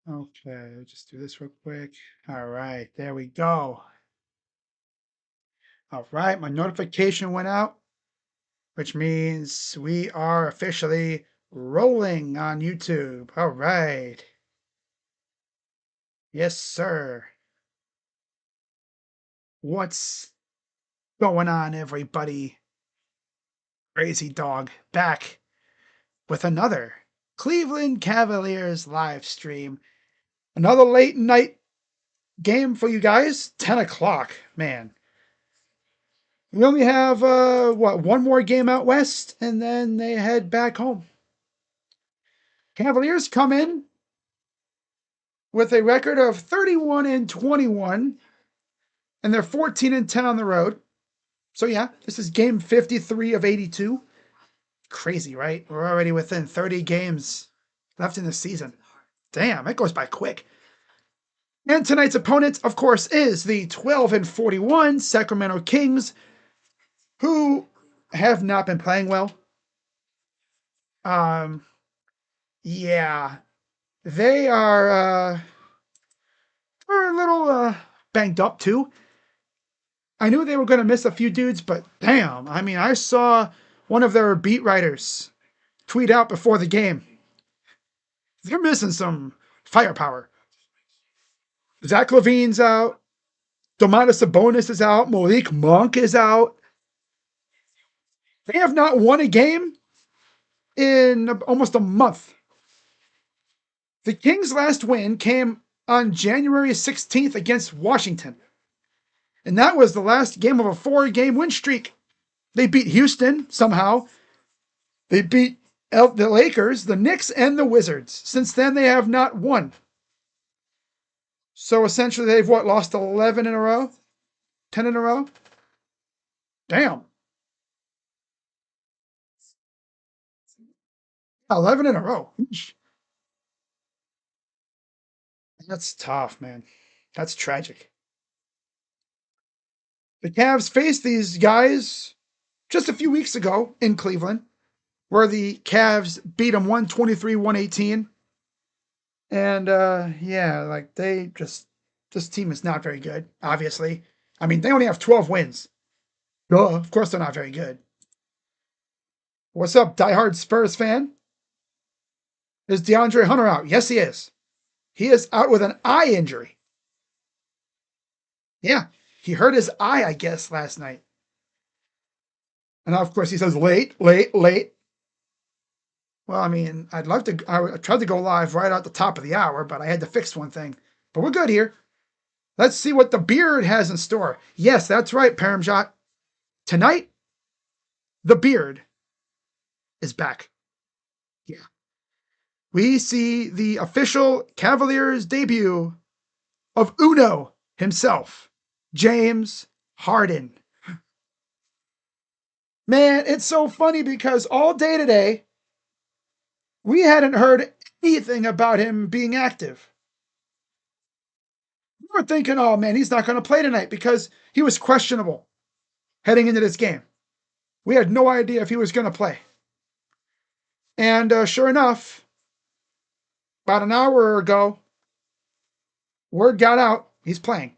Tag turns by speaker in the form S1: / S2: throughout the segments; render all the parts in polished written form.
S1: Okay, let's just do this real quick. All right, there we go. All right, my notification went out, which means we are officially rolling on YouTube. All right. Yes, sir. What's going on, everybody? Crazy Dog back with another Cleveland Cavaliers live stream. Another late night game for you guys. 10 o'clock, man. We only have, one more game out west, and then they head back home. Cavaliers come in with a record of 31-21, and they're 14-10 on the road. So, yeah, this is game 53 of 82. Crazy, right? We're already within 30 games left in the season. Damn, it goes by quick. And tonight's opponent, of course, is the 12-41 Sacramento Kings, who have not been playing well. Yeah, they are a little banged up too. I knew they were going to miss a few dudes, but damn, I mean, I saw one of their beat writers tweet out before the game. They're missing some firepower. Zach LaVine's out. Domantas Sabonis is out. Malik Monk is out. They have not won a game in almost a month. The Kings' last win came on January 16th against Washington. And that was the last game of a 4-game win streak. They beat Houston somehow. They beat the Lakers, the Knicks, and the Wizards. Since then, they have not won. So essentially, they've lost 11 in a row? 10 in a row? Damn. 11 in a row. That's tough, man. That's tragic. The Cavs faced these guys just a few weeks ago in Cleveland, where the Cavs beat them 123-118. And yeah, like this team is not very good, obviously. I mean, they only have 12 wins. Duh, of course they're not very good. What's up, diehard Spurs fan? Is DeAndre Hunter out? Yes, he is. He is out with an eye injury. Yeah, he hurt his eye, I guess, last night. And of course he says late. Well, I mean, I tried to go live right at the top of the hour, but I had to fix one thing. But we're good here. Let's see what the beard has in store. Yes, that's right, Paramjot. Tonight, the beard is back. Yeah. We see the official Cavaliers debut of Uno himself, James Harden. Man, it's so funny because all day today, we hadn't heard anything about him being active. We were thinking, oh man, he's not going to play tonight because he was questionable heading into this game. We had no idea if he was going to play. And sure enough, about an hour ago, word got out, he's playing.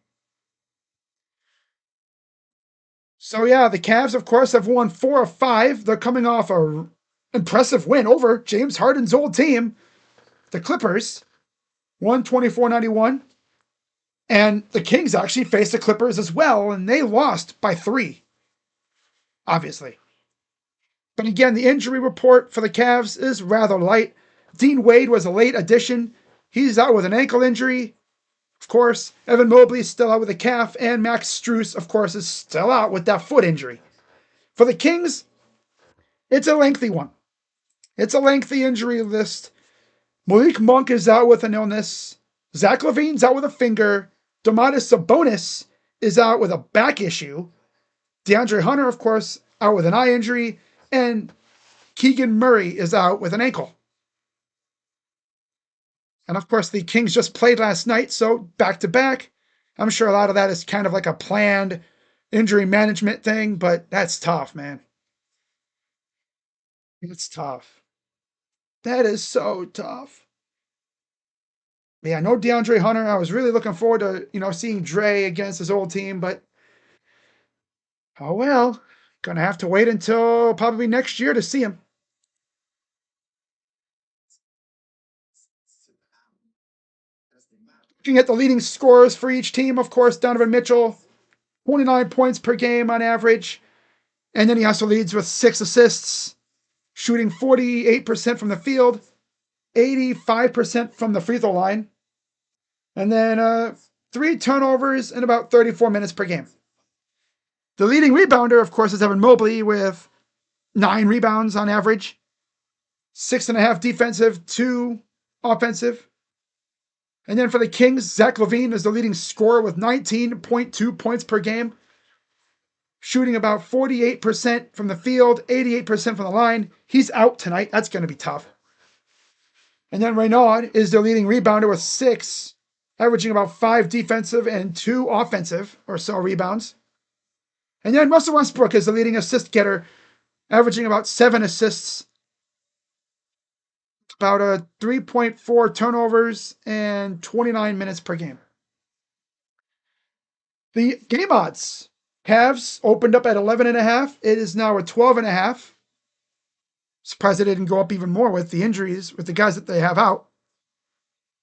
S1: So yeah, the Cavs, of course, have won 4 of 5. They're coming off an impressive win over James Harden's old team, the Clippers, 124-91. And the Kings actually faced the Clippers as well, and they lost by 3, obviously. But again, the injury report for the Cavs is rather light. Dean Wade was a late addition. He's out with an ankle injury. Of course, Evan Mobley's still out with a calf, and Max Strus, of course, is still out with that foot injury. For the Kings, it's a lengthy one. It's a lengthy injury list. Malik Monk is out with an illness. Zach LaVine's out with a finger. Domantas Sabonis is out with a back issue. DeAndre Hunter, of course, out with an eye injury. And Keegan Murray is out with an ankle. And of course, the Kings just played last night, so back-to-back. I'm sure a lot of that is kind of like a planned injury management thing, but that's tough, man. It's tough. That is so tough. Yeah, no DeAndre Hunter. I was really looking forward to, seeing Dre against his old team, but oh well. Gonna have to wait until probably next year to see him. Looking at the leading scorers for each team, of course, Donovan Mitchell, 29 points per game on average. And then he also leads with 6 assists, shooting 48% from the field, 85% from the free throw line, and then 3 turnovers in about 34 minutes per game. The leading rebounder, of course, is Evan Mobley with 9 rebounds on average, 6.5 defensive, 2 offensive. And then for the Kings, Zach LaVine is the leading scorer with 19.2 points per game, shooting about 48% from the field, 88% from the line. He's out tonight. That's going to be tough. And then Reynaud is the leading rebounder with 6, averaging about 5 defensive and 2 offensive or so rebounds. And then Russell Westbrook is the leading assist getter, averaging about 7 assists, about 3.4 turnovers, and 29 minutes per game. The game odds. Cavs opened up at 11.5. It is now at 12.5. Surprised it didn't go up even more with the injuries, with the guys that they have out.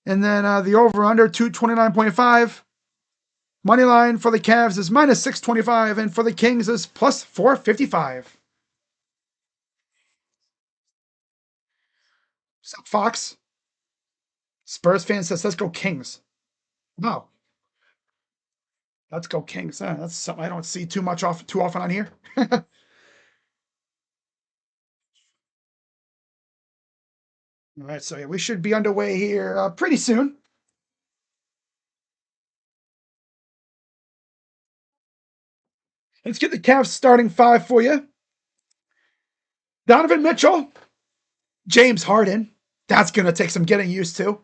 S1: And then the over-under, 229.5. Money line for the Cavs is minus 625, and for the Kings is plus 455. What's up, Fox? Spurs fan says, let's go Kings. Wow. Let's go Kings. That's something I don't see too often on here. All right, so yeah, we should be underway here pretty soon. Let's get the Cavs starting 5 for you. Donovan Mitchell, James Harden. That's going to take some getting used to.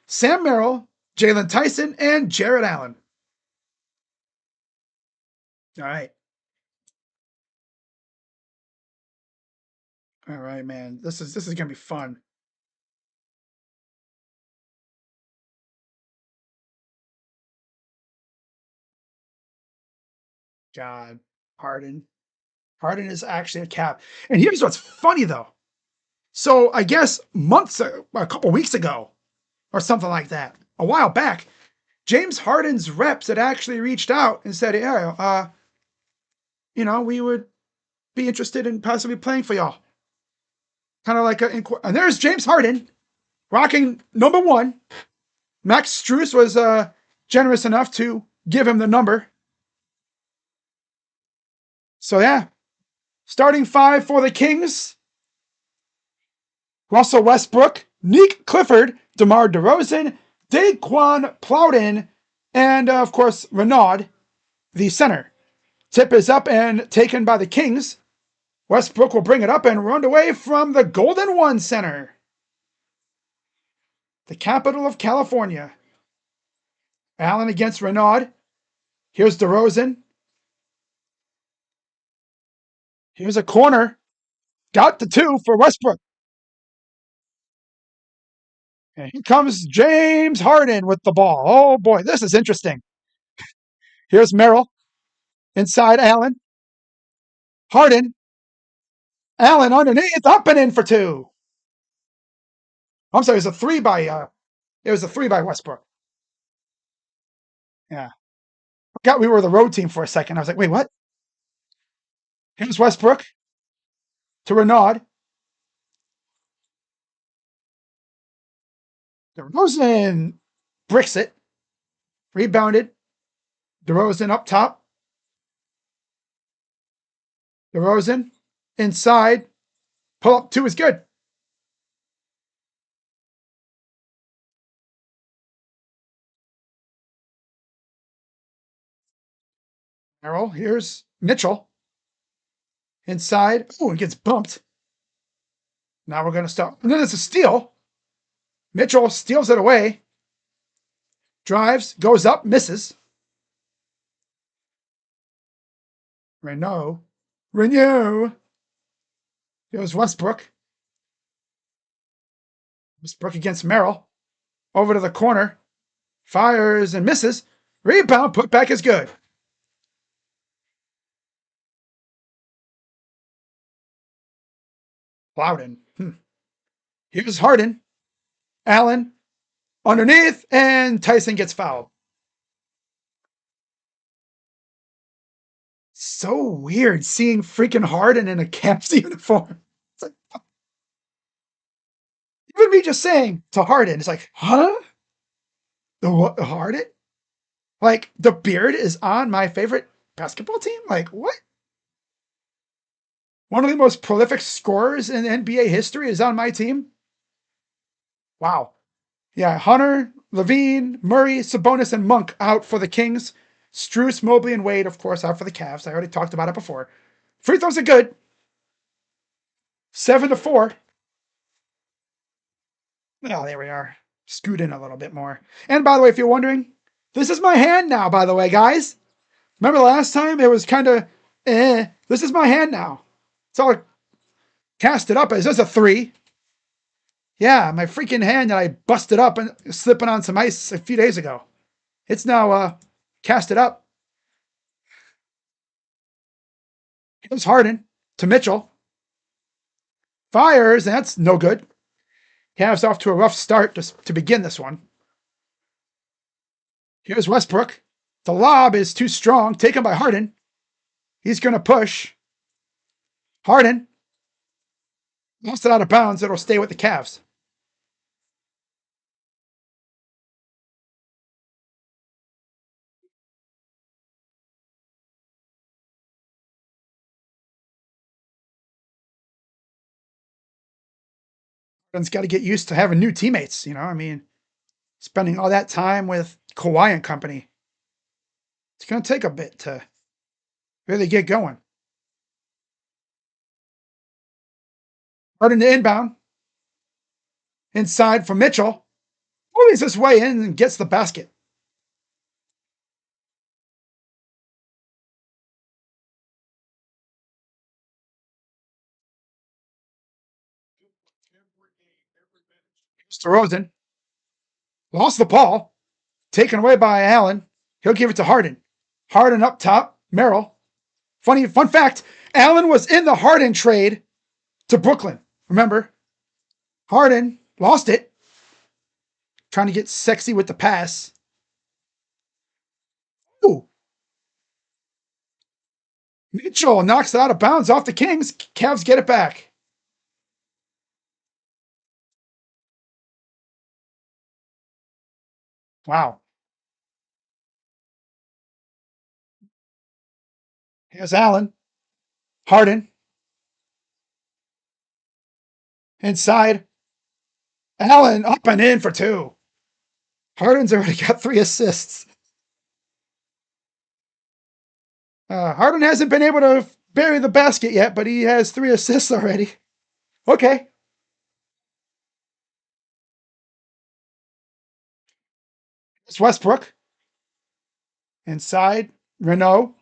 S1: Sam Merrill, Jalen Tyson, and Jared Allen. All right. All right, man. This is going to be fun. God, Harden. Harden is actually a cap. And here's what's funny though. So I guess a couple weeks ago, or something like that, a while back, James Harden's reps had actually reached out and said, "Yeah, we would be interested in possibly playing for y'all." Kind of like and there's James Harden rocking number 1. Max Strus was generous enough to give him the number. So yeah, starting 5 for the Kings: Russell Westbrook, Nick Clifford, DeMar DeRozan, Daquan Plowden, and of course Reynaud, the center. Tip is up and taken by the Kings. Westbrook will bring it up and run away from the Golden One Center, the capital of California. Allen against Reynaud. Here's DeRozan. Here's a corner. Got the 2 for Westbrook. And here comes James Harden with the ball. Oh boy, this is interesting. Here's Merrill. Inside Allen. Harden. Allen underneath. Up and in for 2. I'm sorry, it was a 3 by Westbrook. Yeah. Forgot we were the road team for a second. I was like, wait, what? Here's Westbrook to Reynaud. DeRozan bricks it. Rebounded. DeRozan up top. DeRozan inside. Pull up 2 is good. Merrill. Here's Mitchell. Inside. Oh, it gets bumped. Now we're going to stop. And then it's a steal. Mitchell steals it away. Drives, goes up, misses. Renault. Renew. Goes Westbrook. Westbrook against Merrill. Over to the corner. Fires and misses. Rebound. Put back is good. Plowden. Here's Harden. Allen. Underneath. And Tyson gets fouled. So weird seeing freaking Harden in a Cavs uniform. It's like, even me just saying to Harden, it's like, huh? The Harden? Like, the beard is on my favorite basketball team? Like, what? One of the most prolific scorers in NBA history is on my team? Wow. Yeah, Hunter, Levine, Murray, Sabonis, and Monk out for the Kings. Strus, Mobley, and Wade, of course, out for the Cavs. I already talked about it before. Free throws are good. 7-4. Oh, there we are. Scoot in a little bit more. And by the way, if you're wondering, this is my hand now, by the way, guys. Remember the last time it was kind of This is my hand now. It's all cast it up as a 3. Yeah, my freaking hand that I busted up and slipping on some ice a few days ago. It's now cast it up. Here's Harden to Mitchell. Fires, and that's no good. Cavs off to a rough start to begin this one. Here's Westbrook. The lob is too strong, taken by Harden. He's going to push. Harden lost it out of bounds. It'll stay with the Cavs. Harden's got to get used to having new teammates. I mean, spending all that time with Kawhi and company. It's going to take a bit to really get going. Harden to inbound. Inside for Mitchell. Pulls his way in and gets the basket. DeRozan lost the ball. Taken away by Allen. He'll give it to Harden. Harden up top. Merrill. Fun fact, Allen was in the Harden trade to Brooklyn. Remember? Harden lost it. Trying to get sexy with the pass. Ooh. Mitchell knocks it out of bounds off the Kings. Cavs get it back. Wow. Here's Allen. Harden. Inside. Allen up and in for 2. Harden's already got 3 assists. Harden hasn't been able to bury the basket yet, but he has 3 assists already. Okay. It's Westbrook. Inside. Renault.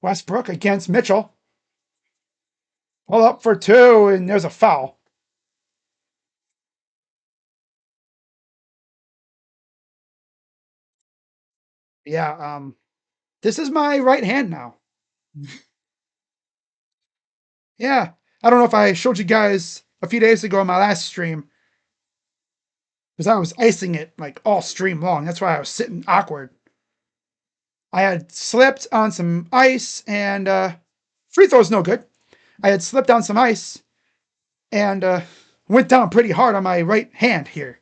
S1: Westbrook against Mitchell. Pull up for 2, and there's a foul. Yeah, this is my right hand now. Yeah. I don't know if I showed you guys a few days ago in my last stream, because I was icing it like all stream long. That's why I was sitting awkward. I had slipped on some ice, and free throw's no good. I had slipped on some ice and went down pretty hard on my right hand here.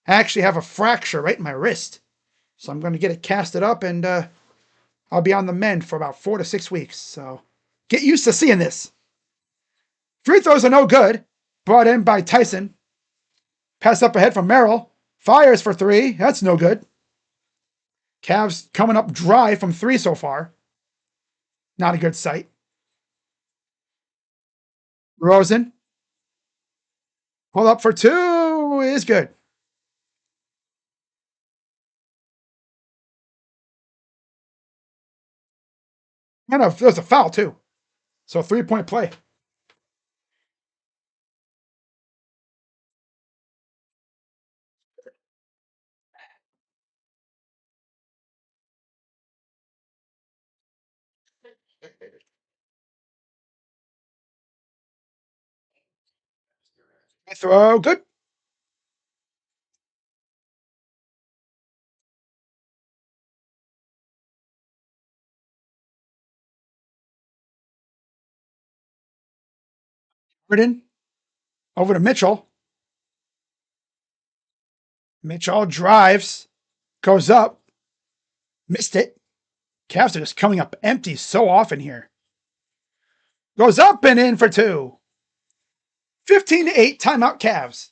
S1: I actually have a fracture right in my wrist. So I'm going to get it casted up, and I'll be on the mend for about 4 to 6 weeks. So get used to seeing this. Free throws are no good. Brought in by Tyson. Pass up ahead from Merrill. Fires for 3. That's no good. Cavs coming up dry from 3 so far. Not a good sight. Rosen. Pull up for 2 is good. And there's a foul, too. So 3-point play. Throw, good. Harden over to Mitchell. Mitchell drives, goes up, missed it. Cavs are just coming up empty so often here. Goes up and in for two. 15-8, timeout Cavs.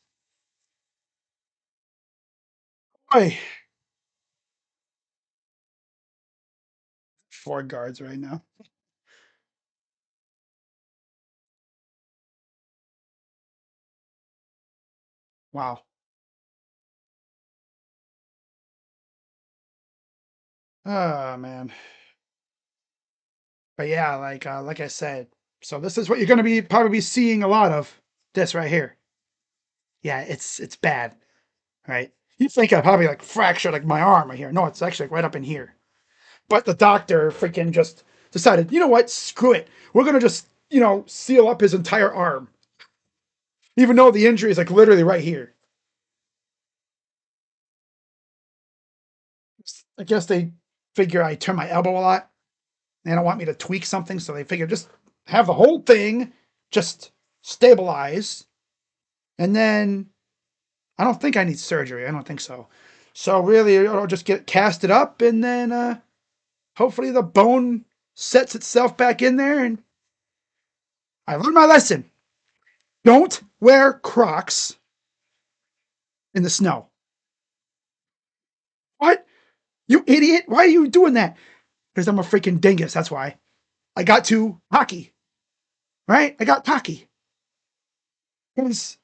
S1: Boy, 4 guards right now. Wow. Oh man. But yeah, like I said, so this is what you're gonna be probably seeing a lot of. This right here. Yeah, it's bad. Right? You think I probably like fractured like my arm right here. No, it's actually like right up in here. But the doctor freaking just decided, you know what? Screw it. We're gonna just, seal up his entire arm. Even though the injury is like literally right here. I guess they figure I turn my elbow a lot. They don't want me to tweak something, so they figure just have the whole thing just stabilize. And then I don't think I need surgery. I don't think so. So really, it'll just get casted up, and then hopefully the bone sets itself back in there. And I learned my lesson. Don't wear Crocs in the snow. What? You idiot. Why are you doing that? Because I'm a freaking dingus. That's why. I got too hockey. Right? I got cocky. Because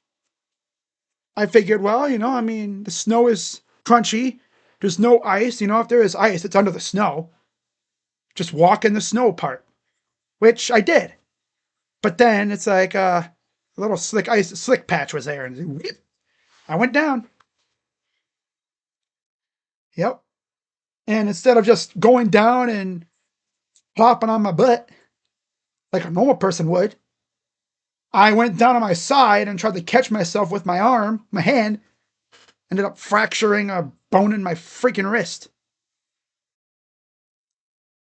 S1: I figured, well, the snow is crunchy. There's no ice. If there is ice, it's under the snow. Just walk in the snow part, which I did. But then it's like a little slick patch was there, and I went down. Yep. And instead of just going down and plopping on my butt like a normal person would, I went down on my side and tried to catch myself with my hand, ended up fracturing a bone in my freaking wrist.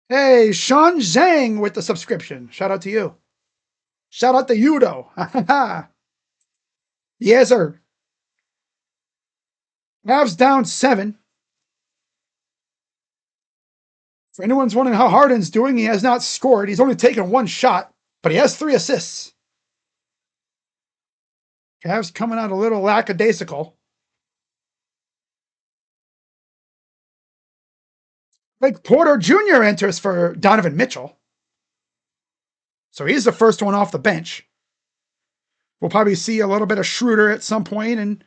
S1: Hey, Sean Zhang with the subscription. Shout out to you. Shout out to Udo. Yes, sir. Mavs down 7. For anyone's wondering how Harden's doing, he has not scored. He's only taken 1 shot, but he has 3 assists. Cavs coming out a little lackadaisical. Like Porter Jr. enters for Donovan Mitchell. So he's the first one off the bench. We'll probably see a little bit of Schroeder at some point, and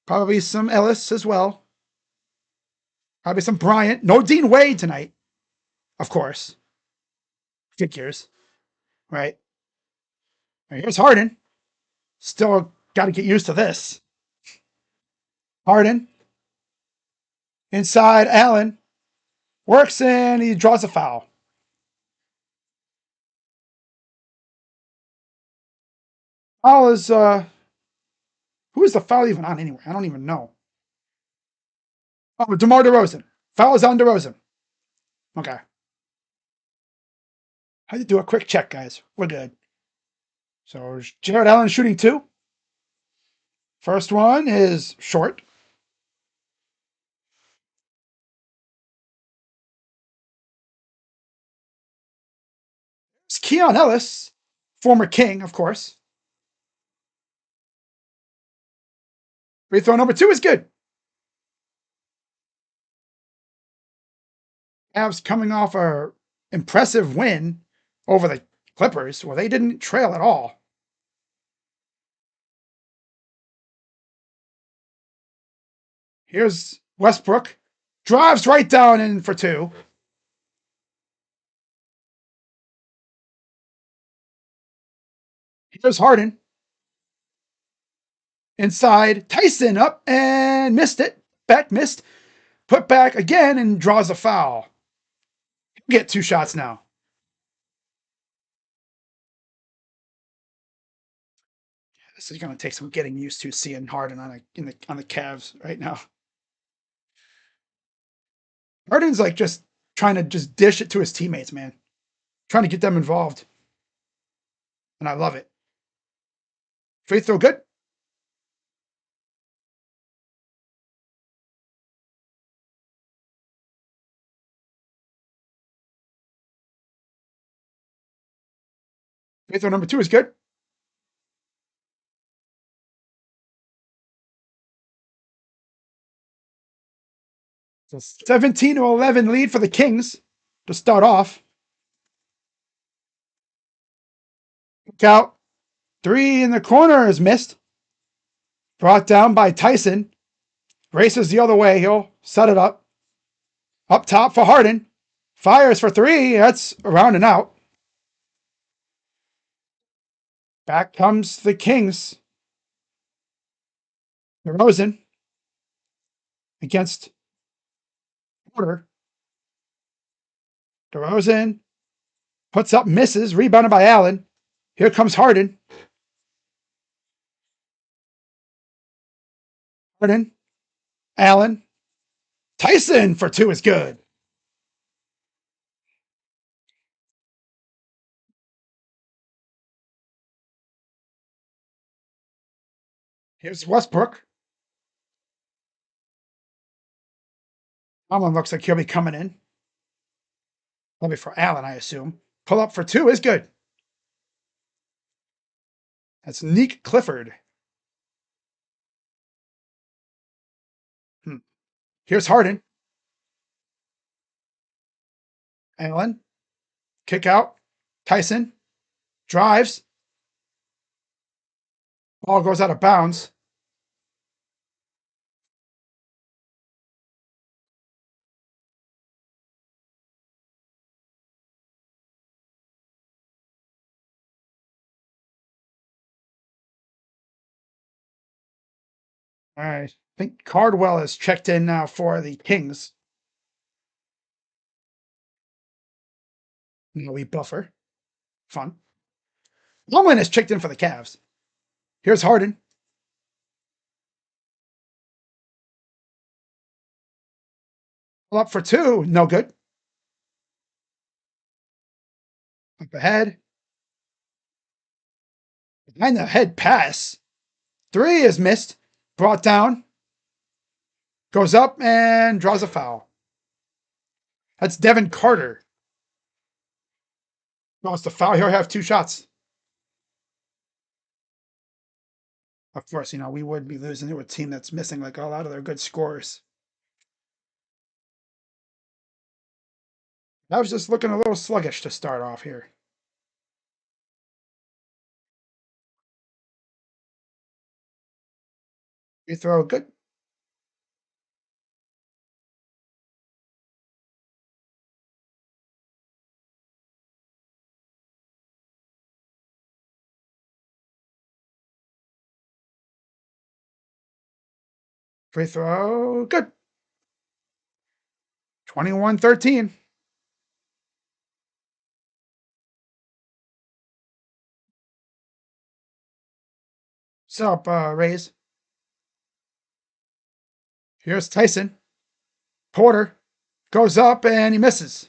S1: probably some Ellis as well. Probably some Bryant. No Dean Wade tonight, of course. Figures, right? Right, here's Harden. Still got to get used to this. Harden. Inside, Allen. Works in, he draws a foul. Foul is, who is the foul even on anyway? I don't even know. Oh, DeMar DeRozan. Foul is on DeRozan. Okay. I had to do a quick check, guys. We're good. So Jared Allen shooting 2. First one is short. It's Keon Ellis, former King, of course. Free throw number 2 is good. Cavs coming off a impressive win over the Clippers, where they didn't trail at all. Here's Westbrook. Drives right down in for 2. Here's Harden. Inside. Tyson up and missed it. Back missed. Put back again and draws a foul. Get 2 shots now. This is going to take some getting used to seeing Harden on the Cavs right now. Harden's like just trying to just dish it to his teammates, man. Trying to get them involved. And I love it. Free throw good. Free throw number 2 is good. So 17-11 lead for the Kings to start off. Look out. 3 in the corner is missed. Brought down by Tyson. Races the other way. He'll set it up. Up top for Harden. Fires for 3. That's around and out. Back comes the Kings. DeRozan against Porter. DeRozan puts up, misses, rebounded by Allen. Here comes Harden. Harden. Allen. Tyson for 2 is good. Here's Westbrook. Allen looks like he'll be coming in. Probably for Allen, I assume. Pull up for 2 is good. That's Nick Clifford. Here's Harden. Allen. Kick out. Tyson. Drives. Ball goes out of bounds. All right. I think Cardwell is checked in now for the Kings. We buffer. Fun. Lomlin is checked in for the Cavs. Here's Harden. Pull up for 2. No good. Up ahead. Behind the head pass. 3 is missed. Brought down. Goes up and draws a foul. That's Devin Carter. Wants the foul. He'll have 2 shots. Of course, we would be losing to a team that's missing like a lot of their good scorers. I was just looking a little sluggish to start off here. Free throw good. Free throw good. 21-13. What's up, Rays? Here's Tyson. Porter goes up and he misses.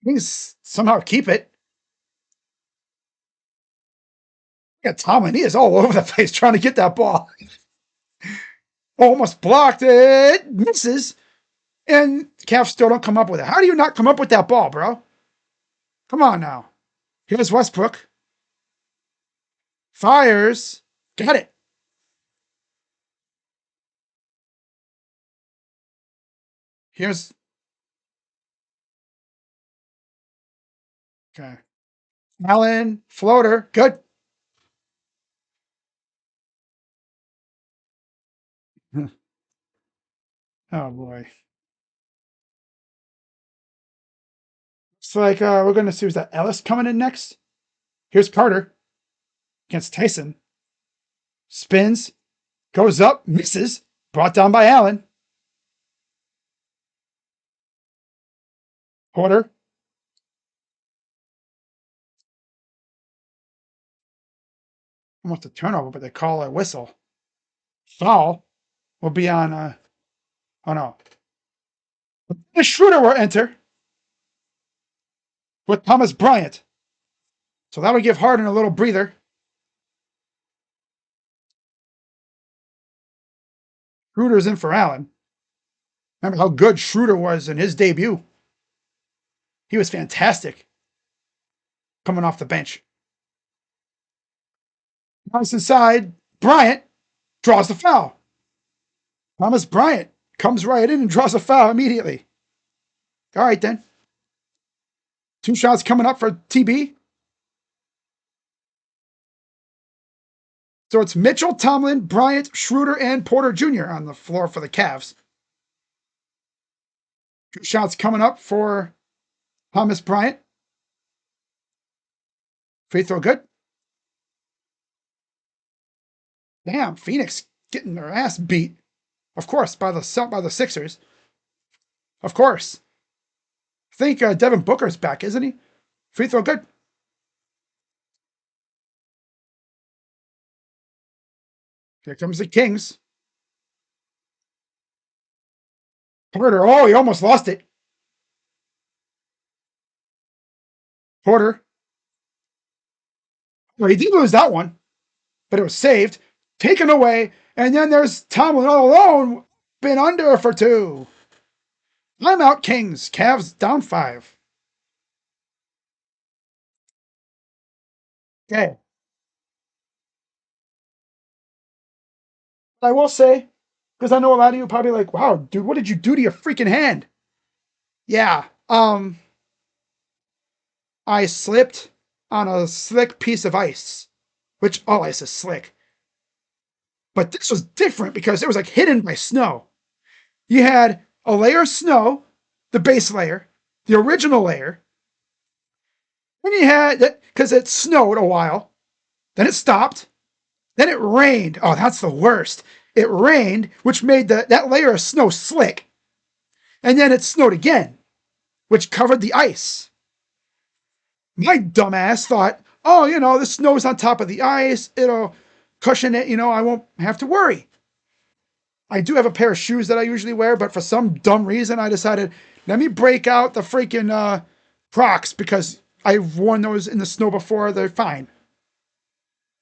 S1: He's somehow keep it. Yeah, Tomlin, he is all over the place trying to get that ball. Almost blocked it. Misses. And Cavs still don't come up with it. How do you not come up with that ball, bro? Come on now. Here's Westbrook. Fires. Got it. Here's. Okay. Allen. Floater. Good. Oh, boy. It's like we're going to see, is that Ellis coming in next? Here's Carter against Tyson. Spins, goes up, misses, brought down by Allen. Porter. Almost a turnover, but they call a whistle. Foul will be on, oh no. The Schroeder will enter with Thomas Bryant. So that'll give Harden a little breather. Schroeder's in for Allen. Remember how good Schroeder was in his debut? He was fantastic coming off the bench. Nice inside. Bryant draws the foul. Thomas Bryant comes right in and draws a foul immediately. All right, then. 2 shots coming up for TB. So it's Mitchell, Tomlin, Bryant, Schroeder, and Porter Jr. on the floor for the Cavs. 2 shots coming up for Thomas Bryant. Free throw good. Damn, Phoenix getting their ass beat. Of course, by the Sixers. Of course. I think Devin Booker's back, isn't he? Free throw good. Here comes the Kings. Porter, oh, he almost lost it. Porter. Well, he did lose that one, but it was saved, taken away, and then there's Tomlin all alone, been under for 2. I'm out, Kings. Cavs down 5. Okay. I will say, because I know a lot of you probably like, wow, dude, what did you do to your freaking hand? Yeah. I slipped on a slick piece of ice, which all ice is slick. But this was different because it was like hidden by snow. You had a layer of snow, the base layer, the original layer. Then you had that because it snowed a while. Then it stopped. Then it rained. Oh, that's the worst. It rained, which made that layer of snow slick. And then it snowed again, which covered the ice. My dumbass thought, oh, the snow's on top of the ice. It'll cushion it. I won't have to worry. I do have a pair of shoes that I usually wear, but for some dumb reason, I decided, let me break out the freaking Crocs because I've worn those in the snow before. They're fine.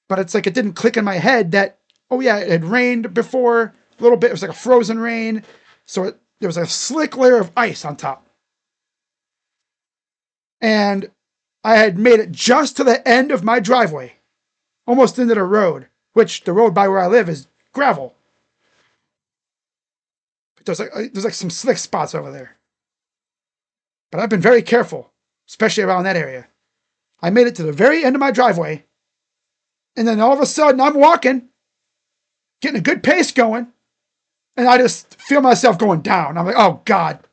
S1: But it's like it didn't click in my head that, oh, yeah, it had rained before a little bit. It was like a frozen rain. So there was a slick layer of ice on top. And I had made it just to the end of my driveway, almost into the road, which the road by where I live is gravel. But there's like some slick spots over there. But I've been very careful, especially around that area. I made it to the very end of my driveway, and then all of a sudden I'm walking, getting a good pace going, and I just feel myself going down. I'm like, oh God.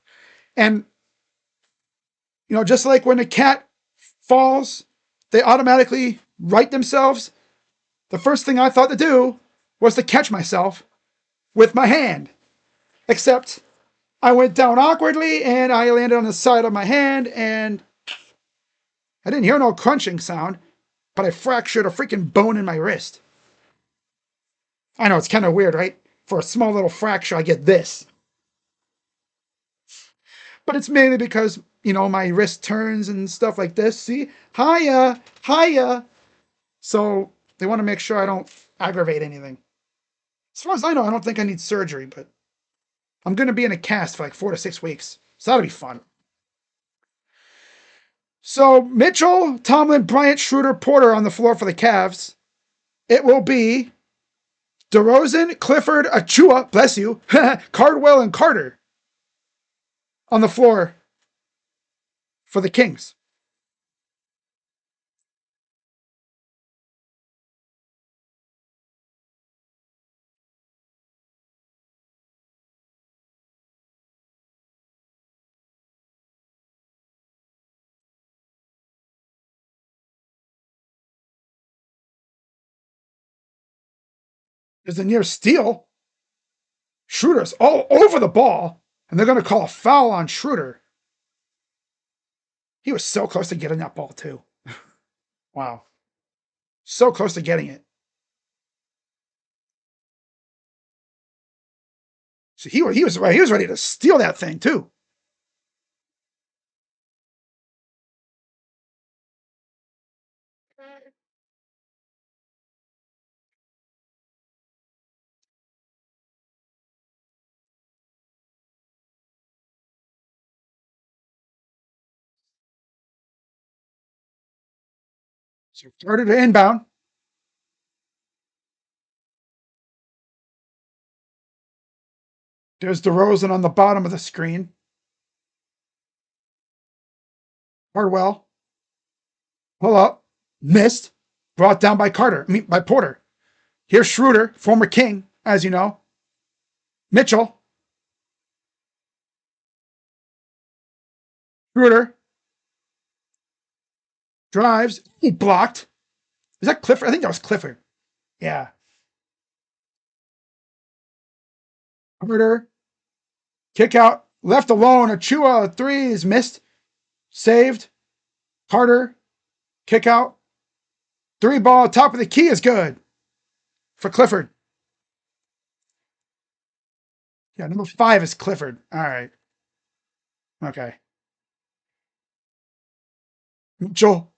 S1: And, just like when a cat falls, they automatically right themselves. The first thing I thought to do was to catch myself with my hand. Except I went down awkwardly and I landed on the side of my hand and I didn't hear no crunching sound, but I fractured a freaking bone in my wrist. I know, it's kind of weird, right? For a small little fracture, I get this. But it's mainly because, my wrist turns and stuff like this. See? Hiya! Hiya! So they want to make sure I don't aggravate anything. As far as I know, I don't think I need surgery, but I'm going to be in a cast for like 4 to 6 weeks. So that'll be fun. So Mitchell, Tomlin, Bryant, Schroeder, Porter on the floor for the Cavs. It will be DeRozan, Clifford, Achua, bless you, Cardwell, and Carter on the floor for the Kings. There's a near steal. Schroeder's all over the ball, and they're going to call a foul on Schroeder. He was so close to getting that ball, too. Wow. So close to getting it. So he was ready to steal that thing, too. So started to inbound. There's DeRozan on the bottom of the screen. Hardwell. Pull up. Missed. Brought down by by Porter. Here's Schroeder, former King, as you know. Mitchell. Schroeder. Drives. He blocked. Is that Clifford? I think that was Clifford. Yeah. Carter. Kick out. Left alone. Achua. Three is missed. Saved. Carter. Kick out. Three ball. Top of the key is good for Clifford. Yeah, number 5 is Clifford. All right. Okay. Mitchell.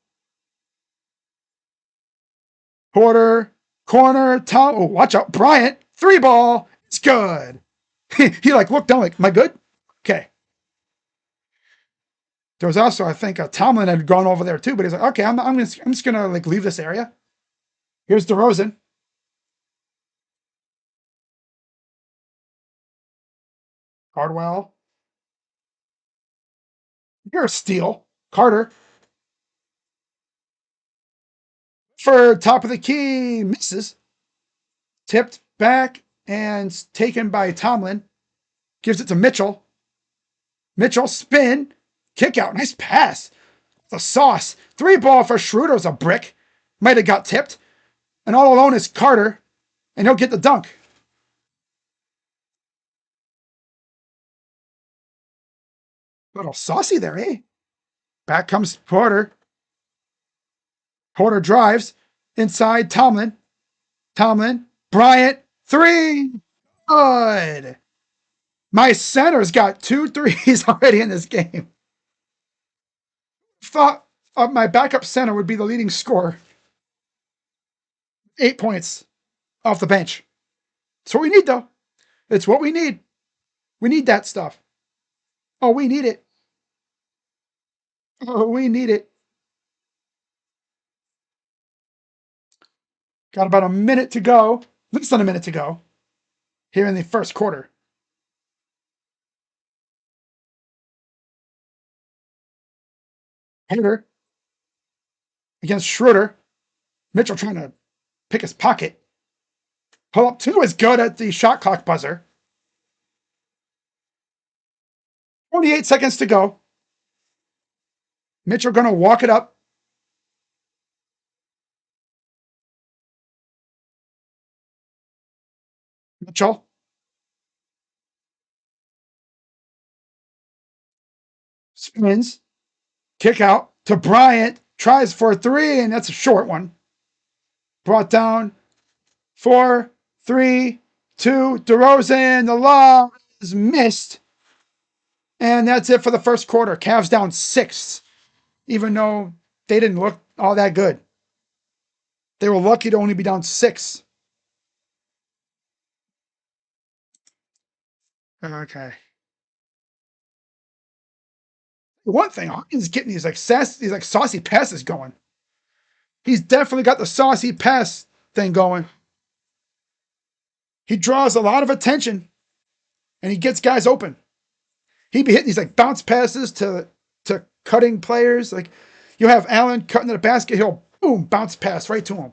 S1: Porter. Corner. Tom. Oh, watch out. Bryant. Three ball. It's good. He like looked down like, am I good? Okay. There was also, I think, Tomlin had gone over there too, but he's like, okay, I'm just gonna like leave this area. Here's DeRozan. Cardwell. Here's Steele. Carter. For top of the key, misses. Tipped back and taken by Tomlin. Gives it to Mitchell. Mitchell spin. Kick out. Nice pass. The sauce. Three ball for Schroeder's a brick. Might have got tipped. And all alone is Carter. And he'll get the dunk. A little saucy there, eh? Back comes Porter. Porter drives. Inside Tomlin. Tomlin. Bryant. Three. Good. My center's got 2 threes already in this game. Thought my backup center would be the leading scorer. 8 points off the bench. It's what we need, though. It's what we need. We need that stuff. Oh, we need it. Oh, we need it. Got about a minute to go. Less than a minute to go here in the first quarter. Porter against Schroeder. Mitchell trying to pick his pocket. Pull up 2 is good at the shot clock buzzer. 28 seconds to go. Mitchell going to walk it up. Mitchell. Spins. Kick out to Bryant. Tries for a 3, and that's a short one. Brought down. 4, 3, 2. DeRozan. The lob is missed. And that's it for the first quarter. Cavs down 6, even though they didn't look all that good. They were lucky to only be down 6. Okay. One thing, Hawkins getting these like saucy passes going. He's definitely got the saucy pass thing going. He draws a lot of attention, and he gets guys open. He'd be hitting these like bounce passes to cutting players. Like you have Allen cutting to the basket, he'll boom bounce pass right to him.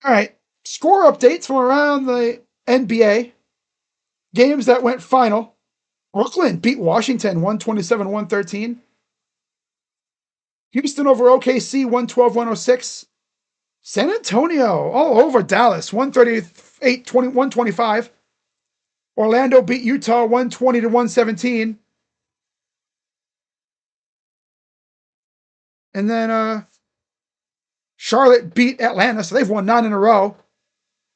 S1: All right, score updates from around the NBA. Games that went final. Brooklyn beat Washington 127-113. Houston over OKC 112-106. San Antonio all over Dallas 138-125. Orlando beat Utah 120-117. And then Charlotte beat Atlanta, so they've won 9 in a row.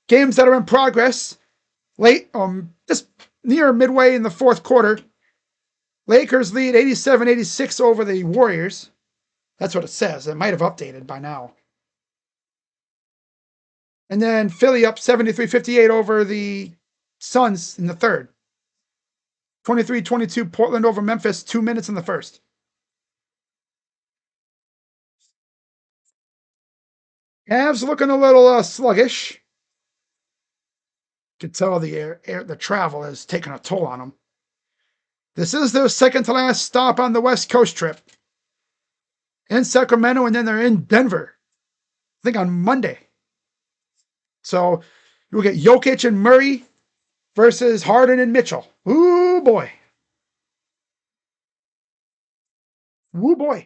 S1: Games that are in progress. Late, just near midway in the fourth quarter. Lakers lead 87-86 over the Warriors. That's what it says. It might have updated by now. And then Philly up 73-58 over the Suns in the third. 23-22 Portland over Memphis, 2 minutes in the first. Cavs looking a little sluggish. You can tell the travel has taken a toll on them. This is their second to last stop on the West Coast trip. In Sacramento, and then they're in Denver. I think on Monday. So you'll get Jokic and Murray versus Harden and Mitchell. Ooh, boy. Woo, boy.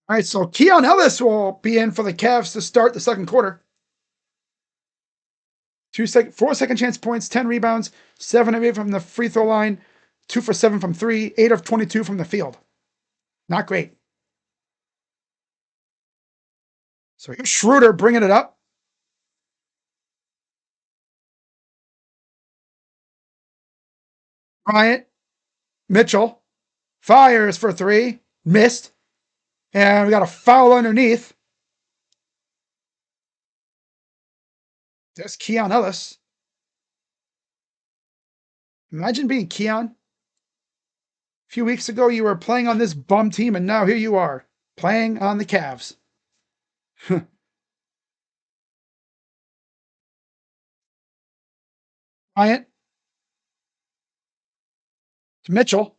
S1: All right, so Keon Ellis will be in for the Cavs to start the second quarter. 4 second chance points, 10 rebounds, 7 of 8 from the free throw line, 2 for 7 from 3, 8 of 22 from the field. Not great. So here's Schroeder bringing it up. Bryant, Mitchell, fires for 3, missed. And we got a foul underneath. There's Keon Ellis. Imagine being Keon. A few weeks ago, you were playing on this bum team, and now here you are, playing on the Cavs. Bryant to Mitchell.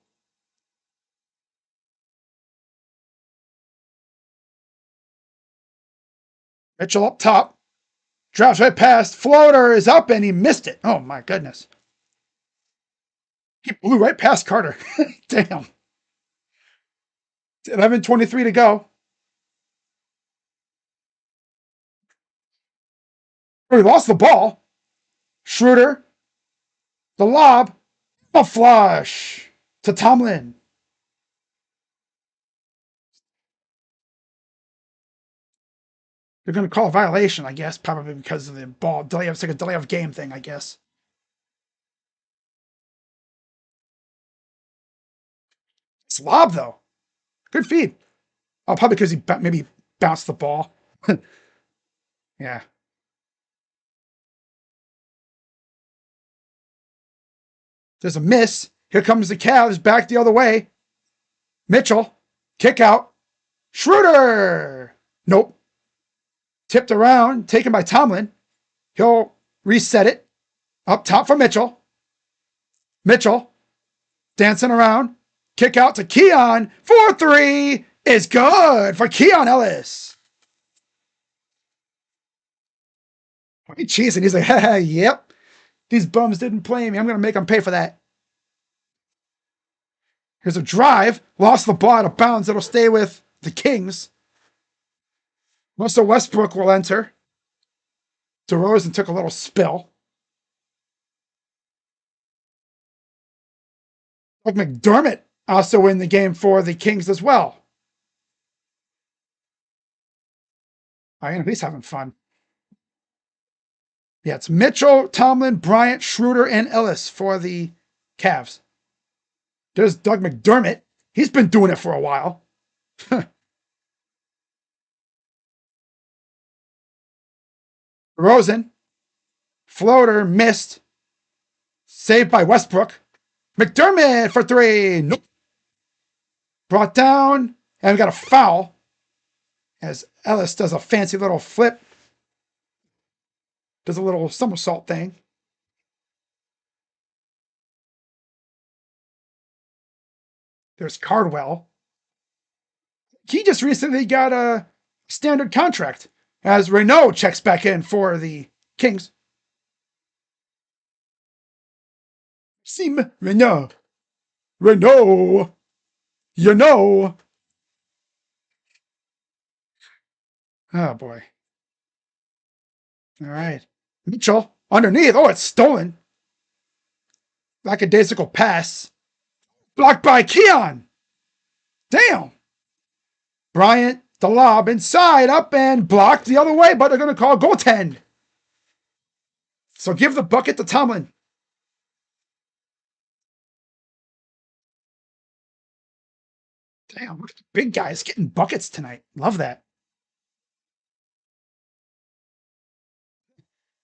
S1: Mitchell up top. Drops right past. Floater is up, and he missed it. Oh, my goodness. He blew right past Carter. Damn. 11:23 to go. Oh, he lost the ball. Schroeder. The lob. A flush to Tomlin. They're going to call a violation, I guess, probably because of the ball delay. It's like a delay of game thing, I guess. It's lob, though. Good feed. Oh, probably because he maybe bounced the ball. Yeah. There's a miss. Here comes the Cavs back the other way. Mitchell. Kick out. Schroeder. Nope. Tipped around. Taken by Tomlin. He'll reset it. Up top for Mitchell. Mitchell. Dancing around. Kick out to Keon. 4-3 is good for Keon Ellis. He's cheesing. He's like, yep. These bums didn't play me. I'm going to make them pay for that. Here's a drive. Lost the ball out of bounds. It'll stay with the Kings. Russell Westbrook will enter. DeRozan took a little spill. Like McDermott also in the game for the Kings as well. I know he's having fun. Yeah, it's Mitchell, Tomlin, Bryant, Schroeder, and Ellis for the Cavs. There's Doug McDermott. He's been doing it for a while. Rosen. Floater missed. Saved by Westbrook. McDermott for 3. Nope. Brought down. And we got a foul. As Ellis does a fancy little flip. Does a little somersault thing. There's Cardwell. He just recently got a standard contract as Renault checks back in for the Kings. Sim Renault. Renault. You know. Oh, boy. All right. Mitchell underneath. Oh, it's stolen. Lackadaisical pass. Blocked by Keon. Damn. Bryant, the lob inside, up and blocked the other way, but they're going to call goaltend. So give the bucket to Tomlin. Damn, look at the big guys getting buckets tonight. Love that.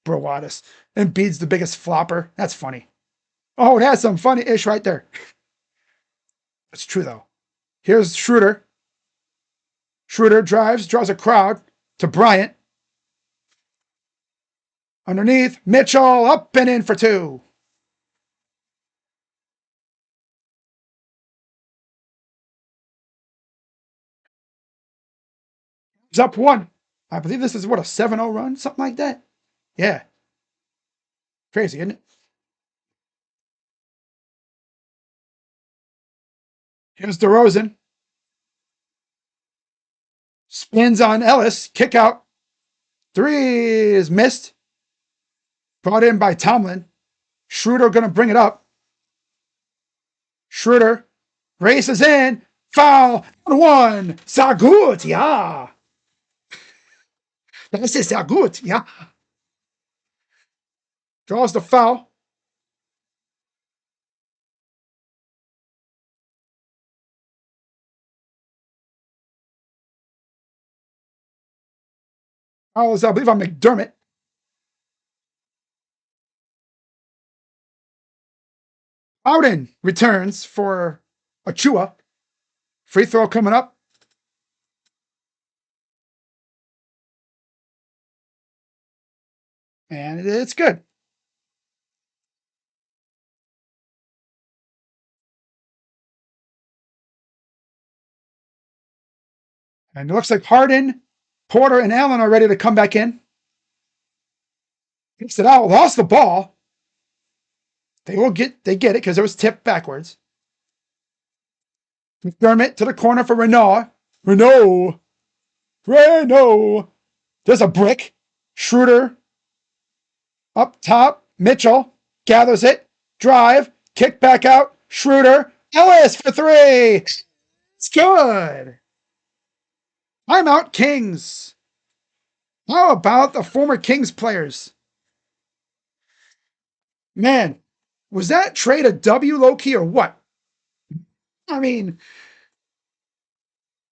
S1: Browadis. Embiid's the biggest flopper. That's funny. Oh, it has some funny-ish right there. It's true, though. Here's Schroeder. Schroeder drives, draws a crowd to Bryant. Underneath, Mitchell up and in for two. He's up one. I believe this is what, a 7-0 run? Something like that? Yeah. Crazy, isn't it? Here's DeRozan. Spins on Ellis. Kick out. Three is missed. Brought in by Tomlin. Schroeder going to bring it up. Schroeder races in. Foul. 1. Sehr gut, ja. Das ist sehr gut, ja. Draws the foul. Foul is, I believe, on McDermott. Bowden returns for Achua. Free throw coming up. And it's good. And it looks like Harden, Porter, and Allen are ready to come back in. Kicks it out, lost the ball. They get it because it was tipped backwards. McDermott to the corner for Renault. Renault. There's a brick. Schroeder up top. Mitchell gathers it. Drive. Kick back out. Schroeder. Ellis for three. It's good. Timeout, Kings. How about the former Kings players? Man, was that trade a W low-key or what? I mean,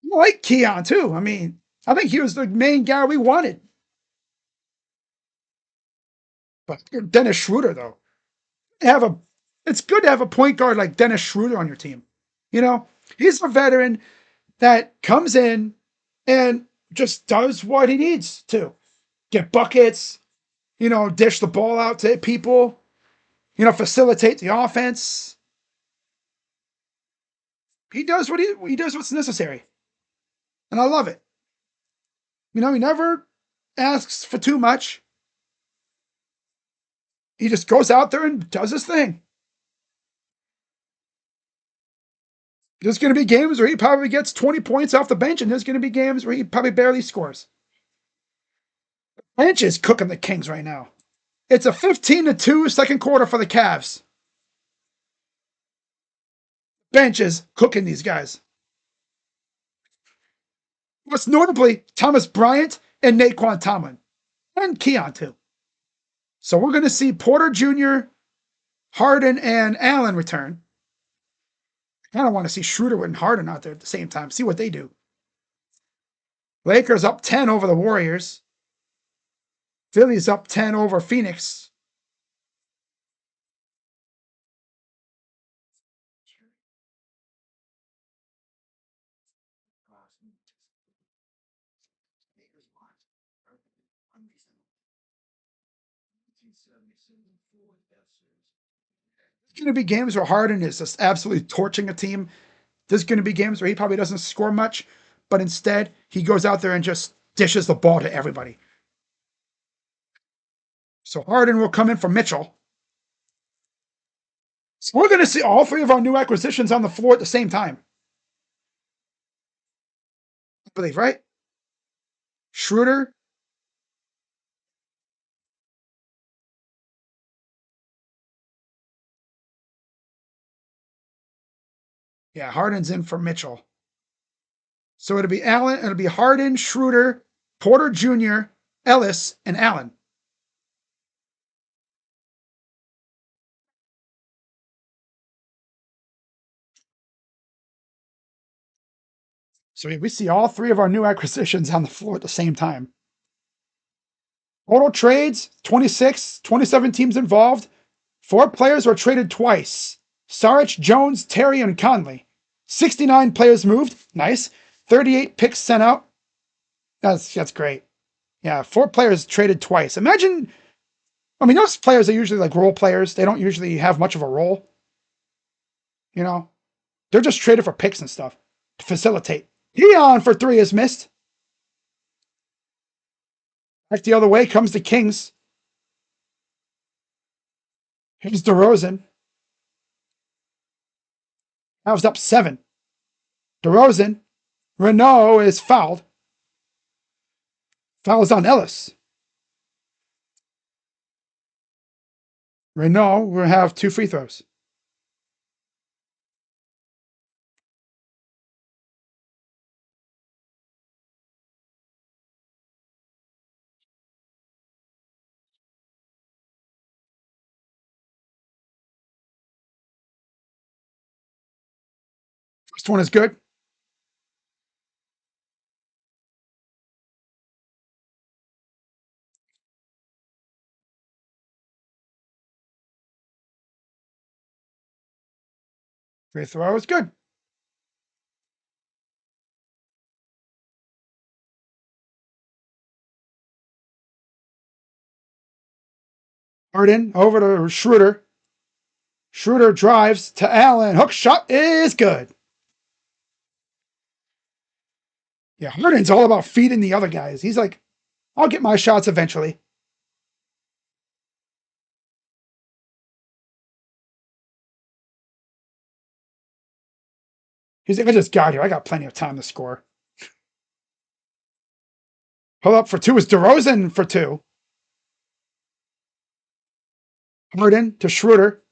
S1: I like Keon too. I mean, I think he was the main guy we wanted. But Dennis Schroeder, though, it's good to have a point guard like Dennis Schroeder on your team. You know, he's a veteran that comes in and just does what he needs to. Get buckets, dish the ball out to people, facilitate the offense. He does he does what's necessary. And I love it. He never asks for too much. He just goes out there and does his thing. There's going to be games where he probably gets 20 points off the bench, and there's going to be games where he probably barely scores. Bench is cooking the Kings right now. It's a 15-2 second quarter for the Cavs. Bench is cooking these guys. Most notably, Thomas Bryant and Naquan Tomlin. And Keon, too. So we're going to see Porter Jr., Harden, and Allen return. I don't want to see Schroeder and Harden out there at the same time. See what they do. Lakers up 10 over the Warriors. Phillies up 10 over Phoenix. It's going to be games where Harden is just absolutely torching a team. There's going to be games where he probably doesn't score much, but instead he goes out there and just dishes the ball to everybody. So Harden will come in for Mitchell. So we're going to see all three of our new acquisitions on the floor at the same time. I believe, right? Schroeder. Yeah, Harden's in for Mitchell. So it'll be Allen, it'll be Harden, Schroeder, Porter Jr., Ellis, and Allen. So we see all three of our new acquisitions on the floor at the same time. Total trades 26, 27 teams involved. 4 players were traded twice: Saric, Jones, Terry, and Conley. 69 players moved. Nice. 38 picks sent out. That's great. Yeah, 4 players traded twice. Imagine, I mean, those players are usually like role players. They don't usually have much of a role. You know, they're just traded for picks and stuff to facilitate. Dion for 3 is missed. Back the other way comes the Kings. Here's DeRozan. Cavs up 7. DeRozan. Renault is fouled. Fouls on Ellis. Renault will have 2 free throws. First one is good. Free throw is good. Harden over to Schroeder. Schroeder drives to Allen. Hook shot is good. Yeah, Harden's all about feeding the other guys. He's like, I'll get my shots eventually. He's like, I just got here. I got plenty of time to score. Pull up for 2 is DeRozan for 2. Harden to Schroeder.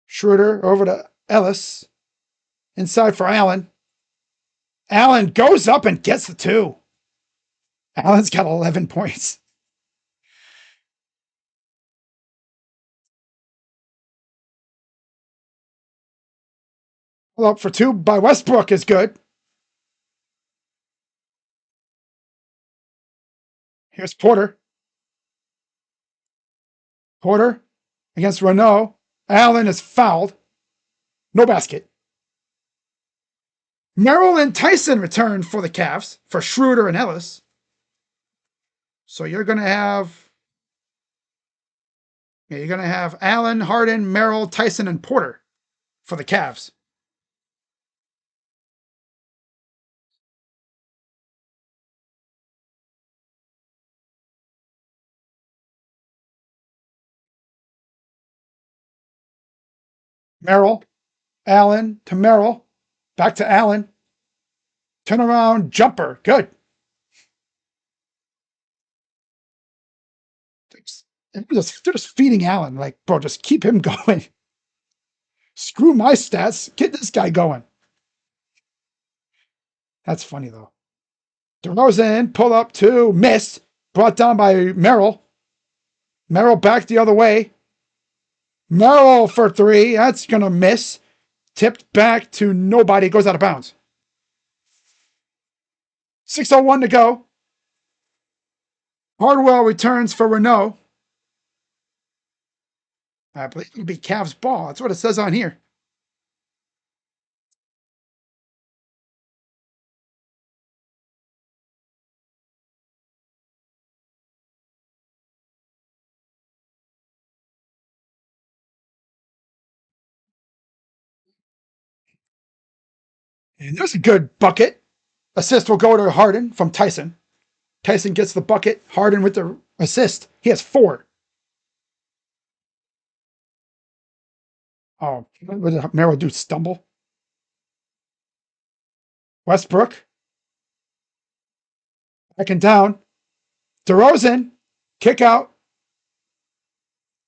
S1: Schroeder over to Ellis. Inside for Allen. Allen goes up and gets the 2. Allen's got 11 points. Pull up for 2 by Westbrook is good. Here's Porter. Porter against Renault. Allen is fouled. No basket. Merrill and Tyson return for the Cavs for Schroeder and Ellis. So you're going to have Allen, Harden, Merrill, Tyson, and Porter for the Cavs. Merrill, Allen to Merrill, back to Allen. Turnaround jumper, good. They're just feeding Allen, like, bro, just keep him going. Screw my stats, get this guy going. That's funny though. DeRozan pull up 2, miss, brought down by Merrill. Merrill back the other way. Merrill for 3, that's gonna miss. Tipped back to nobody, goes out of bounds. 6:01 to go. Hardwell returns for Renault. I believe it'll be Cavs ball. That's what it says on here. And there's a good bucket. Assist will go to Harden from Tyson. Tyson gets the bucket. Harden with the assist. He has 4. Oh, what did Merrill do? Stumble? Westbrook. Backing down. DeRozan. Kick out.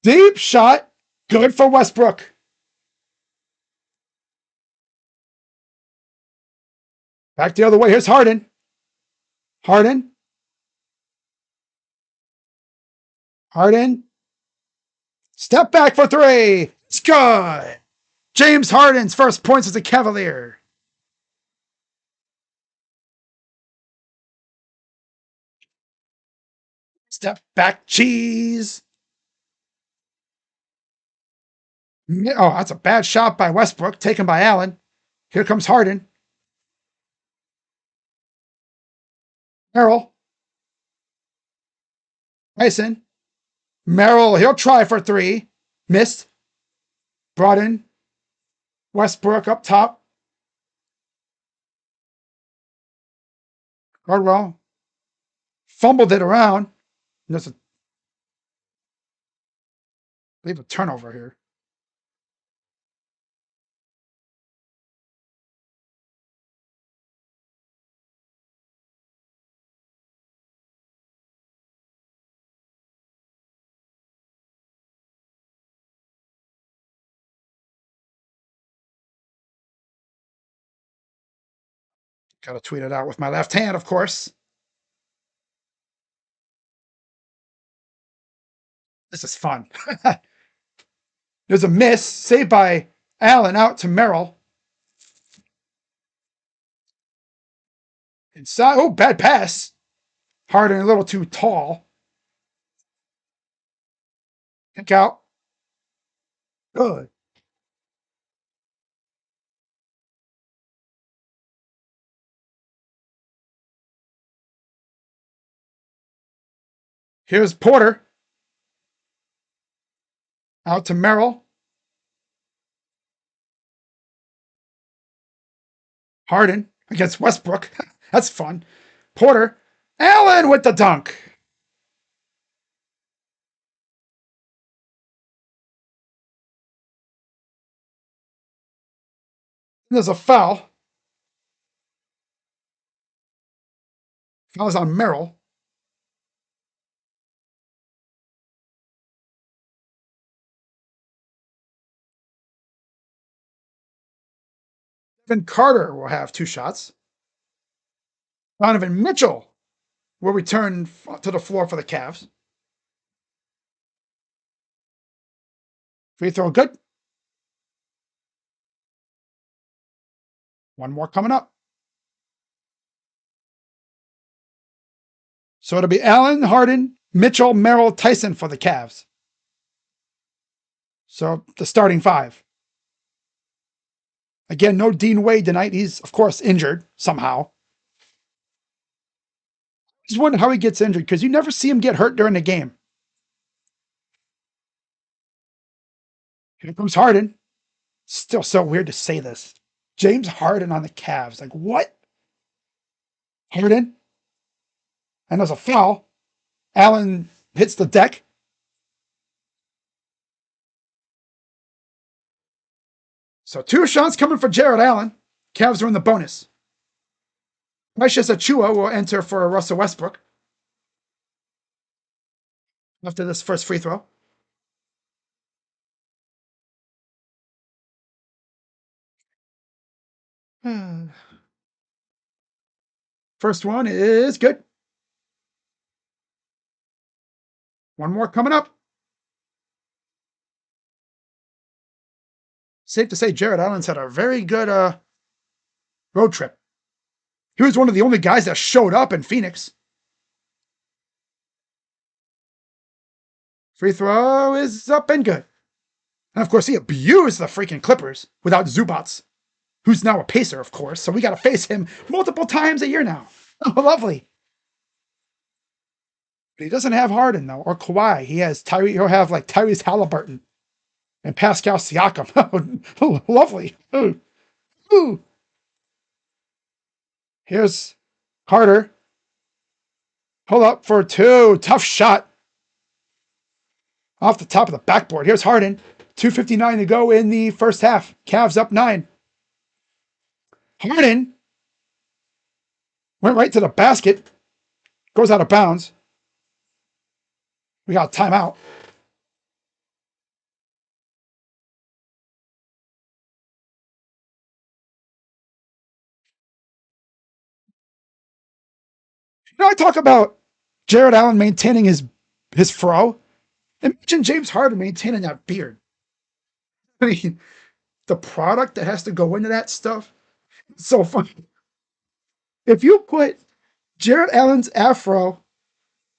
S1: Deep shot. Good for Westbrook. Back the other way. Here's Harden. Harden. Harden. Step back for 3. It's good. James Harden's first points as a Cavalier. Step back cheese. Oh, that's a bad shot by Westbrook, taken by Allen. Here comes Harden. Merrill. Tyson. Merrill, he'll try for 3. Missed. Brought in. Westbrook up top. Cardwell. Fumbled it around. There's a, I believe, a turnover here. Got to tweet it out with my left hand, of course. This is fun. There's a miss. Saved by Allen out to Merrill. Inside. Oh, bad pass. Harden a little too tall. Kick out. Good. Here's Porter. Out to Merrill. Harden against Westbrook. That's fun. Porter. Allen with the dunk. There's a foul. Foul's on Merrill. Then Carter will have 2 shots. Donovan Mitchell will return to the floor for the Cavs. Free throw good. One more coming up. So it'll be Allen, Harden, Mitchell, Merrill, Tyson for the Cavs. So the starting 5. Again, no Dean Wade tonight. He's, of course, injured somehow. Just wonder how he gets injured because you never see him get hurt during the game. Here comes Harden. Still so weird to say this. James Harden on the Cavs. Like, what? Harden. And there's a foul. Allen hits the deck. So 2 shots coming for Jared Allen. Cavs are in the bonus. Precious Achua will enter for Russell Westbrook after this first free throw. First one is good. One more coming up. Safe to say Jared Allen's had a very good road trip. He was one of the only guys that showed up in Phoenix. Free throw is up and good. And of course, he abused the freaking Clippers without Zubats, who's now a Pacer, of course. So we got to face him multiple times a year now. Oh, lovely. But he doesn't have Harden, though, or Kawhi. He'll have like Tyrese Halliburton and Pascal Siakam. Oh, lovely. Ooh. Ooh. Here's Carter. Hold up for two. Tough shot. Off the top of the backboard. Here's Harden. 2:59 to go in the first half. Cavs up 9. Harden went right to the basket. Goes out of bounds. We got a timeout. I talk about Jared Allen maintaining his fro. Imagine James Harden maintaining that beard. I mean, the product that has to go into that stuff. It's so funny. If you put Jared Allen's afro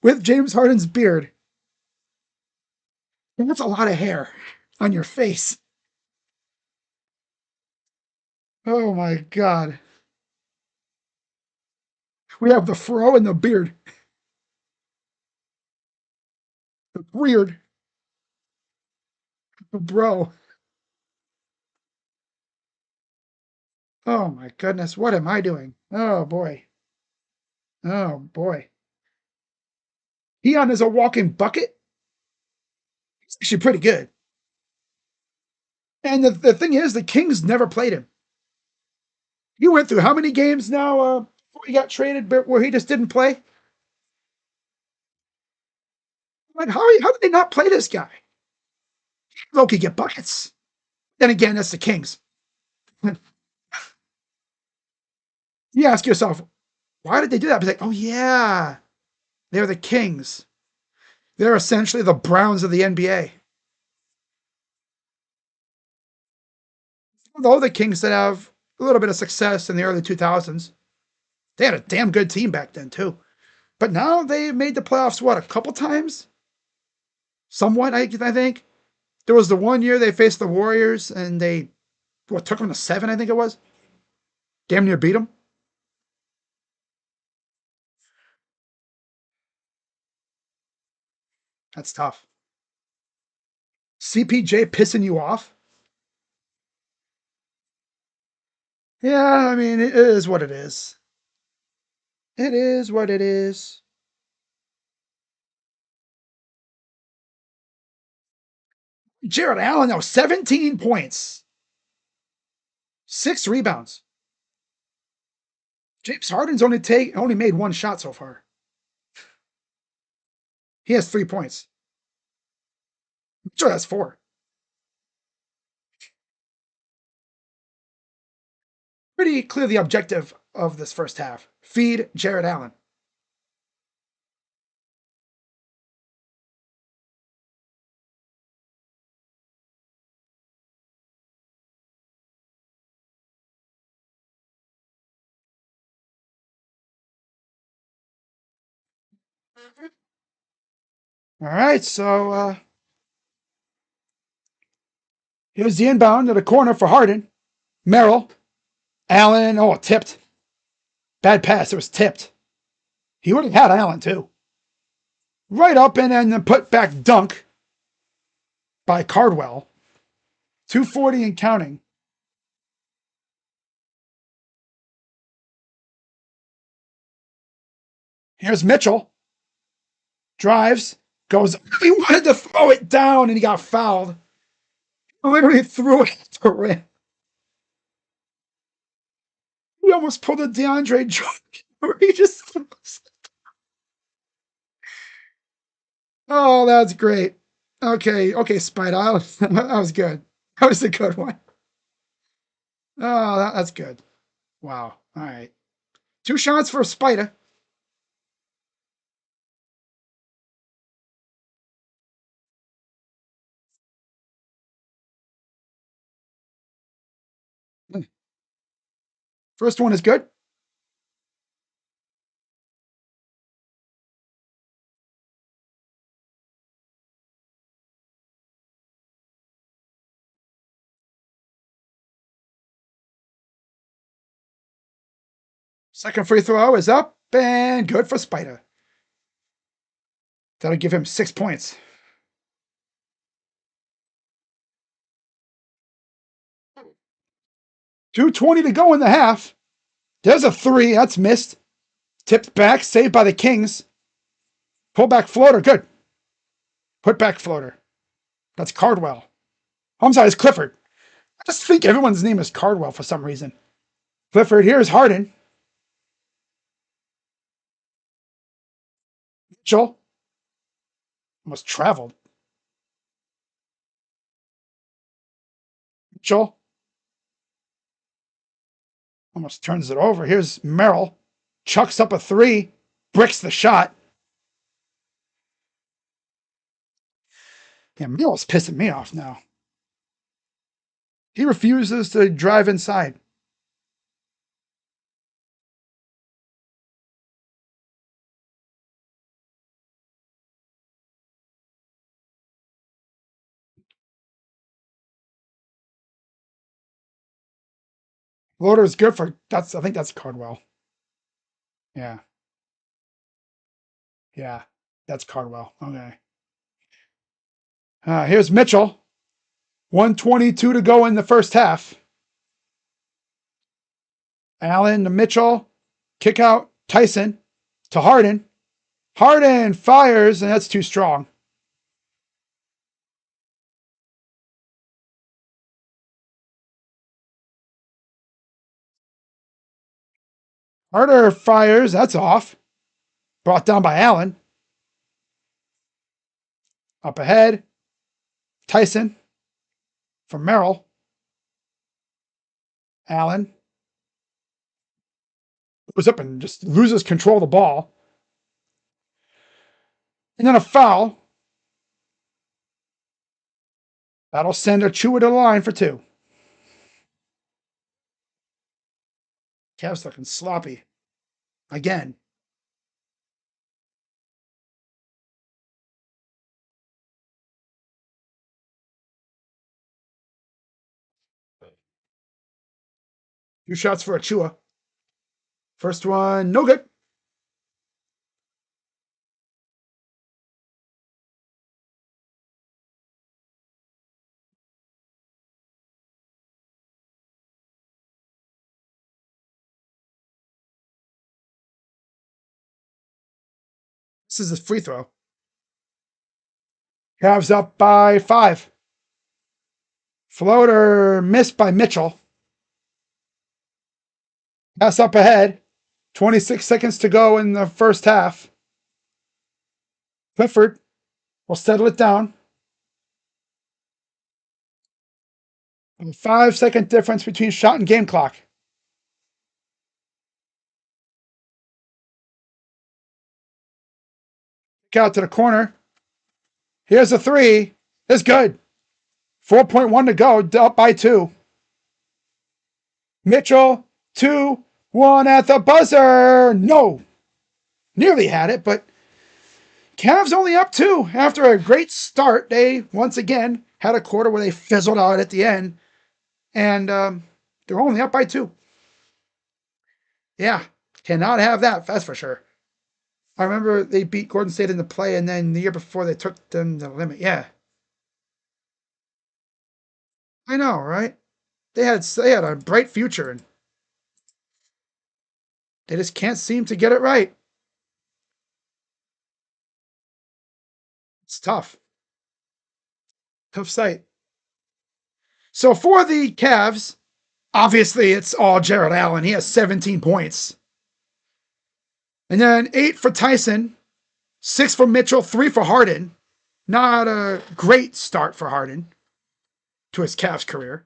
S1: with James Harden's beard, that's a lot of hair on your face. Oh my God. We have the fro and the beard. The beard. Bro. Oh my goodness. What am I doing? Oh boy. Oh boy. Keon is a walking bucket. He's actually pretty good. And the thing is, the Kings never played him. He went through how many games now before he got traded where he just didn't play? Like, how did they not play this guy? Loki get buckets. Then again, that's the Kings. You ask yourself, why did they do that? It's like, oh yeah, they're the Kings. They're essentially the Browns of the NBA. Although the Kings did have a little bit of success in the early 2000s, they had a damn good team back then too. But now they made the playoffs, what, a couple times? Somewhat, I think. There was the one year they faced the Warriors and they took them to 7, I think it was. Damn near beat them. That's tough. CPJ pissing you off? Yeah, I mean, it is what it is. It is what it is. Jared Allen, though, 17 points, 6 rebounds. James Harden's only made 1 shot so far. He has 3 points. I'm sure that's 4. Pretty clear the objective of this first half. Feed Jared Allen. All right, so here's the inbound to the corner for Harden. Merrill. Allen, tipped. Bad pass, it was tipped. He would have had Allen too. Right up and then put back dunk by Cardwell. 240 and counting. Here's Mitchell. Drives. Goes. He wanted to throw it down and he got fouled. He literally threw it at the rim. He almost pulled a DeAndre Jordan. He just. Oh, that's great. Okay, Spider. That was good. That was a good one. Oh, that's good. Wow. All right. 2 shots for Spider. First one is good. Second free throw is up and good for Spider. That'll give him 6 points. 2:20 to go in the half. There's a 3. That's missed. Tipped back. Saved by the Kings. Pull back floater. Good. Put back floater. That's Cardwell. Oh, I'm sorry, it's Clifford. I just think everyone's name is Cardwell for some reason. Clifford. Here's Harden. Mitchell. Almost traveled. Mitchell. Almost turns it over. Here's Merrill. Chucks up a 3. Bricks the shot. Yeah, Merrill's pissing me off now. He refuses to drive inside. Floater is good for that's. I think that's Cardwell. Yeah, yeah, that's Cardwell. Okay. Here's Mitchell. 122 to go in the first half. Allen to Mitchell. Kick out Tyson to Harden. Harden fires, and that's too strong. Harder fires, that's off. Brought down by Allen. Up ahead. Tyson from Merrill. Allen goes up and just loses control of the ball. And then a foul. That'll send Achua to the line for 2. Cavs looking sloppy. Again. Two shots for Achua. First one, no good. This is a free throw. Cavs up by 5. Floater missed by Mitchell. Pass up ahead. 26 seconds to go in the first half. Clifford will settle it down. A 5-second difference between shot and game clock. Kick out to the corner. Here's a 3. It's good. 4.1 to go. Up by 2. Mitchell, 2-1 at the buzzer. No. Nearly had it, but Cavs only up 2 after a great start. They, once again, had a quarter where they fizzled out at the end, and they're only up by 2. Yeah, cannot have that, that's for sure. I remember they beat Golden State in the play, and then the year before they took them to the limit. Yeah. I know, right? They had a bright future, and they just can't seem to get it right. It's tough. Tough sight. So for the Cavs, obviously it's all Jared Allen. He has 17 points. And then 8 for Tyson, 6 for Mitchell, 3 for Harden. Not a great start for Harden to his Cavs career.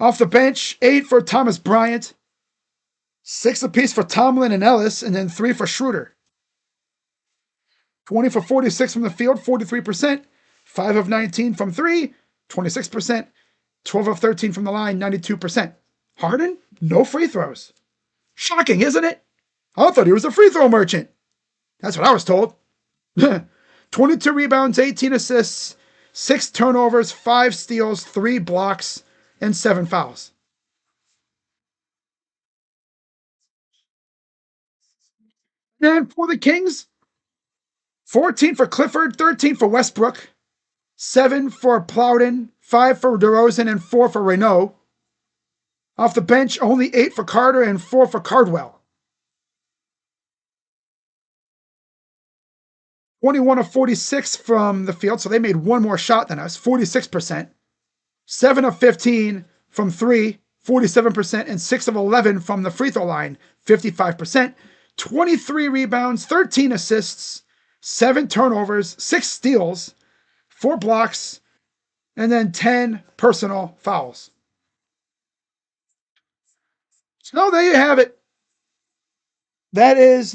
S1: Off the bench, 8 for Thomas Bryant, 6 apiece for Tomlin and Ellis, and then 3 for Schroeder. 20 for 46 from the field, 43%. 5 of 19 from 3, 26%. 12 of 13 from the line, 92%. Harden, no free throws. Shocking, isn't it? I thought he was a free throw merchant. That's what I was told. 22 rebounds, 18 assists, 6 turnovers, 5 steals, 3 blocks, and 7 fouls. And for the Kings, 14 for Clifford, 13 for Westbrook, 7 for Plowden, 5 for DeRozan, and 4 for Renault. Off the bench, only 8 for Carter and 4 for Cardwell. 21 of 46 from the field, so they made one more shot than us, 46%. 7 of 15 from 3, 47%, and 6 of 11 from the free throw line, 55%. 23 rebounds, 13 assists, 7 turnovers, 6 steals, 4 blocks, and then 10 personal fouls. So there you have it. That is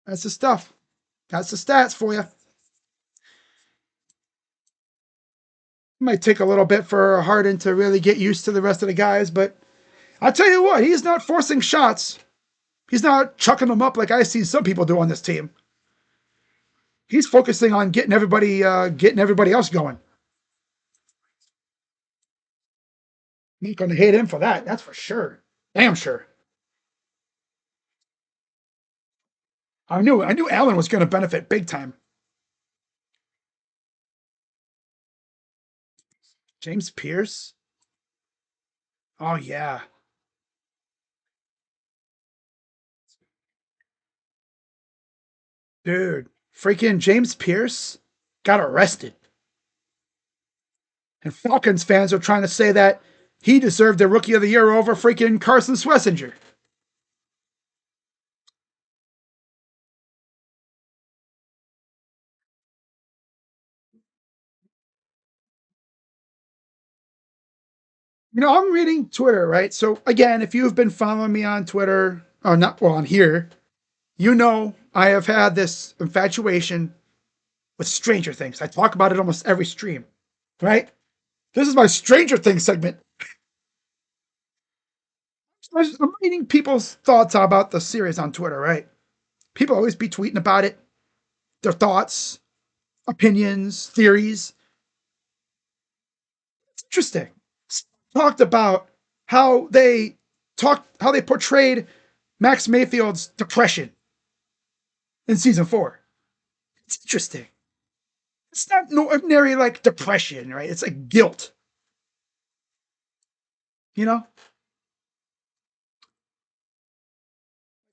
S1: that's the stuff. That's the stats for you. Might take a little bit for Harden to really get used to the rest of the guys, but I'll tell you what, he's not forcing shots. He's not chucking them up like I see some people do on this team. He's focusing on getting everybody else going. I'm not going to hate him for that. That's for sure. Damn sure. I knew Allen was going to benefit big time. James Pierce. Oh yeah, dude. Freaking James Pierce got arrested, and Falcons fans are trying to say that he deserved the Rookie of the Year over freaking Carson Schlesinger. I'm reading Twitter, right? So again, if you've been following me on Twitter, or not, well, on here, I have had this infatuation with Stranger Things. I talk about it almost every stream, right? This is my Stranger Things segment. I'm reading people's thoughts about the series on Twitter, right? People always be tweeting about it, their thoughts, opinions, theories. It's interesting. Talked about how they portrayed Max Mayfield's depression in season 4. It's interesting. It's not no ordinary like depression, right? It's like guilt. You know,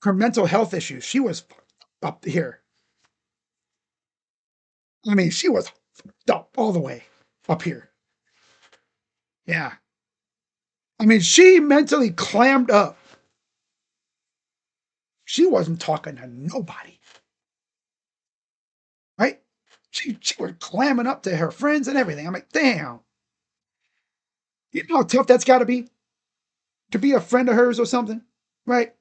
S1: her mental health issues. She was up here. I mean, she was up all the way up here. Yeah. I mean, she mentally clammed up. She wasn't talking to nobody. Right? She was clamming up to her friends and everything. I'm like, damn. You know how tough that's got to be a friend of hers or something, right?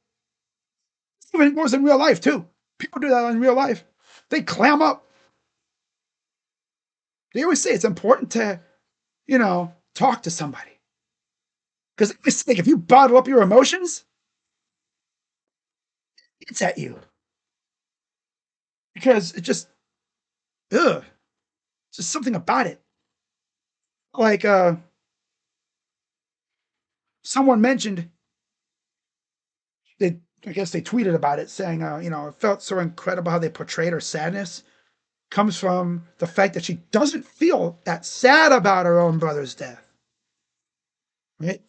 S1: Even worse in real life too. People do that in real life. They clam up. They always say it's important to, talk to somebody. Because if you bottle up your emotions, it's at you. Because it just, ugh, just something about it. Like someone mentioned, I guess they tweeted about it saying, it felt so incredible how they portrayed her sadness. Comes from the fact that she doesn't feel that sad about her own brother's death. Right?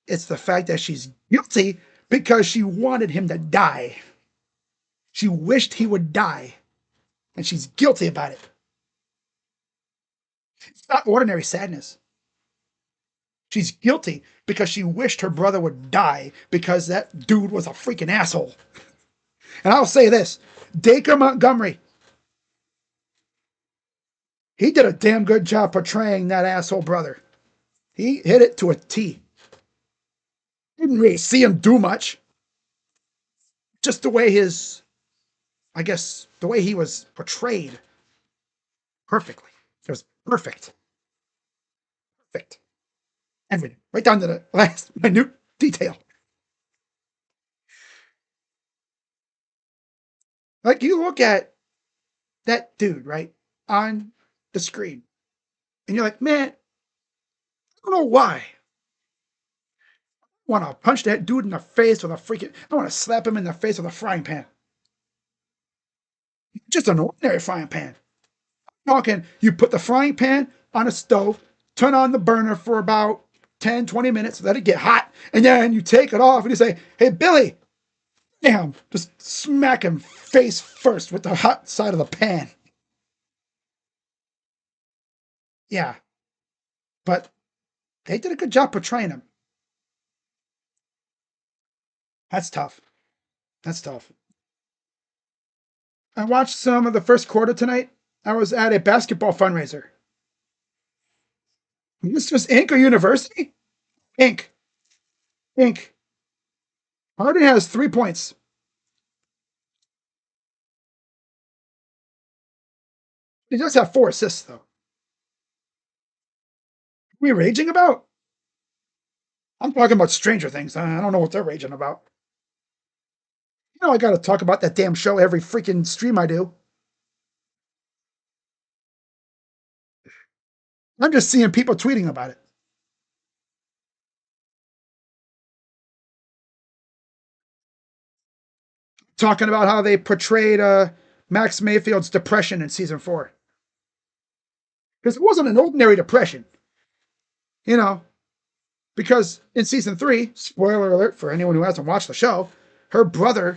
S1: It's the fact that she's guilty because she wanted him to die. She wished he would die, and she's guilty about it. It's not ordinary sadness. She's guilty because she wished her brother would die because that dude was a freaking asshole. And I'll say this, Dacre Montgomery, he did a damn good job portraying that asshole brother. He hit it to a T. Didn't really see him do much. Just the way the way he was portrayed perfectly. It was perfect. Perfect. Everything. Right down to the last minute detail. Like you look at that dude, right, on the screen, and you're like, man, I don't know why. I want to punch that dude in the face with I want to slap him in the face with a frying pan. Just an ordinary frying pan. Talking, you put the frying pan on a stove, turn on the burner for about 10, 20 minutes, let it get hot, and then you take it off and you say, hey, Billy, damn, just smack him face first with the hot side of the pan. Yeah, but they did a good job portraying him. That's tough. That's tough. I watched some of the first quarter tonight. I was at a basketball fundraiser. This was Inc. or University? Inc. Inc. Harden has 3 points. He does have 4 assists, though. We raging about? I'm talking about Stranger Things. I don't know what they're raging about. You know, I got to talk about that damn show every freaking stream I do. I'm just seeing people tweeting about it, talking about how they portrayed Max Mayfield's depression in season 4. Because it wasn't an ordinary depression, you know. Because in season 3, spoiler alert for anyone who hasn't watched the show, her brother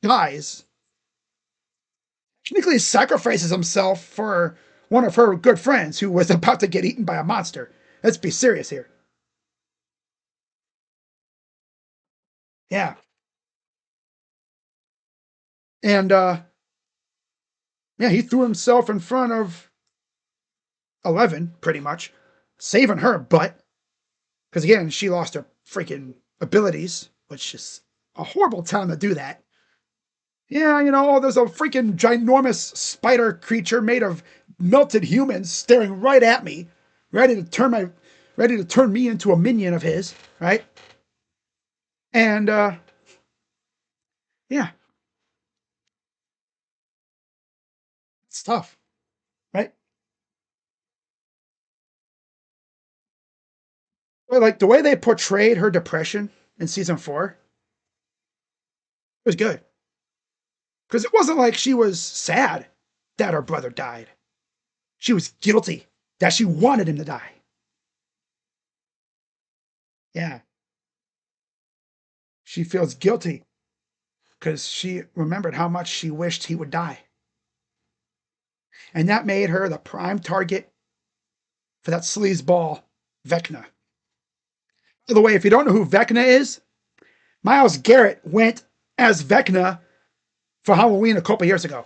S1: dies. Technically sacrifices himself for one of her good friends who was about to get eaten by a monster. Let's be serious here. Yeah. And yeah, he threw himself in front of 11, pretty much, saving her butt. Because again, she lost her freaking abilities, which is a horrible time to do that. Yeah, you know, there's a freaking ginormous spider creature made of melted humans staring right at me, ready to turn me into a minion of his, right? And yeah, it's tough, right? But like the way they portrayed her depression in season 4 was good. Because it wasn't like she was sad that her brother died. She was guilty that she wanted him to die. Yeah. She feels guilty because she remembered how much she wished he would die. And that made her the prime target for that sleazeball Vecna. By the way, if you don't know who Vecna is, Myles Garrett went as Vecna for Halloween a couple years ago.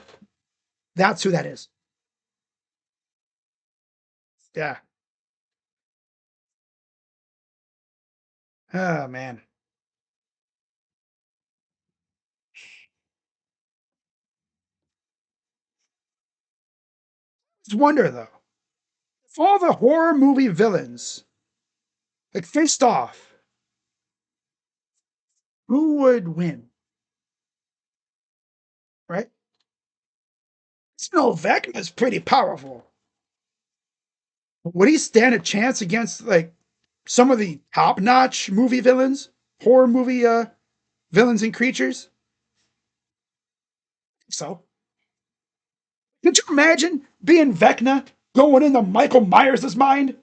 S1: That's who that is. Yeah. Oh, man. Just wonder, though, if all the horror movie villains like faced off, who would win? Right? Vecna is pretty powerful. Would he stand a chance against like some of the top-notch movie villains, horror movie villains and creatures? So, could you imagine being Vecna, going into Michael Myers' mind,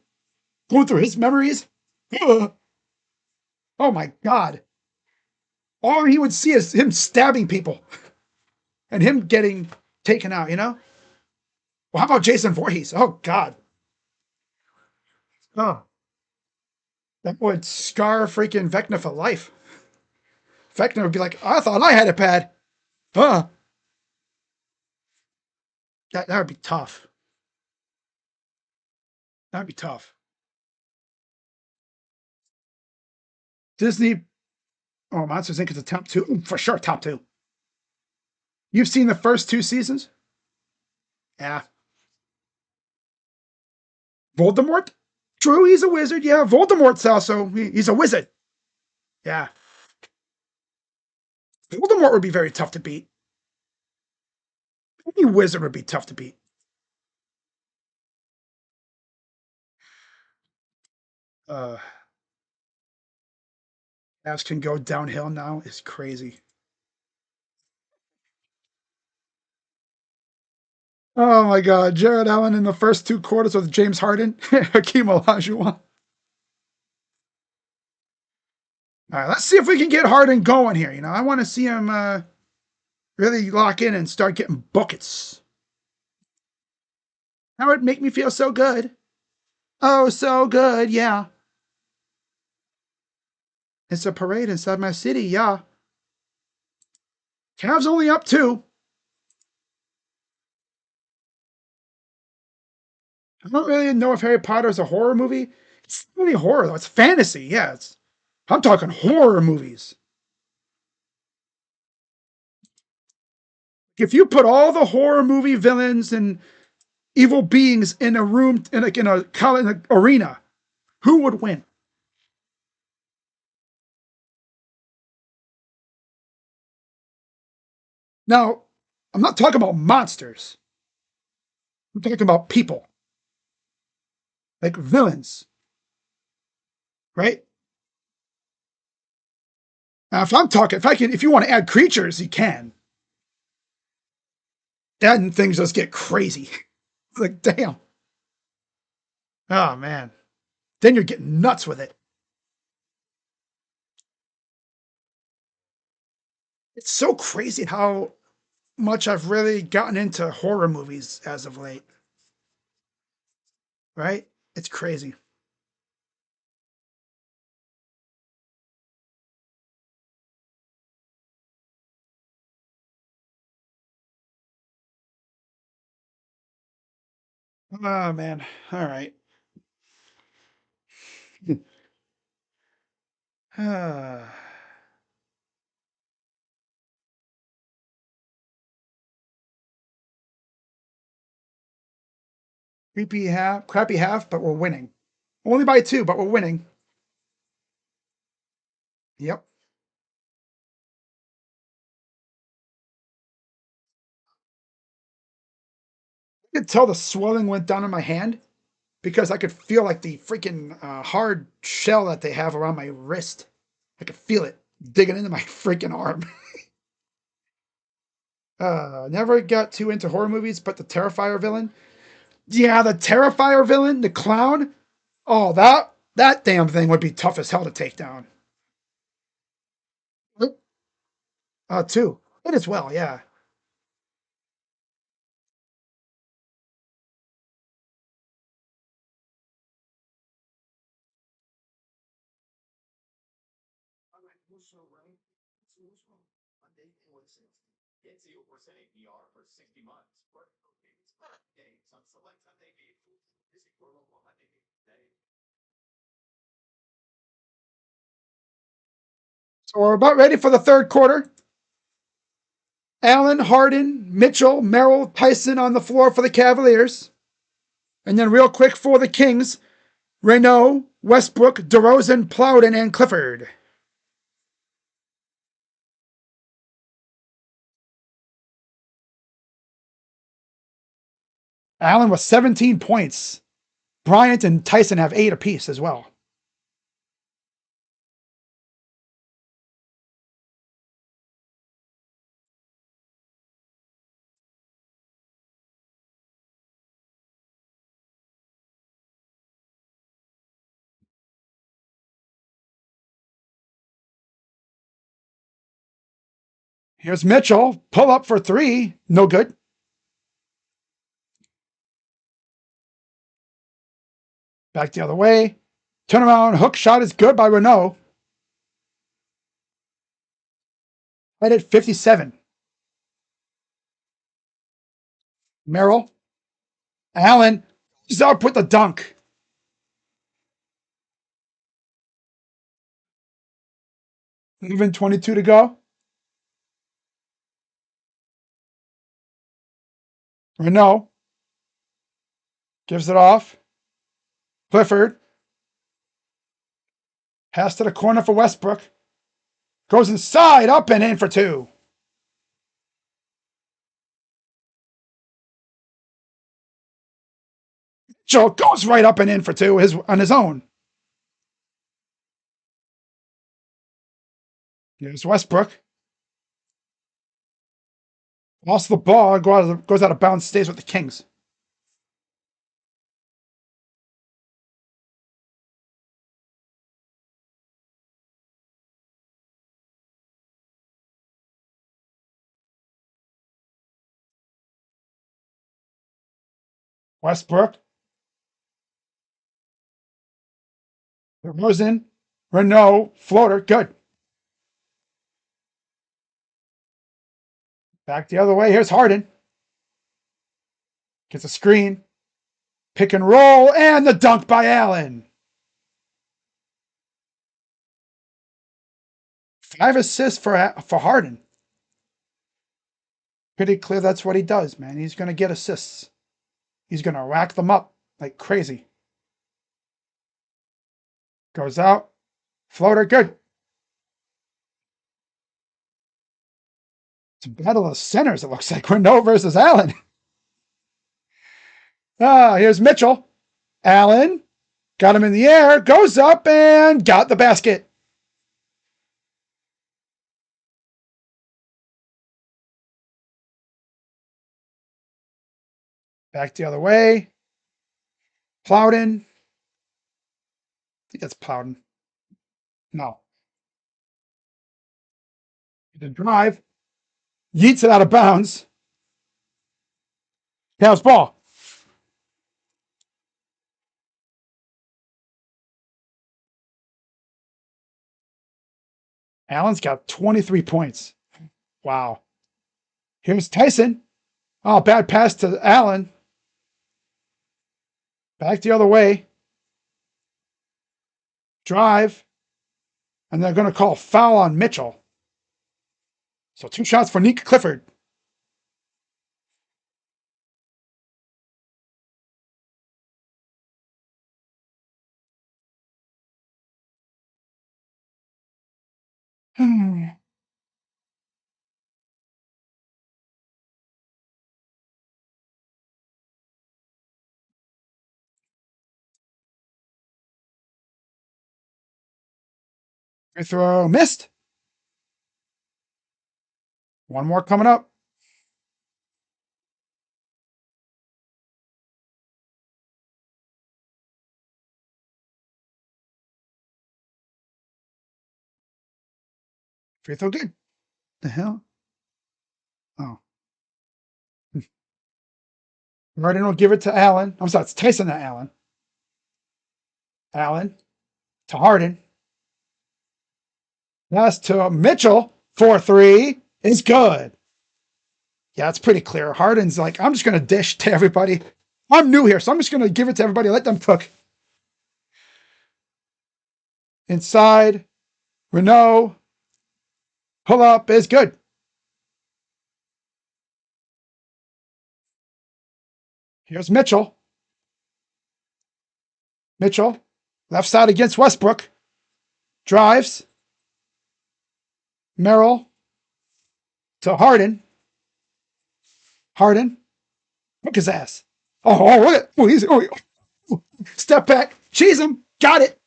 S1: going through his memories? Ugh. Oh my God! All he would see is him stabbing people and him getting taken out. You know? Well, how about Jason Voorhees? Oh God! Oh, that would scar freaking Vecna for life. Vecna would be like, I thought I had it bad. Huh? That would be tough. That'd be tough. Disney, oh, Monsters Inc. is a top 2. For sure, top 2. You've seen the first 2 seasons? Yeah. Voldemort? True, he's a wizard. Yeah, Voldemort's also, he's a wizard. Yeah. Voldemort would be very tough to beat. Any wizard would be tough to beat. Uh, Cavs can go downhill now is crazy. Oh my God, Jared Allen in the first two quarters with James Harden, Hakeem Olajuwon. All right, let's see if we can get Harden going here. I want to see him really lock in and start getting buckets. That would make me feel so good. Oh, so good, yeah. It's a parade inside my city, yeah. Cavs only up two. I don't really know if Harry Potter is a horror movie. It's not really horror though. It's fantasy. Yeah, I'm talking horror movies. If you put all the horror movie villains and evil beings in a room in an arena, who would win? Now, I'm not talking about monsters. I'm talking about people, like villains, right? Now, if you want to add creatures, you can. Then things just get crazy. It's like, damn. Oh man. Then you're getting nuts with it. It's so crazy how much I've really gotten into horror movies as of late, right? It's crazy. Oh man. All right. Crappy half, but we're winning. Only by two, but we're winning. Yep. I could tell the swelling went down in my hand because I could feel like the freaking hard shell that they have around my wrist. I could feel it digging into my freaking arm. Never got too into horror movies, but the Terrifier villain. Yeah, the Terrifier villain, the clown. Oh, that damn thing would be tough as hell to take down. Two. It as well, yeah. So we're about ready for the third quarter. Allen, Harden, Mitchell, Merrill, Tyson on the floor for the Cavaliers. And then real quick for the Kings, Renault, Westbrook, DeRozan, Plowden, and Clifford. Allen with 17 points. Bryant and Tyson have 8 apiece as well. Here's Mitchell. Pull up for three. No good. Back the other way. Turnaround hook shot is good by Renault. Right at 57. Merrill. Allen. He's up with the dunk. Even 22 to go. Renault gives it off. Clifford. Pass to the corner for Westbrook. Goes inside, up and in for two. Joe goes right up and in for two on his own. Here's Westbrook. Lost the ball, goes out of bounds, stays with the Kings. Westbrook, DeRozan, Renault, floater, good. Back the other way. Here's Harden. Gets a screen. Pick and roll, and the dunk by Allen. 5 assists for Harden. Pretty clear that's what he does, man. He's going to get assists. He's going to rack them up like crazy. Goes out. Floater, good. It's a battle of centers, it looks like. Renault versus Allen. Here's Mitchell. Allen got him in the air, goes up and got the basket. Back the other way. Plowden. I think that's Plowden. No. The drive. Yeets it out of bounds. Cavs ball. Allen's got 23 points. Wow. Here's Tyson. Oh, bad pass to Allen. Back the other way. Drive. And they're going to call foul on Mitchell. So 2 shots for Nick Clifford. Free throw missed. One more coming up. Free throw good. The hell? Oh. Harden will give it to Allen. I'm sorry, it's Tyson to Allen. Allen to Harden. Pass to Mitchell. 4-3 is good. Yeah, it's pretty clear. Harden's like, I'm just going to dish to everybody. I'm new here, so I'm just going to give it to everybody. Let them cook. Inside. Renault. Pull up is good. Here's Mitchell. Mitchell. Left side against Westbrook. Drives. Merrill to Harden. Harden. Look his ass. Look at. Step back. Cheese him. Got it.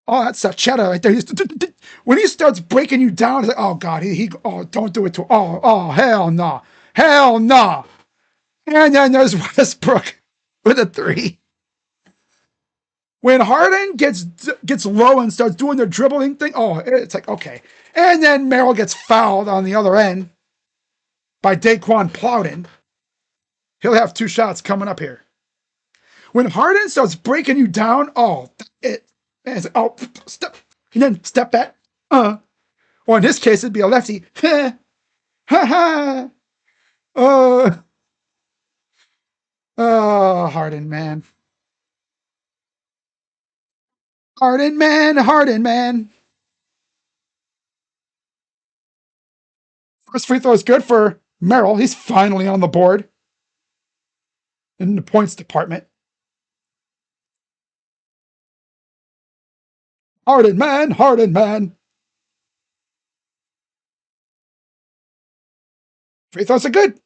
S1: Oh, that's a cheddar right there. When he starts breaking you down, it's like, oh God, don't do it to. Hell no, hell no. And then there's Westbrook with a 3. When Harden gets low and starts doing the dribbling thing, it's like okay. And then Merrill gets fouled on the other end by Daquan Plowden. He'll have 2 shots coming up here. When Harden starts breaking you down, it's like, step, and then step back. Or in this case, it'd be a lefty. Ha ha. Harden, man. Harden, man. Harden, man. First free throw is good for Merrill. He's finally on the board in the points department. Harden, man. Harden, man. Free throws are good.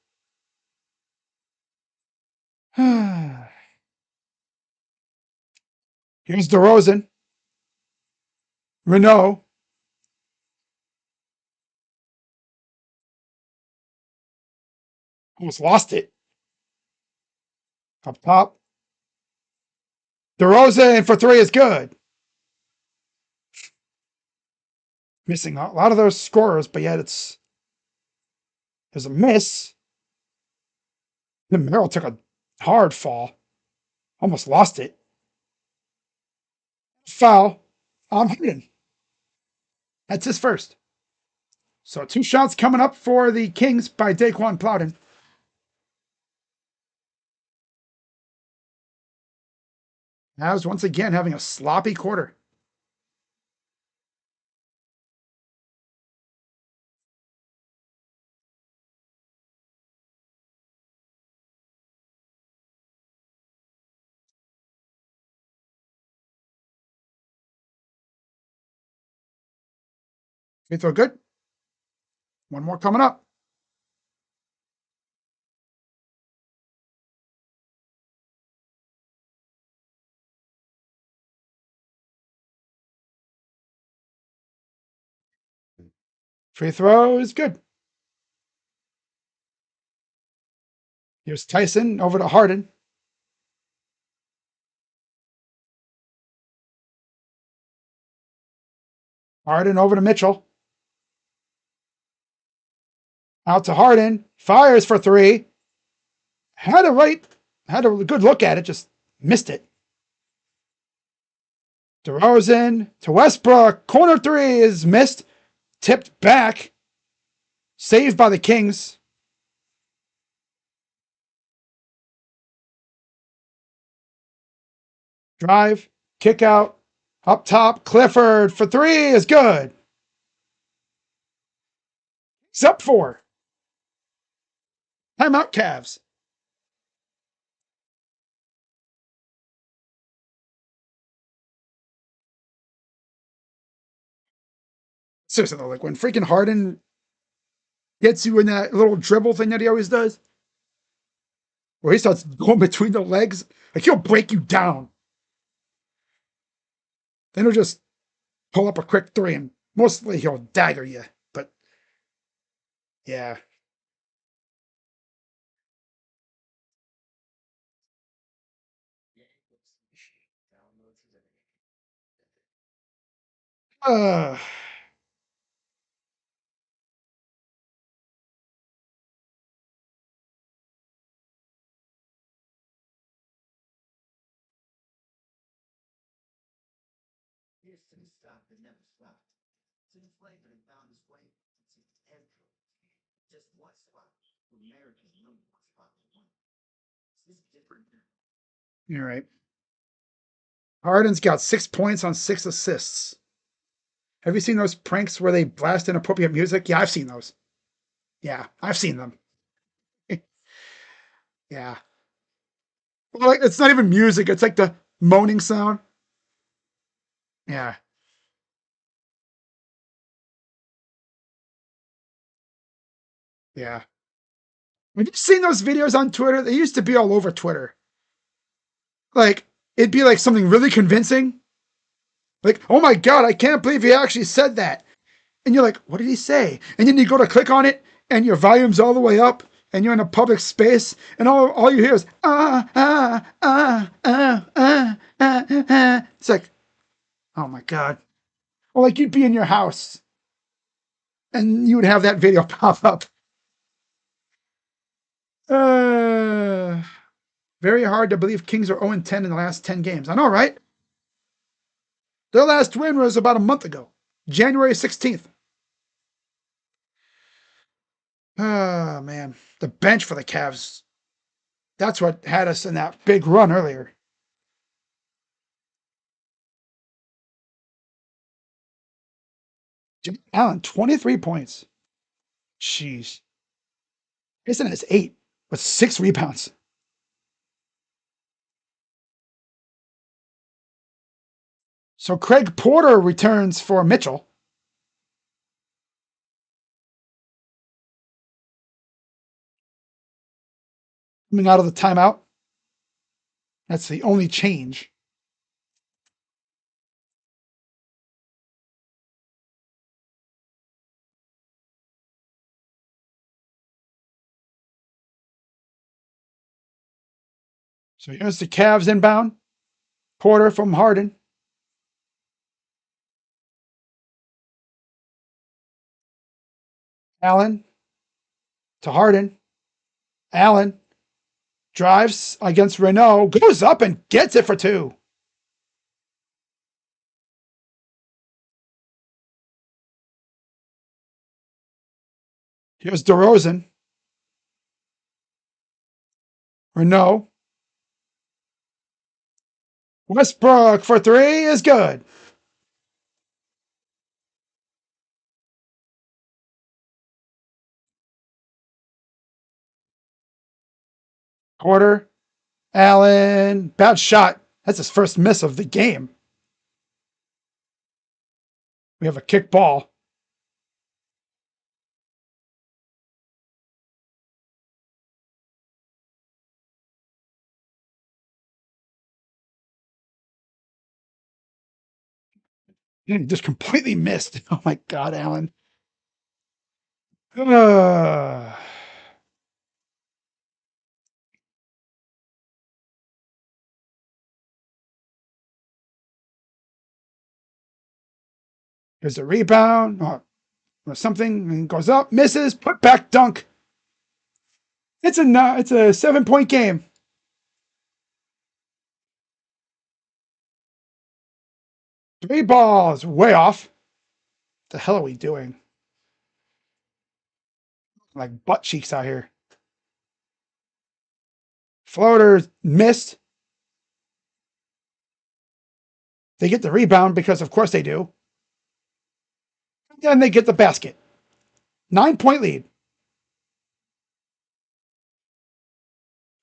S1: Here's DeRozan. Renault. Almost lost it. Up top. DeRozan for three is good. Missing a lot of those scorers, but yet there's a miss. Then Merrill took a hard fall. Almost lost it. Foul on Harden. That's his first. So 2 shots coming up for the Kings by Daquan Plowden. Mavs once again having a sloppy quarter. Free throw good. One more coming up. Free throw is good. Here's Tyson over to Harden. Harden over to Mitchell. Out to Harden. Fires for three. Had a good look at it, just missed it. DeRozan to Westbrook. Corner three is missed. Tipped back. Saved by the Kings. Drive. Kick out. Up top. Clifford for three is good. It's up 4. Timeout Cavs. Seriously though, like when freaking Harden gets you in that little dribble thing that he always does, where he starts going between the legs, like he'll break you down. Then he'll just pull up a quick three and mostly he'll dagger you. But yeah. Uh, you're right. Harden's got 6 points on 6 assists. Have you seen those pranks where they blast inappropriate music? Yeah, I've seen those. Yeah, I've seen them. Yeah. Well, like, it's not even music, it's like the moaning sound. Yeah. Yeah. Have you seen those videos on Twitter? They used to be all over Twitter. Like, it'd be like something really convincing. Like, oh my God, I can't believe he actually said that. And you're like, what did he say? And then you go to click on it, and your volume's all the way up, and you're in a public space, and all you hear is, It's like, oh my God. Or like you'd be in your house, and you would have that video pop up. Uh, Very hard to believe Kings are 0-10 in the last 10 games. I know, right? Their last win was about a month ago, January 16th. Oh, man. The bench for the Cavs. That's what had us in that big run earlier. Jimmy Allen, 23 points. Jeez. Isn't it 8 with 6 rebounds? So Craig Porter returns for Mitchell. Coming out of the timeout. That's the only change. So here's the Cavs inbound. Porter from Harden. Allen to Harden. Allen drives against Renault. Goes up and gets it for two. Here's DeRozan. Renault. Westbrook for three is good. Porter. Allen. Bad shot. That's his first miss of the game. We have a kick ball. Just completely missed. Oh my God, Allen. Here's a rebound or something, and goes up, misses, put back dunk. It's a 7-point game. Three balls, way off. What the hell are we doing? Like butt cheeks out here. Floaters missed. They get the rebound because, of course, they do. Then they get the basket. 9-point lead.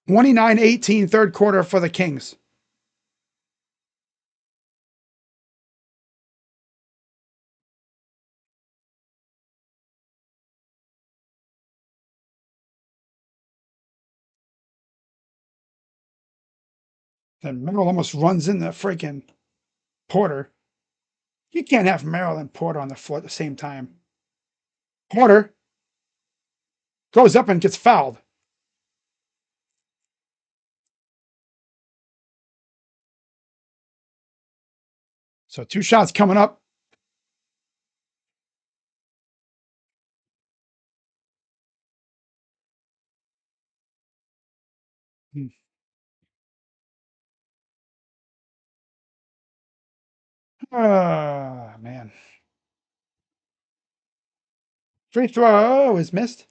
S1: 29-18 third quarter for the Kings. Then Merrill almost runs in the freaking Porter. You can't have Merrill and Porter on the floor at the same time. Porter goes up and gets fouled. So 2 shots coming up. Man. Free throw is missed.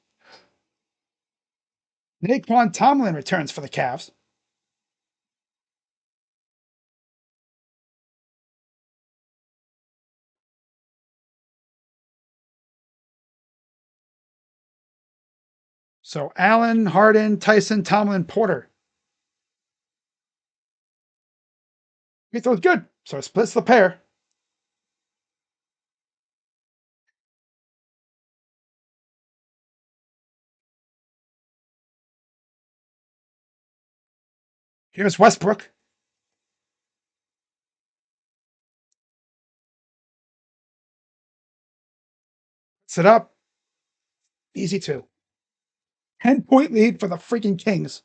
S1: Naquan Tomlin returns for the Cavs. So Allen, Harden, Tyson, Tomlin, Porter. Free throw's good. So it splits the pair. Here's Westbrook. Sit up. Easy 2. 10-point lead for the freaking Kings.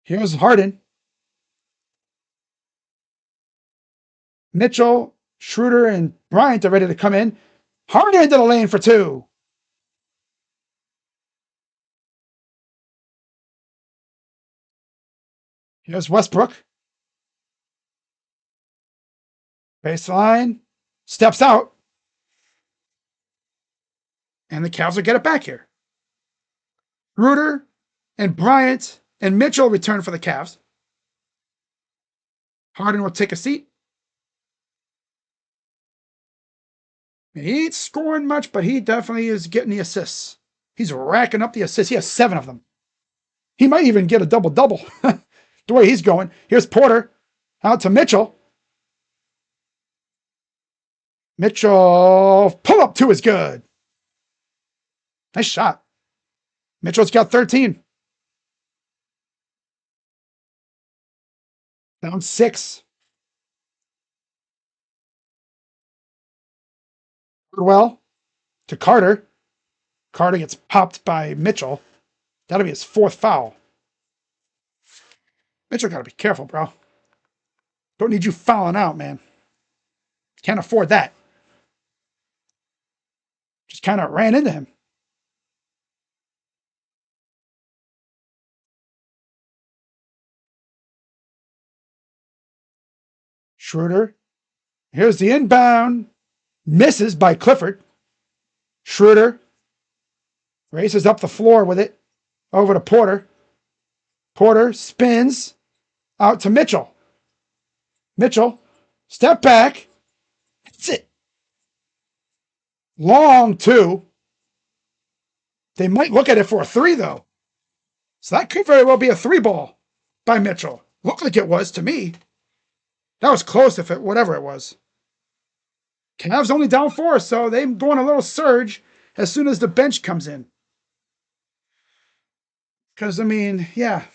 S1: Here's Harden. Mitchell, Schroeder, and Bryant are ready to come in. Harden into the lane for 2. Here's Westbrook. Baseline. Steps out. And the Cavs will get it back here. Schroeder and Bryant and Mitchell return for the Cavs. Harden will take a seat. He ain't scoring much, but he definitely is getting the assists. He's racking up the assists. He has 7 of them. He might even get a double-double the way he's going. Here's Porter out to Mitchell. Mitchell, pull-up 2 is good. Nice shot. Mitchell's got 13. Down 6. Well, to Carter. Carter gets popped by Mitchell. That'll be his 4th foul. Mitchell got to be careful, bro. Don't need you fouling out, man. Can't afford that. Just kind of ran into him. Schroeder. Here's the inbound. Misses by Clifford. Schroeder races up the floor with it. Over to Porter. Porter spins out to Mitchell. Mitchell, step back. That's it. Long two. They might look at it for a three, though. So that could very well be a three ball by Mitchell. Looked like it was to me. That was close if it, whatever it was. Cavs only down 4, so they go on a little surge as soon as the bench comes in. Because, I mean, yeah.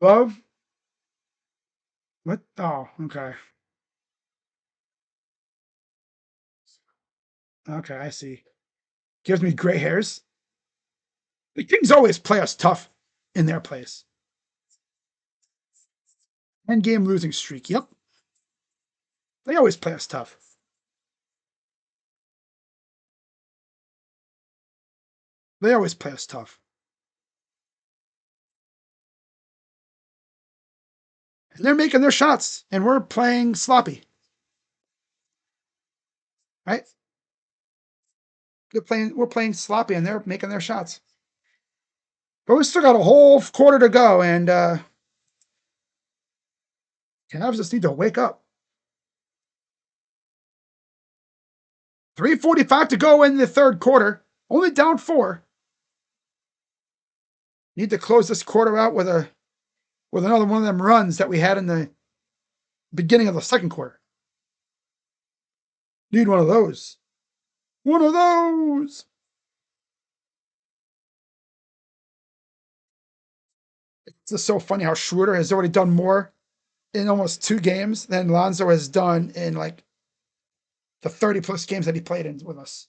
S1: Love? What? Oh, okay. Okay, I see. Gives me gray hairs. The Kings always play us tough in their place. 10-game losing streak. Yep. They always play us tough. They always play us tough. And they're making their shots, and we're playing sloppy. Right? We're playing sloppy, and they're making their shots. But we still got a whole quarter to go, and Cavs just need to wake up. 3:45 to go in the third quarter. Only down 4. Need to close this quarter out with another one of them runs that we had in the beginning of the second quarter. Need one of those. One of those. It's just so funny how Schroeder has already done more in almost 2 games than Lonzo has done in like the 30-plus games that he played in with us.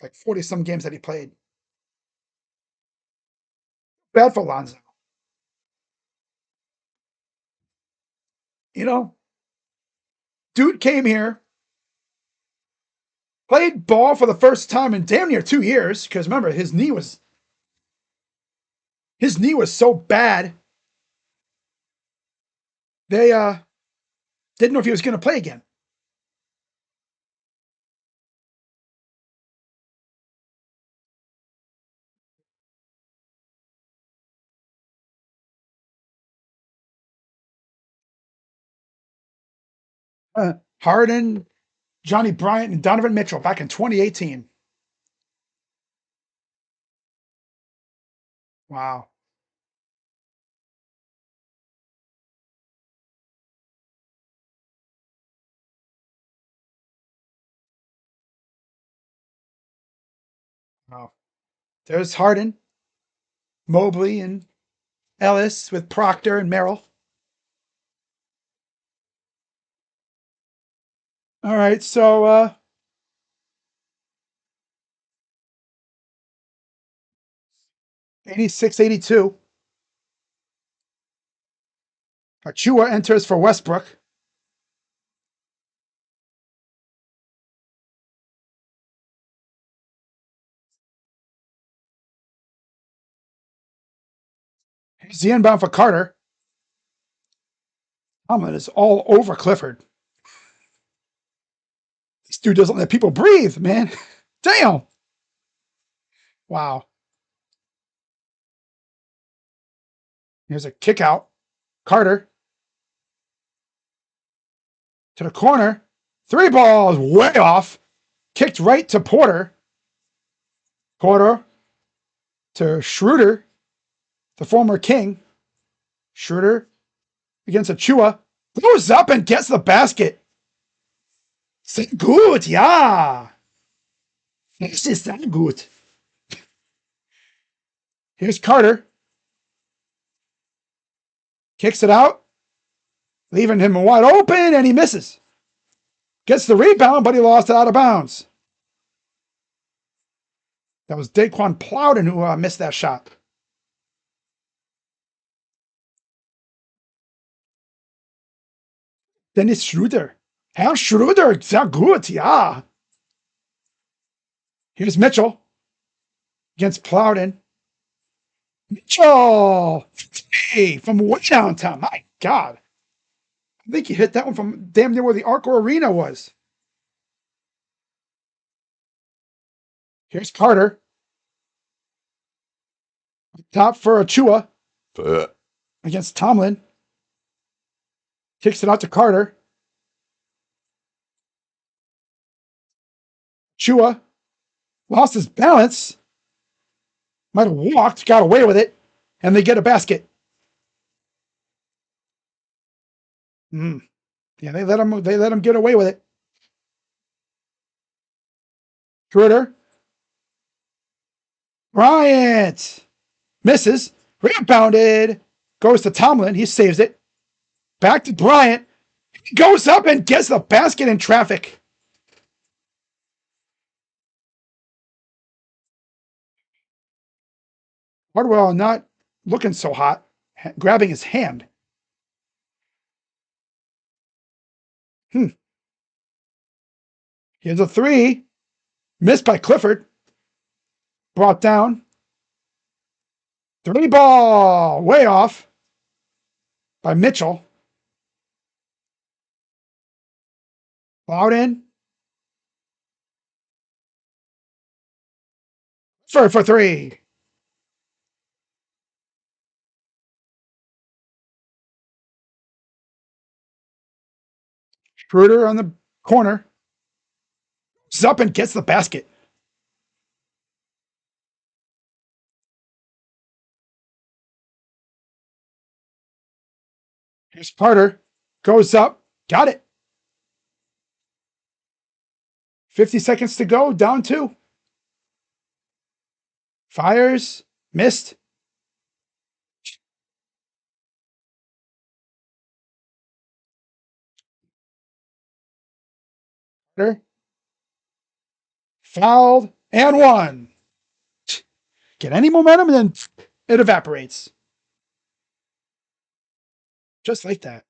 S1: Like 40-some games that he played. Bad for Lonzo. You know, dude came here, played ball for the first time in damn near 2 years, because remember, his knee was so bad, they didn't know if he was going to play again. Harden, Johnny Bryant, and Donovan Mitchell back in 2018. Wow. Wow. There's Harden, Mobley, and Ellis with Proctor and Merrill. All right, so 86-82. Achua enters for Westbrook. Here's the inbound for Carter. Tomlin is all over Clifford. This dude doesn't let people breathe, man. Damn. Wow. Here's a kick out. Carter to the corner. 3 balls way off. Kicked right to Porter. Porter to Schroeder, the former King. Schroeder against Achua. Goes up and gets the basket. Sehr gut, ja. Das ist sehr gut. Here's Carter. Kicks it out, leaving him wide open, and he misses. Gets the rebound, but he lost it out of bounds. That was Daquan Plowden who missed that shot. Dennis Schroeder. Herr Schroeder, sehr gut, ja. Here's Mitchell against Plowden. Mitchell! Hey, from way downtown. My God. I think he hit that one from damn near where the Arco Arena was. Here's Carter. Top for Achua against Tomlin. Kicks it out to Carter. Achua lost his balance. Might have walked, got away with it, and they get a basket. Yeah, they let him get away with it. Schroeder. Bryant misses. Rebounded. Goes to Tomlin. He saves it. Back to Bryant. He goes up and gets the basket in traffic. Hardwell not looking so hot, grabbing his hand. Here's a three. Missed by Clifford. Brought down. Three ball. Way off by Mitchell. Plowden. For three. Schroeder on the corner. Goes up and gets the basket. Here's Carter. Goes up. Got it. 50 seconds to go. Down two. Fires. Missed. Carter. Fouled. And one. Get any momentum and then it evaporates. Just like that.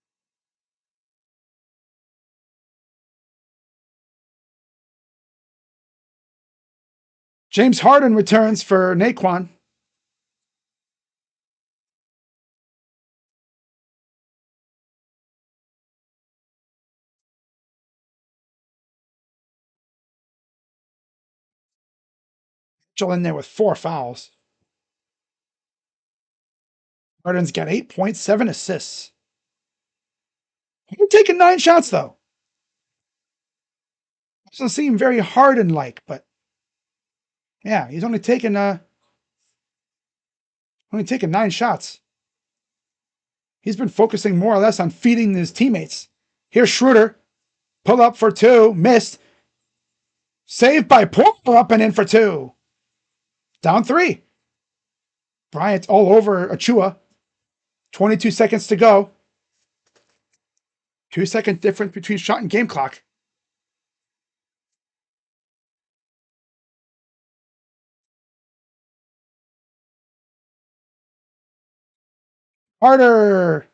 S1: James Harden returns for Naquan. Mitchell in there with 4 fouls. Harden's got 8 points, 7 assists. He's taking 9 shots, though. Doesn't seem very Harden-like, but yeah, he's only taken 9 shots. He's been focusing more or less on feeding his teammates. Here's Schroeder. Pull up for 2. Missed. Saved by Porter up and in for 2. Down 3. Bryant all over Achua. 22 seconds to go. 2-second difference between shot and game clock. Carter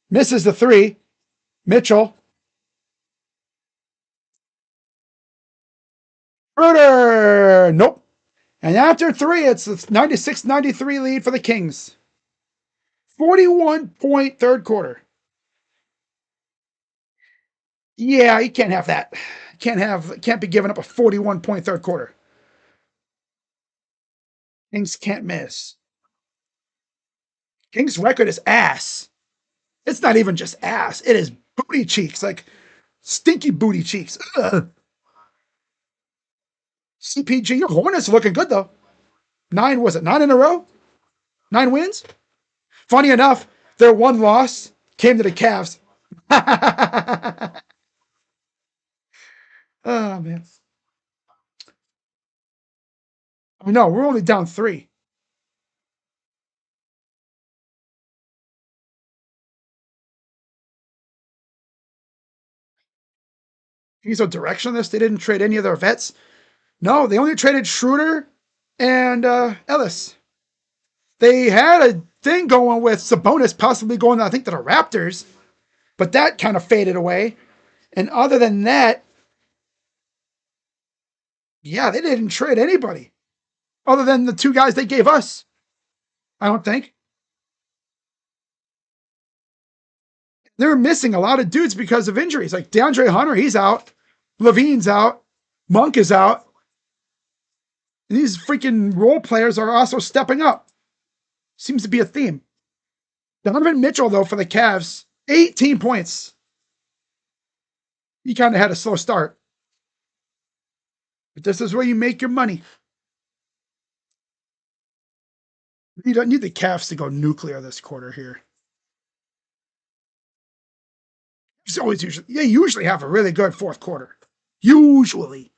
S1: misses the 3. Mitchell. Schroeder. Nope. And after 3, it's a 96-93 lead for the Kings. 41-point third quarter. Yeah, you can't have that. Can't be giving up a 41-point third quarter. Kings can't miss. Kings' record is ass. It's not even just ass. It is booty cheeks, like stinky booty cheeks. Ugh. CPG, your Hornets are looking good though. 9 in a row? 9 wins? Funny enough, their one loss came to the Cavs. Oh man. No, we're only down 3. He's a directionless. They didn't trade any of their vets. No, they only traded Schroeder and Ellis. They had a thing going with Sabonis possibly going, I think, to the Raptors, but that kind of faded away. And other than that, yeah, they didn't trade anybody other than the two guys they gave us. I don't think they're missing a lot of dudes because of injuries. Like DeAndre Hunter, he's out. Levine's out. Monk is out. And these freaking role players are also stepping up. Seems to be a theme. Donovan Mitchell, though, for the Cavs, 18 points. He kind of had a slow start. But this is where you make your money. You don't need the Cavs to go nuclear this quarter here. They usually have a really good fourth quarter. Usually.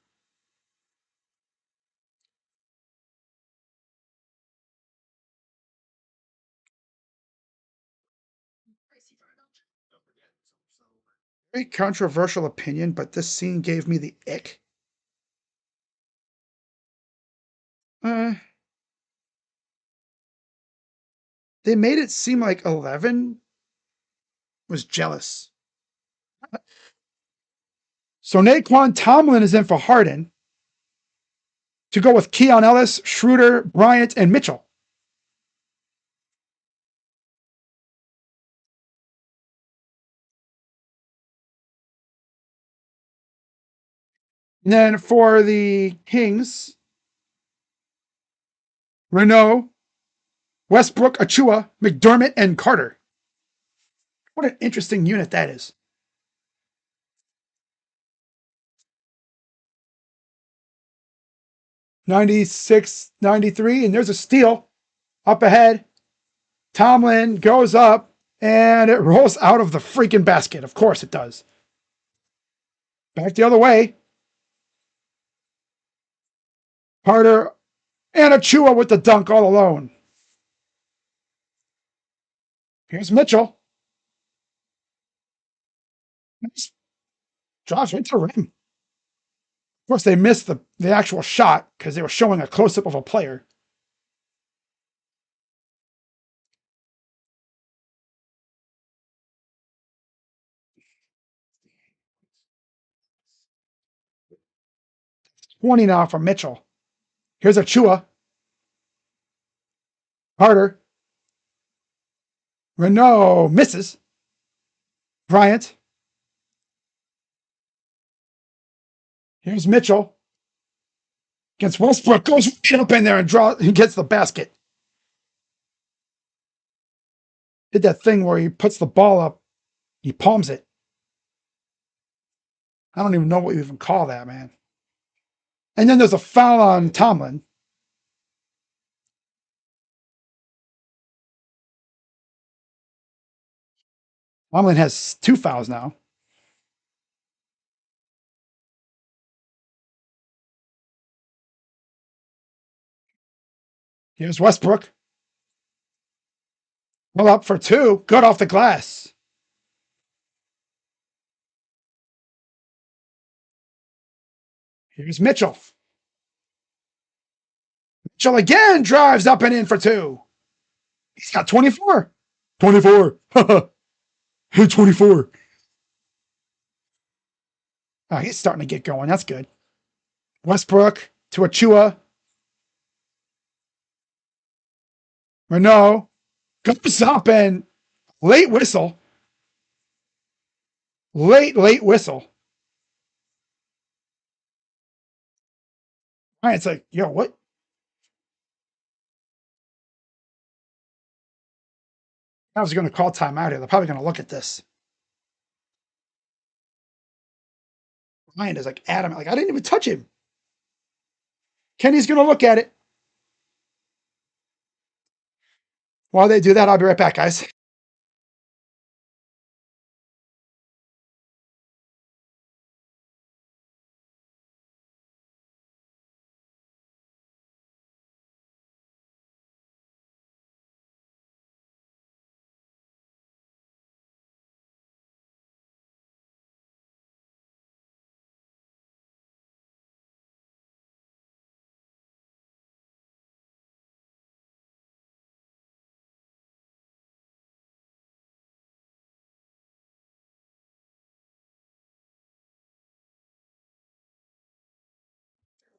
S1: Very controversial opinion, but this scene gave me the ick. Uh, they made it seem like 11 was jealous. So Naquan Tomlin is in for Harden to go with Keon Ellis, Schroeder, Bryant, and Mitchell. And then for the Kings, Renault, Westbrook, Achua, McDermott, and Carter. What an interesting unit that is. 96, 93, and there's a steal up ahead. Tomlin goes up, and it rolls out of the freaking basket. Of course it does. Back the other way. Carter and Achua with the dunk all alone. Here's Mitchell. Nice. Drives right to the rim. Of course, they missed the actual shot because they were showing a close-up of a player. Twenty now for Mitchell. Here's Achua. Carter. Renault misses. Bryant. Here's Mitchell. Against Westbrook. Goes right up in there and gets the basket. Did that thing where he puts the ball up. He palms it. I don't even know what you even call that, man. And then there's a foul on Tomlin. Tomlin has 2 fouls now. Here's Westbrook. Well, up for 2. Good off the glass. Here's Mitchell. Mitchell again drives up and in for 2. He's got 24. 24. Hey, 24. Oh, he's starting to get going. That's good. Westbrook to Achua. Renault goes up and late whistle. Late whistle. All right, it's like, yo, what? I was going to call timeout here. They're probably going to look at this. Ryan is like adamant. Like, I didn't even touch him. Kenny's going to look at it. While they do that, I'll be right back, guys.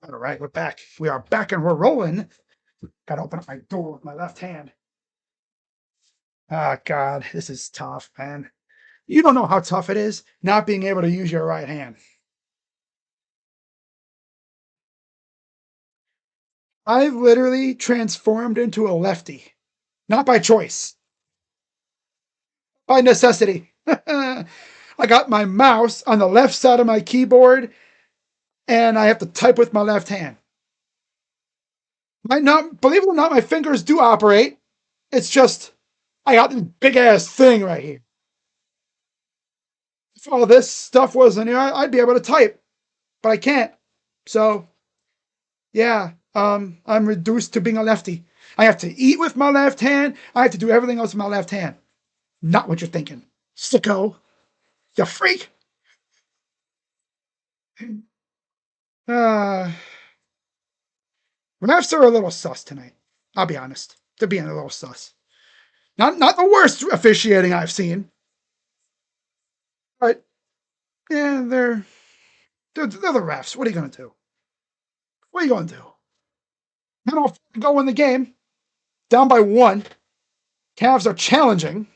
S1: All right, we're back. We are back and we're rolling. Got to open up my door with my left hand. Oh, God, this is tough, man. You don't know how tough it is not being able to use your right hand. I've literally transformed into a lefty, not by choice, by necessity. I got my mouse on the left side of my keyboard and I have to type with my left hand. Might not, believe it or not, my fingers do operate. It's just, I got this big ass thing right here. If all this stuff wasn't here, I'd be able to type, but I can't. So, yeah, I'm reduced to being a lefty. I have to eat with my left hand. I have to do everything else with my left hand. Not what you're thinking. Sicko. You freak. Uh, refs are a little sus tonight. I'll be honest. They're being a little sus. Not the worst officiating I've seen. But, yeah, they're the refs. What are you going to do? What are you going to do? I don't go in the game. Down by 1. Cavs are challenging.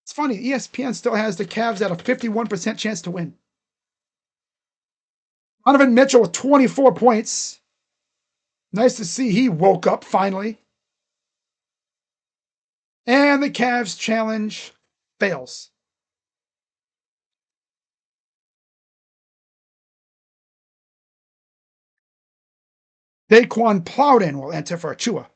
S1: It's funny. ESPN still has the Cavs at a 51% chance to win. Donovan Mitchell with 24 points. Nice to see he woke up finally. And the Cavs challenge fails. Daquan Plowden will enter for Achua.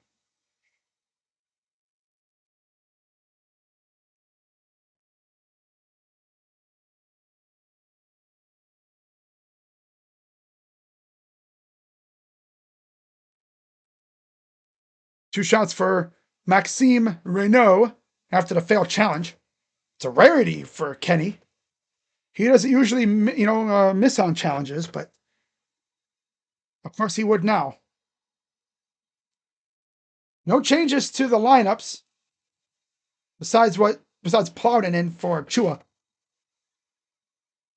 S1: Two shots for Maxime Renault after the failed challenge. It's a rarity for Kenny. He doesn't usually, miss on challenges, but of course he would now. No changes to the lineups besides Plowden in for Chua.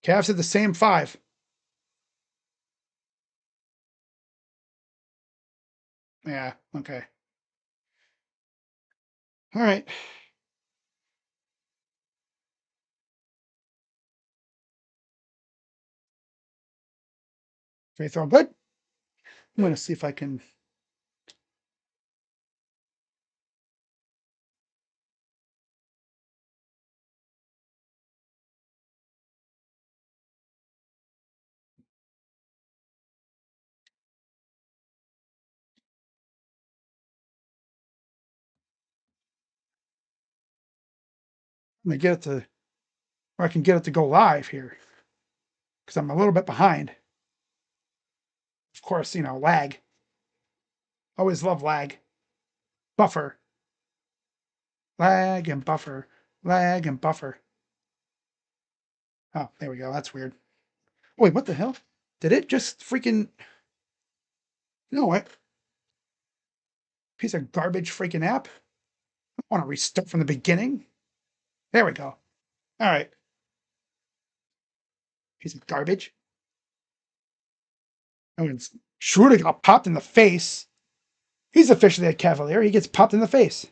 S1: Cavs had the same 5. Yeah, okay. All right. Free throw good. I'm going to see if I can. I'm going to get it to, or I can get it to go live here because I'm a little bit behind. Of course, lag. Always love lag. Buffer. Lag and buffer. Lag and buffer. Oh, there we go. That's weird. Wait, what the hell? Did it just freaking. You know what? Piece of garbage freaking app. I want to restart from the beginning. There we go. All right. Piece of garbage. Oh, and Schroeder got popped in the face. He's officially a Cavalier. He gets popped in the face.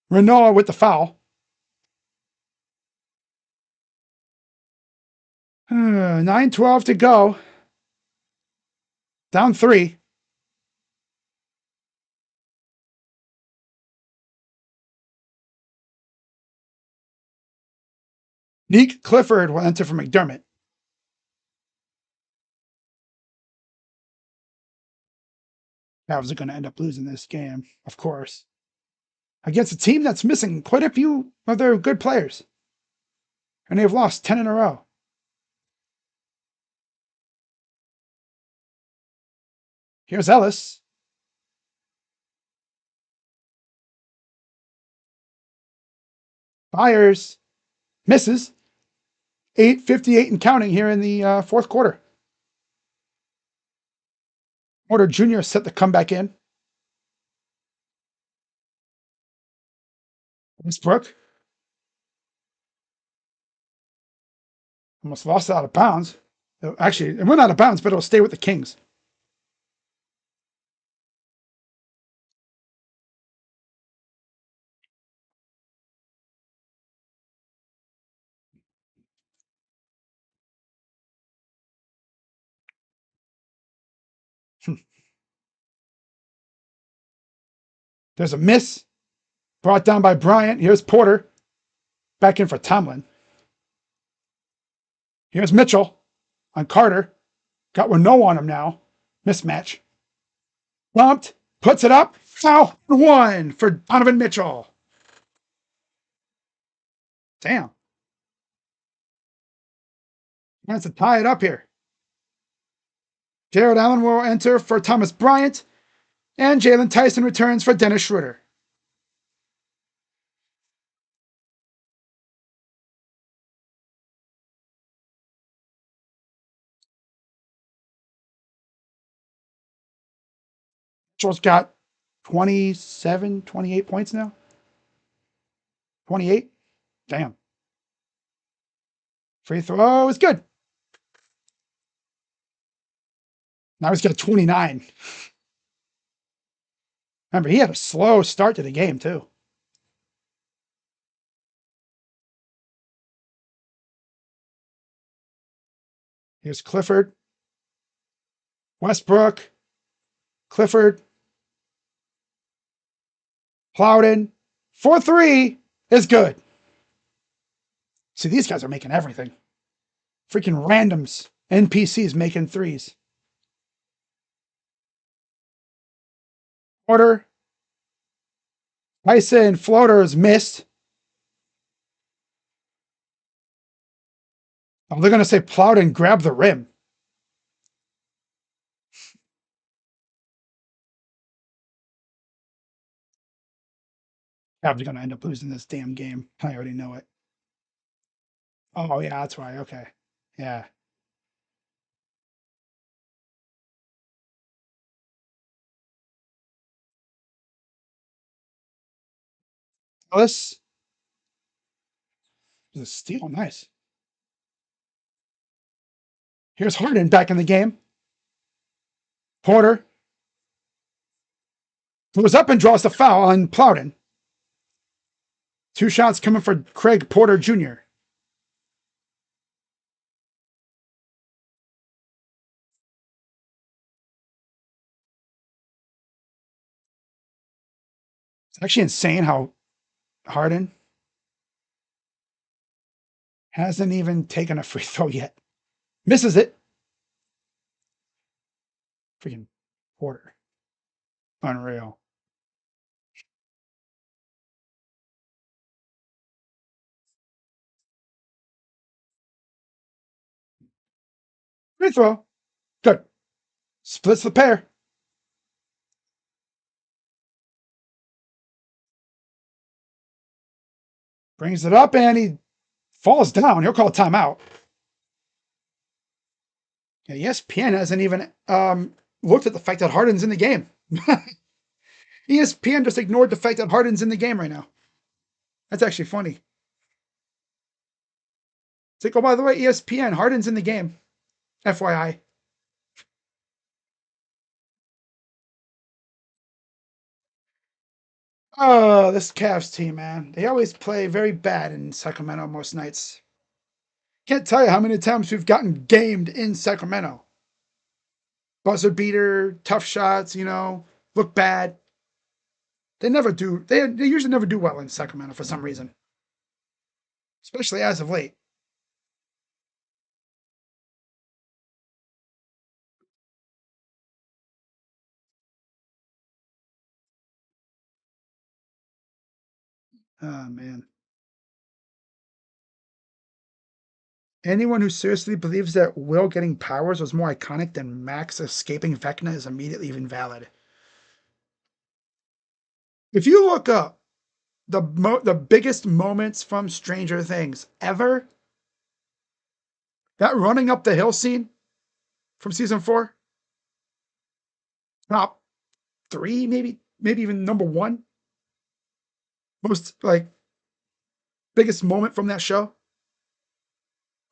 S1: Renault with the foul. 9:12 to go. Down 3. Nick Clifford will enter for McDermott. Cavs are going to end up losing this game, of course, against a team that's missing quite a few of their good players. And they've lost 10 in a row. Here's Ellis. Fires. Misses. 8:58 and counting here in the fourth quarter. Porter Jr. set the comeback in. Westbrook almost lost it out of bounds. Actually, it went out of bounds, but it'll stay with the Kings. There's a miss brought down by Bryant. Here's Porter back in for Tomlin. Here's Mitchell on Carter. Got Renault on him now. Mismatch. Bumped. Puts it up. Foul. One for Donovan Mitchell. Damn. Has to tie it up here. Jared Allen will enter for Thomas Bryant. And Jalen Tyson returns for Dennis Schroeder. Mitchell's got 27, 28 points now. 28. Damn. Free throw is good. Now he's got 29. Remember, he had a slow start to the game, too. Here's Clifford. Westbrook. Clifford. Plowden. 4-3 is good. See, these guys are making everything. Freaking randoms. NPCs making threes. Porter. Tyson floaters missed. Oh, they're going to say Plowden grabbed the rim. Cavs are going to end up losing this damn game. I already know it. Oh, yeah, that's why. Okay. Yeah. This is a steal. Nice. Here's Harden back in the game. Porter goes up and draws the foul on Plowden. 2 shots coming for Craig Porter Jr. It's actually insane how Harden hasn't even taken a free throw yet. Misses it. Freaking Porter. Unreal. Free throw. Good. Splits the pair. Brings it up and he falls down. He'll call timeout. Yeah, ESPN hasn't even looked at the fact that Harden's in the game. ESPN just ignored the fact that Harden's in the game right now. That's actually funny. It's like, oh, by the way, ESPN, Harden's in the game. FYI. Oh, this Cavs team, man. They always play very bad in Sacramento most nights. Can't tell you how many times we've gotten gamed in Sacramento. Buzzer beater, tough shots, look bad. They never do. They usually never do well in Sacramento for some reason, especially as of late. Oh, man. Anyone who seriously believes that Will getting powers was more iconic than Max escaping Vecna is immediately invalid. If you look up the biggest moments from Stranger Things ever, that running up the hill scene from season 4, top 3, maybe even number 1 most biggest moment from that show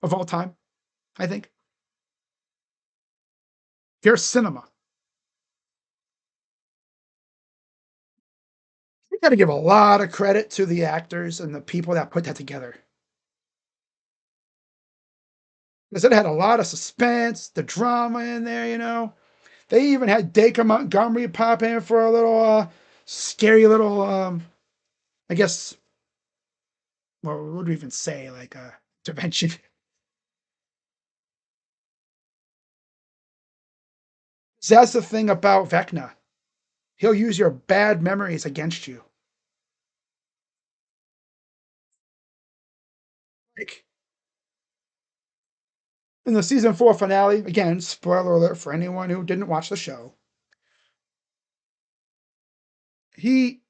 S1: of all time, I think. Pure cinema. You got to give a lot of credit to the actors and the people that put that together. Because it had a lot of suspense, the drama in there, you know. They even had Dacre Montgomery pop in for a little scary little, I guess, what would we even say? Like a intervention. So that's the thing about Vecna. He'll use your bad memories against you. Like in the season 4 finale, again, spoiler alert for anyone who didn't watch the show, he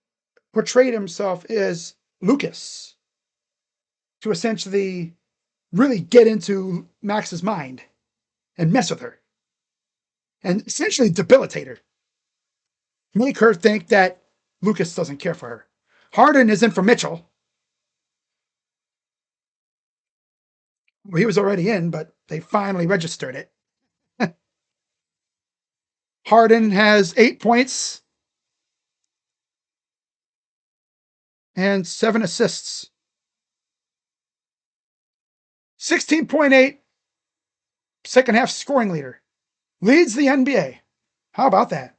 S1: portrayed himself as Lucas to essentially really get into Max's mind and mess with her and essentially debilitate her. Make her think that Lucas doesn't care for her. Harden is in for Mitchell. Well, he was already in, but they finally registered it. Harden has 8 points and 7 assists. 16.8 second half scoring leader. Leads the NBA. How about that?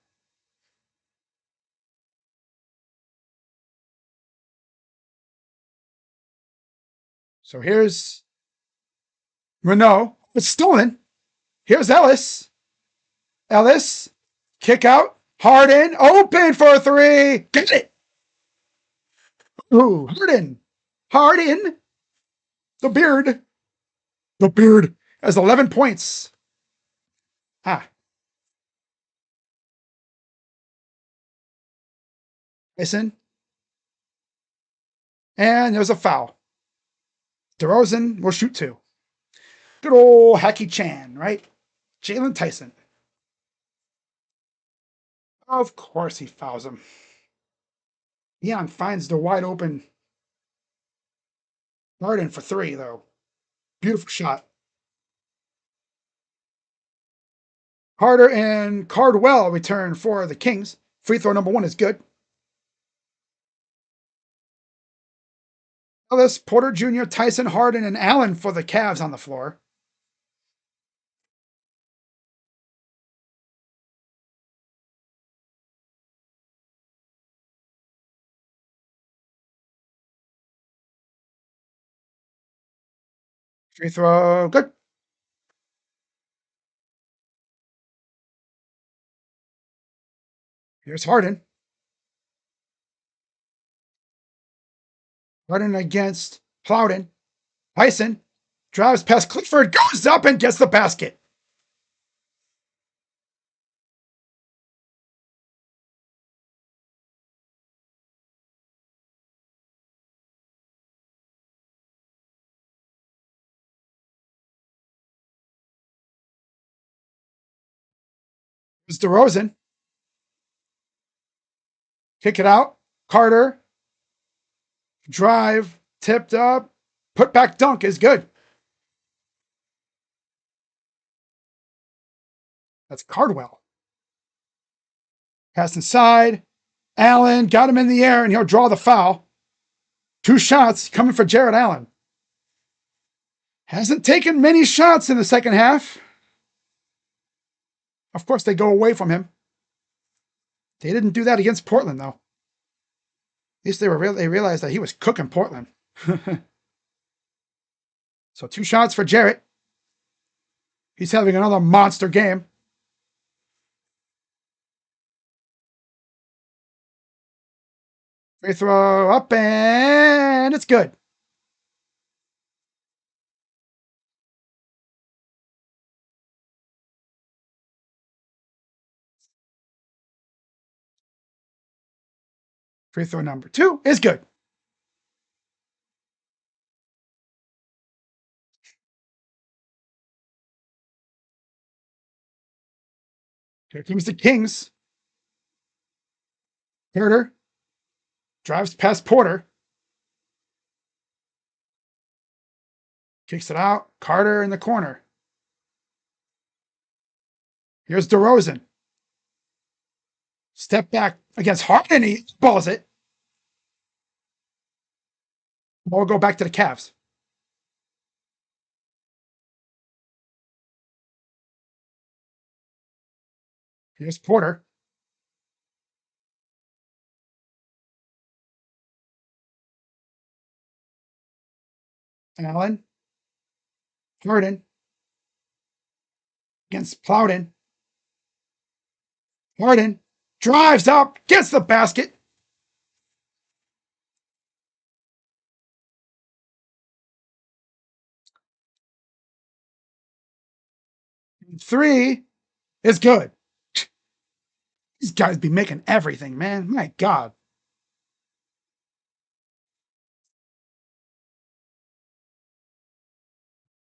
S1: So here's Renault. It's stolen. Here's Ellis. Ellis. Kick out. Harden. Open for 3. Get it. Ooh, Harden. Harden. The beard. The beard has 11 points. Ah. Listen. And there's a foul. DeRozan will shoot 2. Good old Hacky Chan, right? Jalen Tyson. Of course he fouls him. Leon finds the wide open Harden for 3, though. Beautiful shot. Carter and Cardwell return for the Kings. Free throw number 1 is good. Ellis, Porter Jr., Tyson, Harden, and Allen for the Cavs on the floor. Free throw, good. Here's Harden. Harden against Plowden. Tyson drives past Clifford, goes up and gets the basket. It's DeRozan. Kick it out. Carter. Drive. Tipped up. Put back dunk is good. That's Cardwell. Pass inside. Allen got him in the air, and he'll draw the foul. 2 shots coming for Jared Allen. Hasn't taken many shots in the second half. Of course, they go away from him. They didn't do that against Portland, though. At least they realized that he was cooking Portland. So 2 shots for Jarrett. He's having another monster game. Free throw up, and it's good. Free throw number 2 is good. Here comes the Kings. Herder drives past Porter. Kicks it out. Carter in the corner. Here's DeRozan. Step back against Harden. He balls it. We'll go back to the Cavs. Here's Porter. Allen. Harden against Plowden. Harden drives up, gets the basket. Three is good. These guys be making everything, man. My God.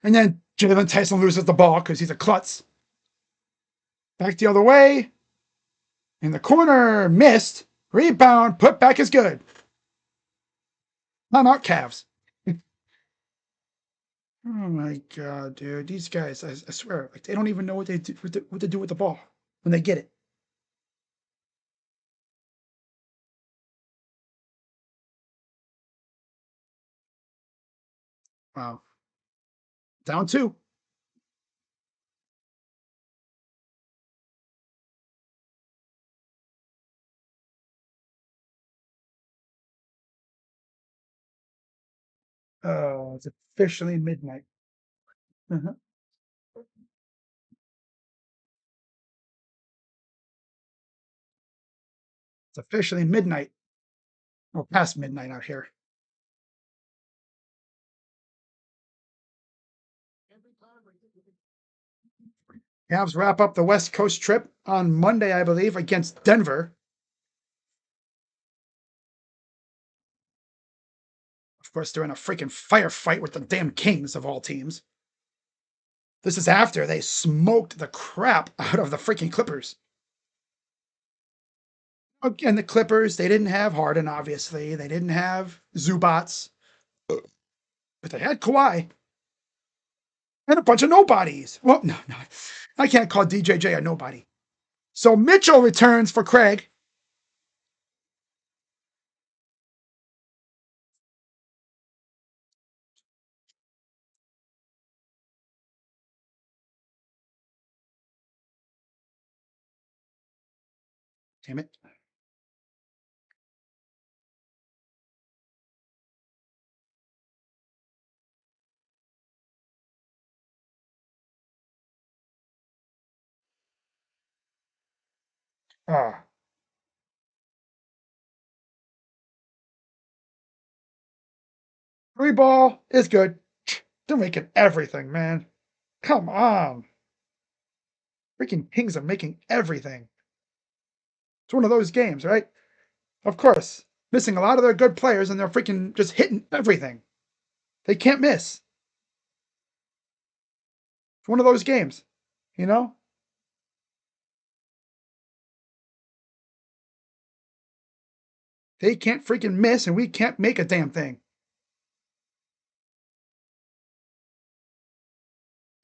S1: And then Jalen Tyson loses the ball because he's a klutz. Back the other way. In the corner, missed. Rebound, put back is good. Timeout, Cavs. Oh my God, dude. These guys, I swear, like they don't even know what they do, what to do with the ball when they get it. Wow. Down two. Oh, it's officially midnight. Uh-huh. It's officially midnight. Or past midnight out here. Cavs wrap up the West Coast trip on Monday, I believe, against Denver. Of course, they're in a freaking firefight with the damn Kings of all teams. This is after they smoked the crap out of the freaking Clippers. Again, the Clippers, they didn't have Harden, obviously. They didn't have Zubats, but they had Kawhi and a bunch of nobodies. Well, no, I can't call DJJ a nobody. So Mitchell returns for Craig. Damn it. Ah, three ball is good. They're making everything, man. Come on. Freaking Kings are making everything. It's one of those games, right? Of course. Missing a lot of their good players and they're freaking just hitting everything. They can't miss. It's one of those games, you know? They can't freaking miss and we can't make a damn thing.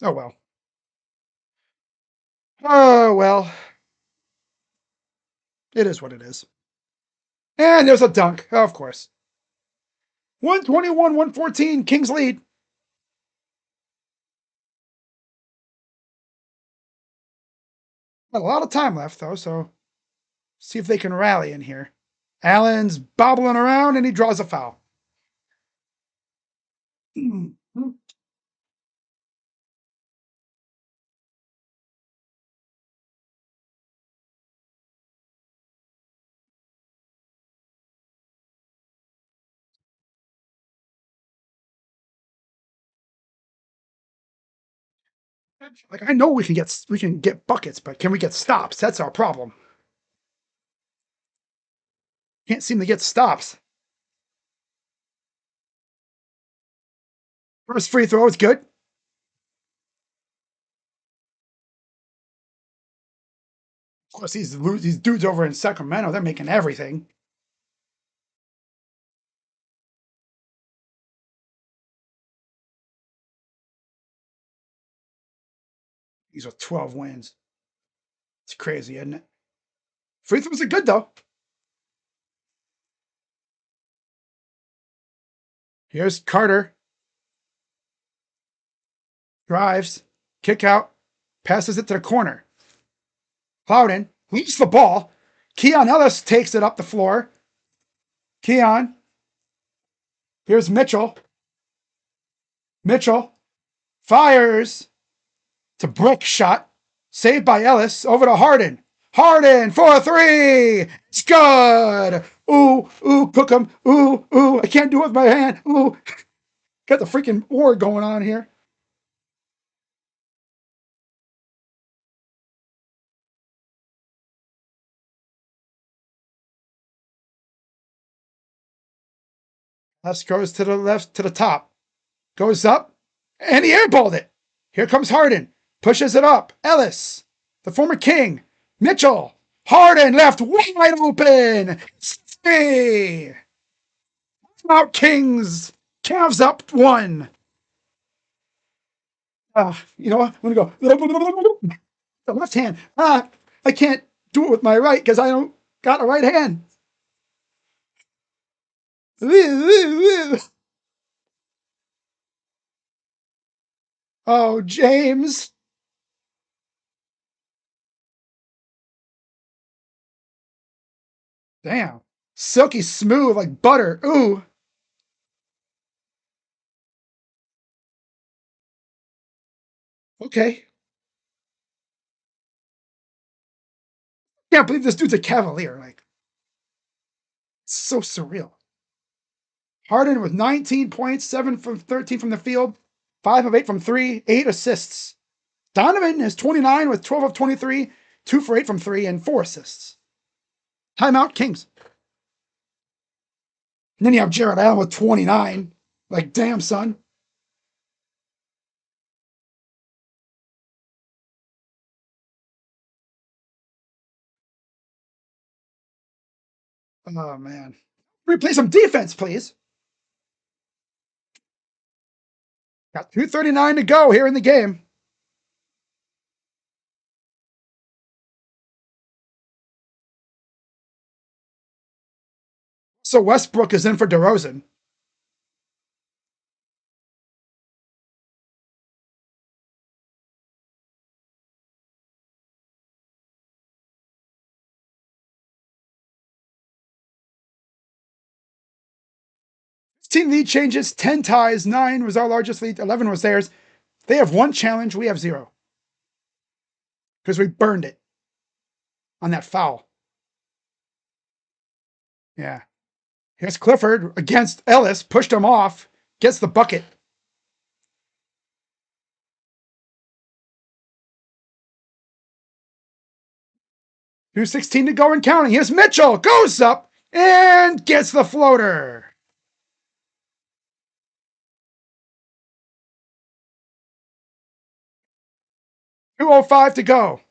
S1: Oh well. Oh well. It is what it is. And there's a dunk, of course. 121, 114, Kings lead. Got a lot of time left though, so see if they can rally in here. Allen's bobbling around and he draws a foul. Like I know we can get buckets, but can we get stops? That's our problem. Can't seem to get stops. First free throw is good. Of course, these dudes over in Sacramento, they're making everything. These are 12 wins. It's crazy, isn't it? Free throws are good, though. Here's Carter. Drives. Kick out. Passes it to the corner. Plowden leaves the ball. Keon Ellis takes it up the floor. Keon. Here's Mitchell. Mitchell fires. It's a brick shot. Saved by Ellis. Over to Harden. Harden for a three. It's good. Ooh, ooh, cook him. Ooh, ooh. I can't do it with my hand. Ooh. Got the freaking war going on here. Left goes to the left, to the top. Goes up. And he airballed it. Here comes Harden. Pushes it up. Ellis. The former King. Mitchell. Harden left wide open. Hey. Out Kings. Cavs up one. You know what? I'm going to go. The left hand. I can't do it with my right because I don't got a right hand. Oh, James. Damn. Silky smooth like butter. Ooh. Okay. Can't believe this dude's a Cavalier. Like, it's so surreal. Harden with 19 points, 7 from 13 from the field, 5 of 8 from 3, 8 assists. Donovan is 29 with 12 of 23, 2 for 8 from 3, and 4 assists. Timeout, Kings. And then you have Jared Allen with 29. Like, damn, son. Oh, man. Replay some defense, please. Got 2:39 to go here in the game. So Westbrook is in for DeRozan. Team lead changes, 10 ties, 9 was our largest lead, 11 was theirs. They have 1 challenge, we have 0. Because we burned it on that foul. Yeah. Here's Clifford against Ellis, pushed him off, gets the bucket. Here's 16 to go and counting. Here's Mitchell, goes up and gets the floater. 2:05 to go.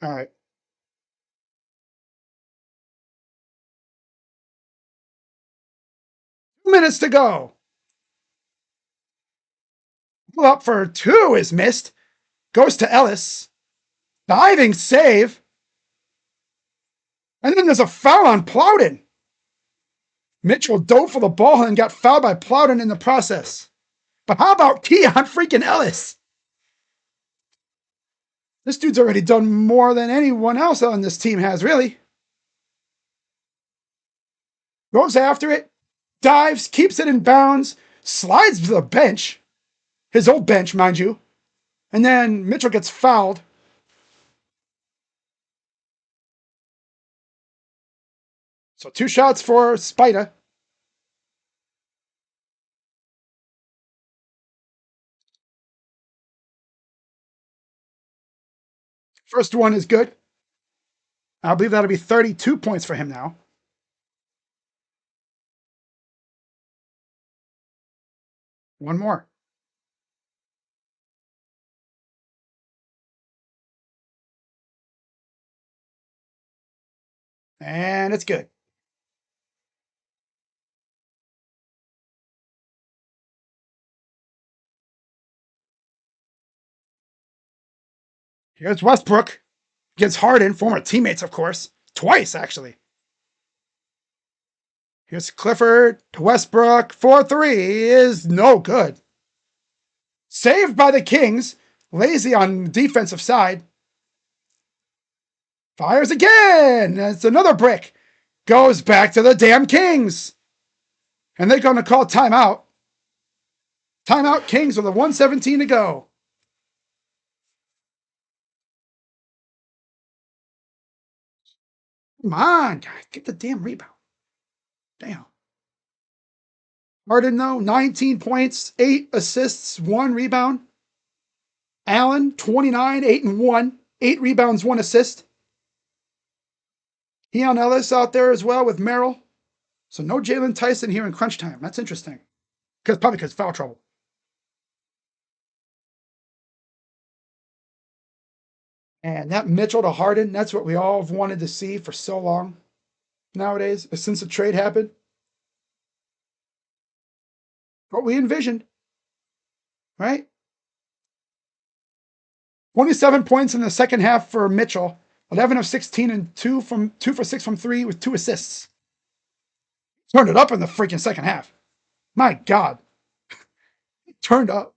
S1: All right. 2 minutes to go. Pull up for 2 is missed. Goes to Ellis. Diving save. And then there's a foul on Plowden. Mitchell dove for the ball and got fouled by Plowden in the process. But how about Keon freaking Ellis? This dude's already done more than anyone else on this team has, really. Goes after it, dives, keeps it in bounds, slides to the bench. His old bench, mind you. And then Mitchell gets fouled. So 2 shots for Spida. First one is good. I believe that'll be 32 points for him now. One more. And it's good. Here's Westbrook against Harden, former teammates, of course. Twice, actually. Here's Clifford to Westbrook. 4-3 is no good. Saved by the Kings. Lazy on the defensive side. Fires again. That's another brick. Goes back to the damn Kings. And they're going to call timeout. Timeout Kings with a 1:17 to go. Come on, guys. Get the damn rebound. Damn. Harden, though, 19 points, 8 assists, 1 rebound. Allen, 29, 8 and 1. 8 rebounds, 1 assist. Keon Ellis out there as well with Merrill. So no Jalen Tyson here in crunch time. That's interesting. Probably because foul trouble. And that Mitchell to Harden, that's what we all have wanted to see for so long nowadays, since the trade happened. What we envisioned, right? 27 points in the second half for Mitchell, 11 of 16 and 2 for 6 from 3 with 2 assists. Turned it up in the freaking second half. My God. Turned up.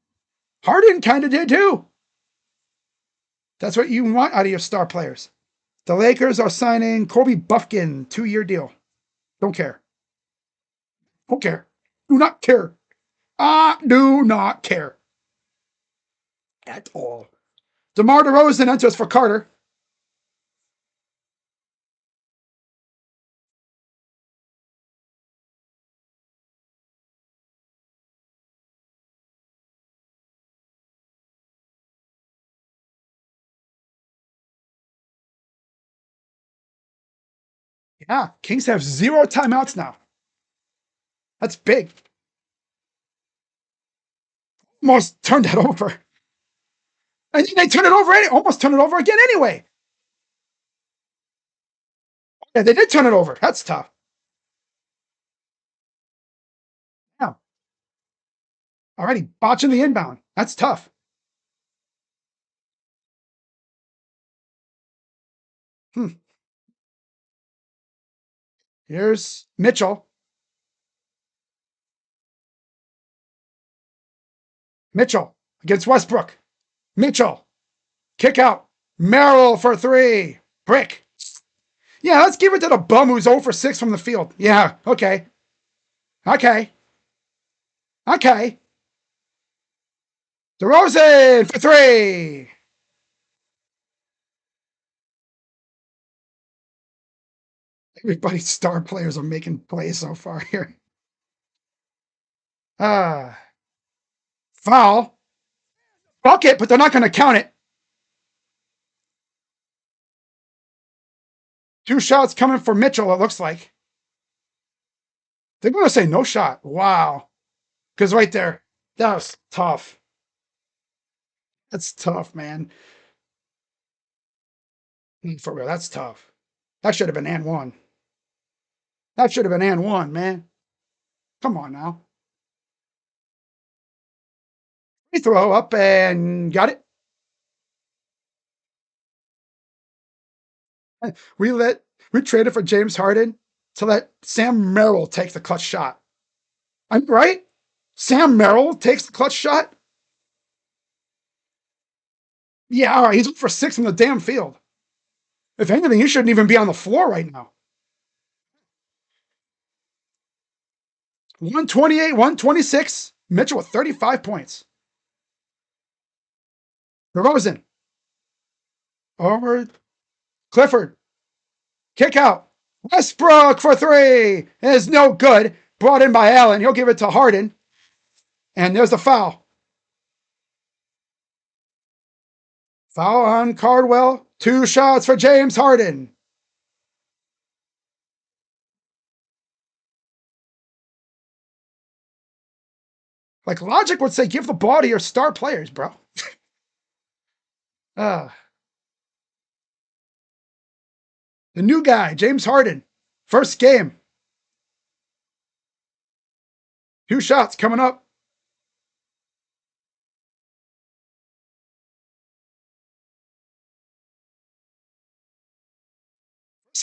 S1: Harden kind of did too. That's what you want out of your star players. The Lakers are signing Kobe Buffkin, 2-year deal. Don't care. Don't care. Do not care. Do not care. At all. DeMar DeRozan enters for Carter. Yeah, Kings have 0 timeouts now. That's big. Almost turned that over. And they turned it over, almost turned it over again anyway. Yeah, they did turn it over. That's tough. Yeah. Already botching the inbound. That's tough. Here's Mitchell. Mitchell against Westbrook. Mitchell. Kick out. Merrill for 3. Brick. Yeah, let's give it to the bum who's 0 for 6 from the field. Yeah, okay. Okay. Okay. DeRozan for 3. Everybody's star players are making plays so far here. Foul. Bucket, but they're not going to count it. 2 shots coming for Mitchell, it looks like. They're going to say no shot. Wow. Because right there, that was tough. That's tough, man. For real, that's tough. That should have been and 1. That should have been and 1, man. Come on now. Free throw up and got it. We traded for James Harden to let Sam Merrill take the clutch shot. I'm right. Sam Merrill takes the clutch shot. Yeah, all right. He's for 6 in the damn field. If anything, he shouldn't even be on the floor right now. 128, 126. Mitchell with 35 points. DeRozan. Over Clifford. Kick out. Westbrook for 3 is no good. Brought in by Allen. He'll give it to Harden. And there's the foul. Foul on Cardwell. 2 shots for James Harden. Like logic would say, give the ball to your star players, bro. The new guy, James Harden. First game. 2 shots coming up.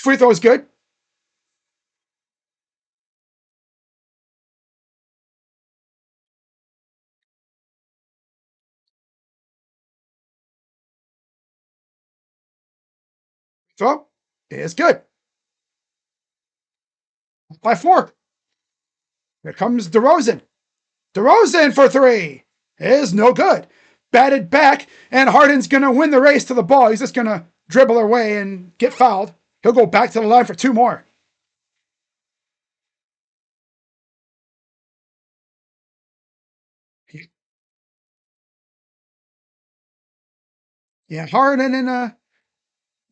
S1: Free throw is good. Throw is good. By 4. Here comes DeRozan. DeRozan for 3 is no good. Batted back, and Harden's going to win the race to the ball. He's just going to dribble away and get fouled. He'll go back to the line for 2 more. Yeah, Harden and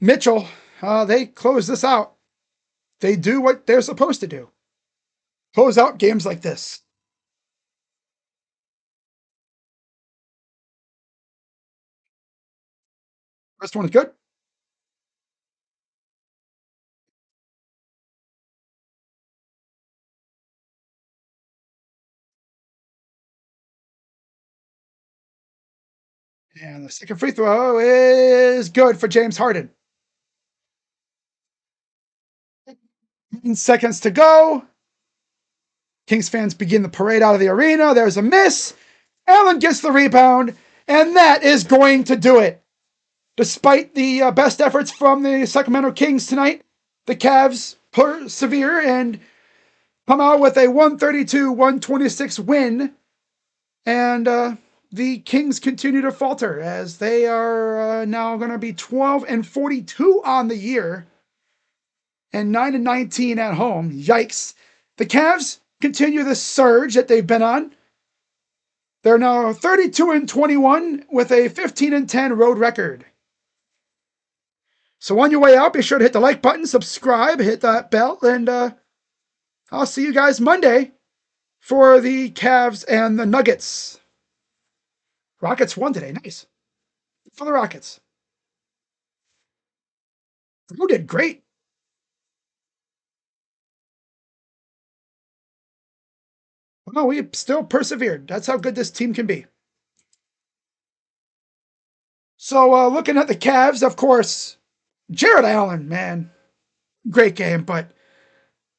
S1: Mitchell, they close this out. They do what they're supposed to do. Close out games like this. First one is good. And the second free throw is good for James Harden. 10 seconds to go. Kings fans begin the parade out of the arena. There's a miss. Allen gets the rebound, and that is going to do it. Despite the best efforts from the Sacramento Kings tonight, the Cavs persevere and come out with a 132-126 win. And the Kings continue to falter as they are now going to be 12-42 on the year and 9-19 at home. Yikes. The Cavs continue the surge that they've been on. They're now 32-21 with a 15-10 road record. So on your way out, be sure to hit the like button, subscribe, hit that bell, and I'll see you guys Monday for the Cavs and the Nuggets. Rockets won today. Nice. For the Rockets. Who did great. No, we still persevered. That's how good this team can be. So looking at the Cavs, of course, Jared Allen, man, great game. But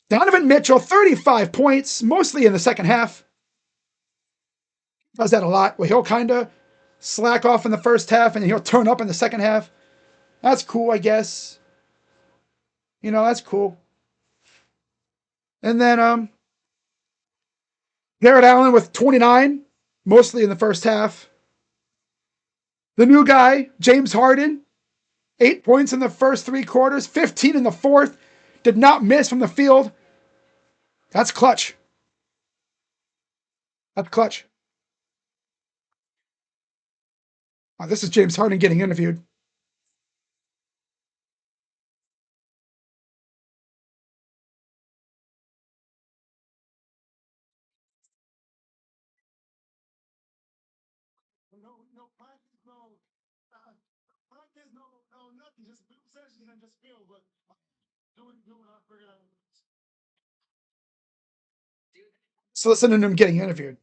S1: Donovan Mitchell, 35 points, mostly in the second half. Does that a lot. Well, he'll kind of slack off in the first half and he'll turn up in the second half. That's cool, I guess. That's cool. And then Jared Allen with 29, mostly in the first half. The new guy, James Harden, 8 points in the first 3 quarters, 15 in the fourth. Did not miss from the field. That's clutch. That's clutch. This is James Harden getting interviewed. So listen to him getting interviewed.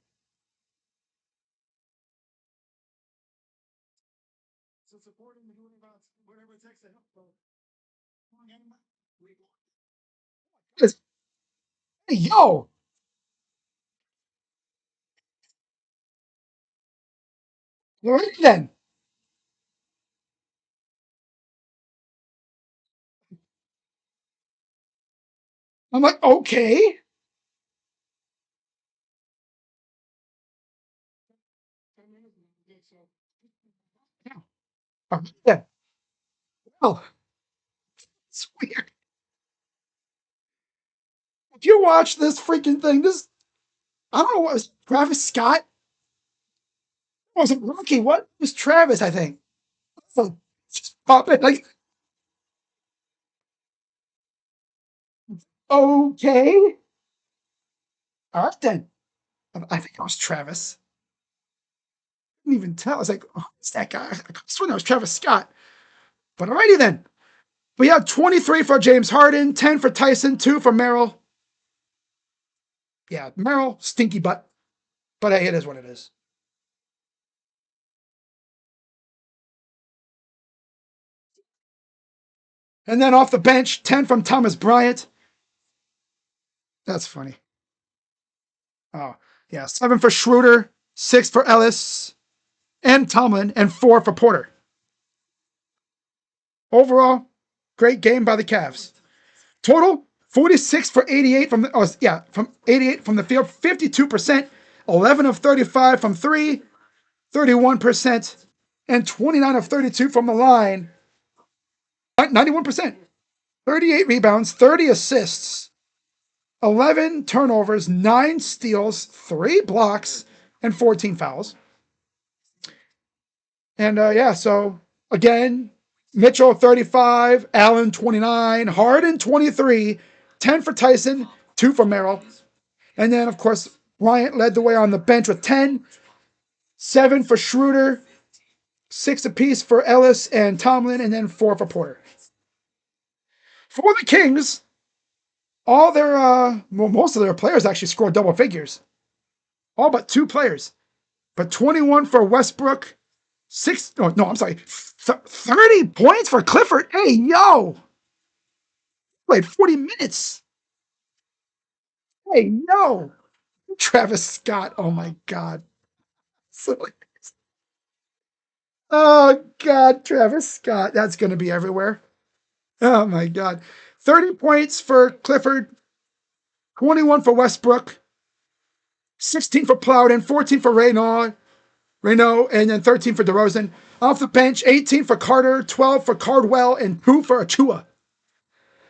S1: Hey, yo! All right then. I'm like, okay. All right then. Well, it's weird. If you watch this freaking thing, I don't know what was Travis Scott. It wasn't Rocky. What was Travis, I think. So just pop it like, okay. All right then. I think it was Travis. I didn't even tell. I was like, oh, it's that guy. I swear that was Travis Scott. But alrighty then. We have 23 for James Harden, 10 for Tyson, 2 for Merrill. Yeah, Merrill, stinky butt. But hey, it is what it is. And then off the bench, 10 from Thomas Bryant. That's funny. Oh, yeah. 7 for Schroeder, 6 for Ellis and Tomlin, and 4 for Porter. Overall, great game by the Cavs. Total 46 for 88 from the from 88 from the field, 52%, 11 of 35 from 3, 31%, and 29 of 32 from the line. 91%. 38 rebounds, 30 assists, 11 turnovers, 9 steals, 3 blocks, and 14 fouls. And so again, Mitchell 35, Allen 29, Harden 23, 10 for Tyson, 2 for Merrill. And then, of course, Bryant led the way on the bench with 10, 7 for Schroeder, 6 apiece for Ellis and Tomlin, and then 4 for Porter. For the Kings, all their most of their players actually scored double figures. All but 2 players. But 21 for Westbrook, 30 points for Clifford. Hey, yo! Played 40 minutes. Hey, yo! Travis Scott. Oh my God. Oh God, Travis Scott. That's going to be everywhere. Oh my God. 30 points for Clifford, 21 for Westbrook, 16 for Plowden, 14 for Reynaud, and then 13 for DeRozan. Off the bench, 18 for Carter, 12 for Cardwell, and 2 for Achua.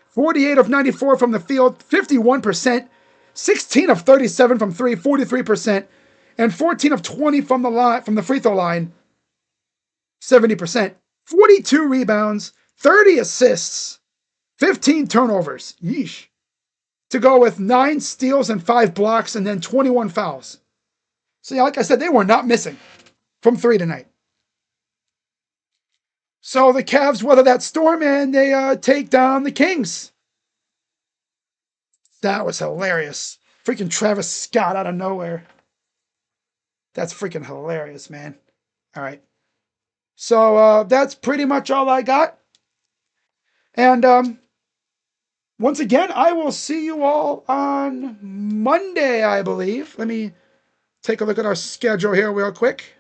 S1: 48 of 94 from the field, 51%, 16 of 37 from 3, 43%, and 14 of 20 from the free throw line, 70%. 42 rebounds, 30 assists, 15 turnovers. Yeesh. To go with 9 steals and 5 blocks, and then 21 fouls. So yeah, like I said, they were not missing from 3 tonight. So the Cavs weather that storm and they take down the Kings. That was hilarious. Freaking Travis Scott out of nowhere. That's freaking hilarious, man. All right. So that's pretty much all I got. And once again, I will see you all on Monday, I believe. Let me take a look at our schedule here real quick.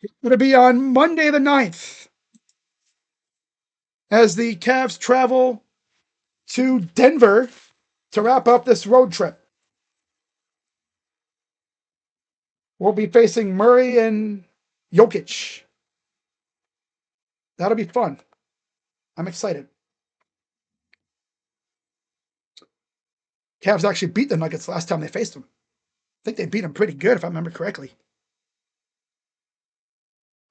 S1: It's going to be on Monday the 9th as the Cavs travel to Denver to wrap up this road trip. We'll be facing Murray and Jokic. That'll be fun. I'm excited. Cavs actually beat the Nuggets last time they faced them. I think they beat them pretty good, if I remember correctly.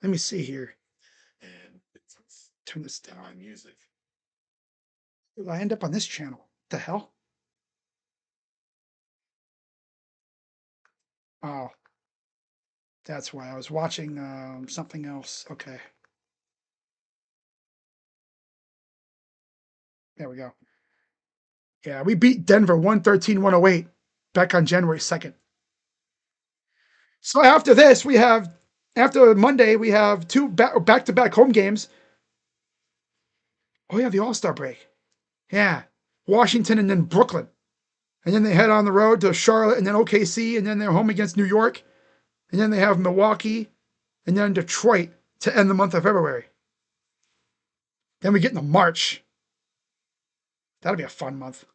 S1: Let me see here. Turn this down. Music. Did I end up on this channel? What the hell? Oh, that's why I was watching something else. Okay. There we go. Yeah, we beat Denver 113-108 back on January 2nd. So after this, after Monday, we have 2 back-to-back home games. Oh, yeah, the All-Star break. Yeah. Washington and then Brooklyn. And then they head on the road to Charlotte and then OKC, and then they're home against New York. And then they have Milwaukee and then Detroit to end the month of February. Then we get into March. That'll be a fun month.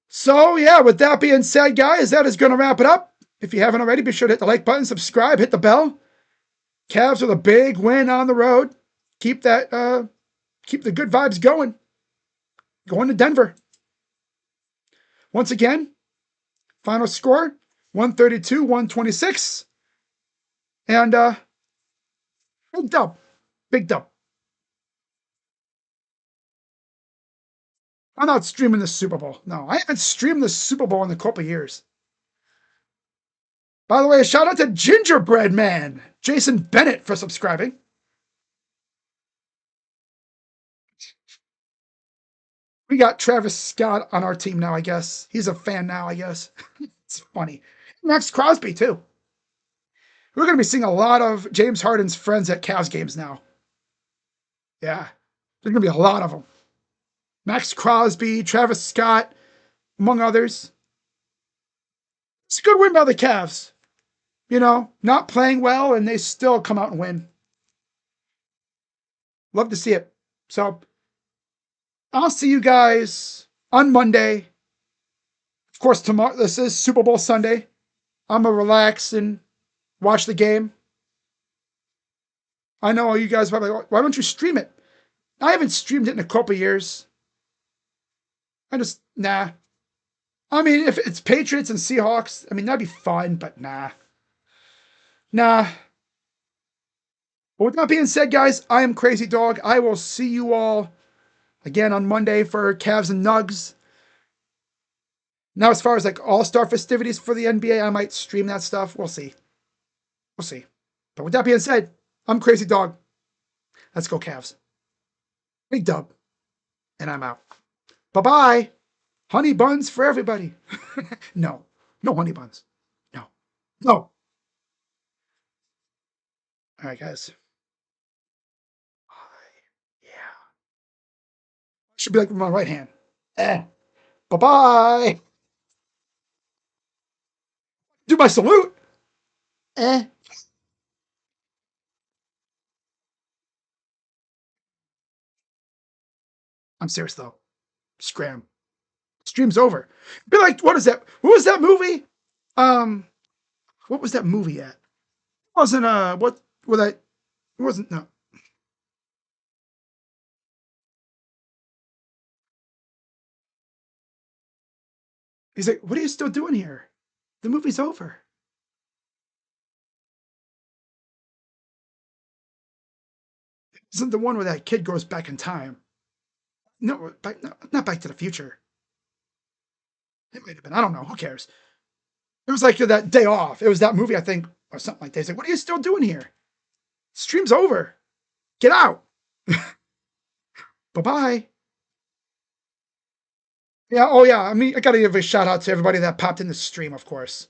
S1: So, yeah, with that being said, guys, that is going to wrap it up. If you haven't already, be sure to hit the like button, subscribe, hit the bell. Cavs with a big win on the road. Keep the good vibes going. Going to Denver. Once again, final score, 132-126. And big dub. Big dub. I'm not streaming the Super Bowl. No, I haven't streamed the Super Bowl in a couple years. By the way, a shout out to Gingerbread Man, Jason Bennett, for subscribing. We got Travis Scott on our team now, I guess. He's a fan now, I guess. It's funny. Max Crosby, too. We're going to be seeing a lot of James Harden's friends at Cavs games now. Yeah. There's going to be a lot of them. Max Crosby, Travis Scott, among others. It's a good win by the Cavs. You know, not playing well, and they still come out and win. Love to see it. So I'll see you guys on Monday. Of course, tomorrow, this is Super Bowl Sunday. I'm going to relax and watch the game. I know you guys probably, why don't you stream it? I haven't streamed it in a couple years. Nah. I mean, if it's Patriots and Seahawks, I mean, that'd be fun, but nah. Nah. But with that being said, guys, I am Crazy Dog. I will see you all again on Monday for Cavs and Nugs. Now, as far as like all-star festivities for the NBA, I might stream that stuff. We'll see. We'll see. But with that being said, I'm Crazy Dog. Let's go Cavs. Big dub. And I'm out. Bye-bye. Honey buns for everybody. No. No honey buns. No. No. All right, guys. Yeah. Should be like with my right hand. Bye-bye. Do my salute. I'm serious, though. Scram. Stream's over. Be like, what is that? What was that movie? Um, what was that movie at? It wasn't what was that? It wasn't no. He's like, what are you still doing here? The movie's over. Isn't the one where that kid goes back in time? No, not Back to the Future. It might have been. I don't know. Who cares? It was like that day off. It was that movie, I think, or something like that. He's like, what are you still doing here? Stream's over. Get out. Bye-bye. Yeah, oh yeah. I mean, I gotta give a shout out to everybody that popped in the stream, of course.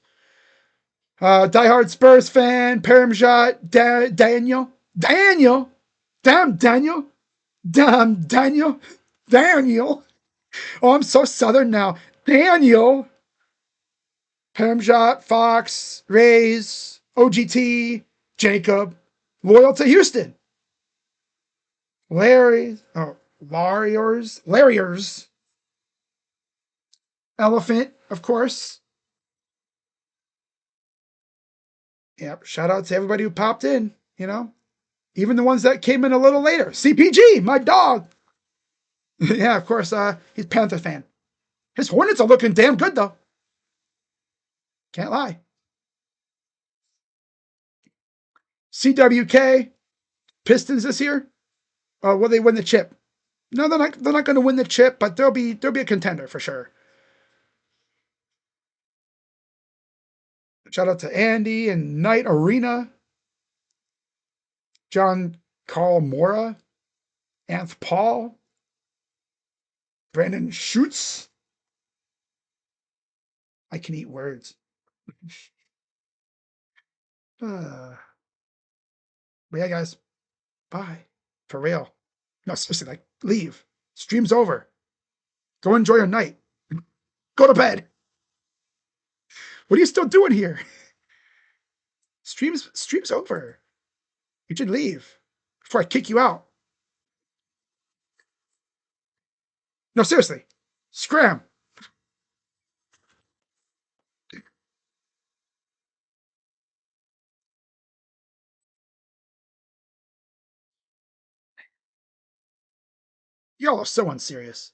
S1: Diehard Spurs fan, Paramjot, Daniel, damn Daniel. Oh, I'm so southern now. Daniel, Paramjot, Fox, Rays, OGT, Jacob, loyal to Houston. Larriers, Elephant, of course. Yep, shout out to everybody who popped in, you know, even the ones that came in a little later. CPG, my dog. Yeah, of course, he's a Panther fan. His Hornets are looking damn good, though. Can't lie. CWK, Pistons this year. Will they win the chip? No, they're not. They're not going to win the chip, but they'll be a contender for sure. Shout out to Andy and Night Arena, John Carl Mora, Anth Paul, Brandon Schutz. I can eat words. But yeah, guys, bye. For real. No, seriously, like, leave. Stream's over. Go enjoy your night. Go to bed. What are you still doing here? Stream's over. You should leave before I kick you out. No, seriously. Scram. Y'all are so unserious.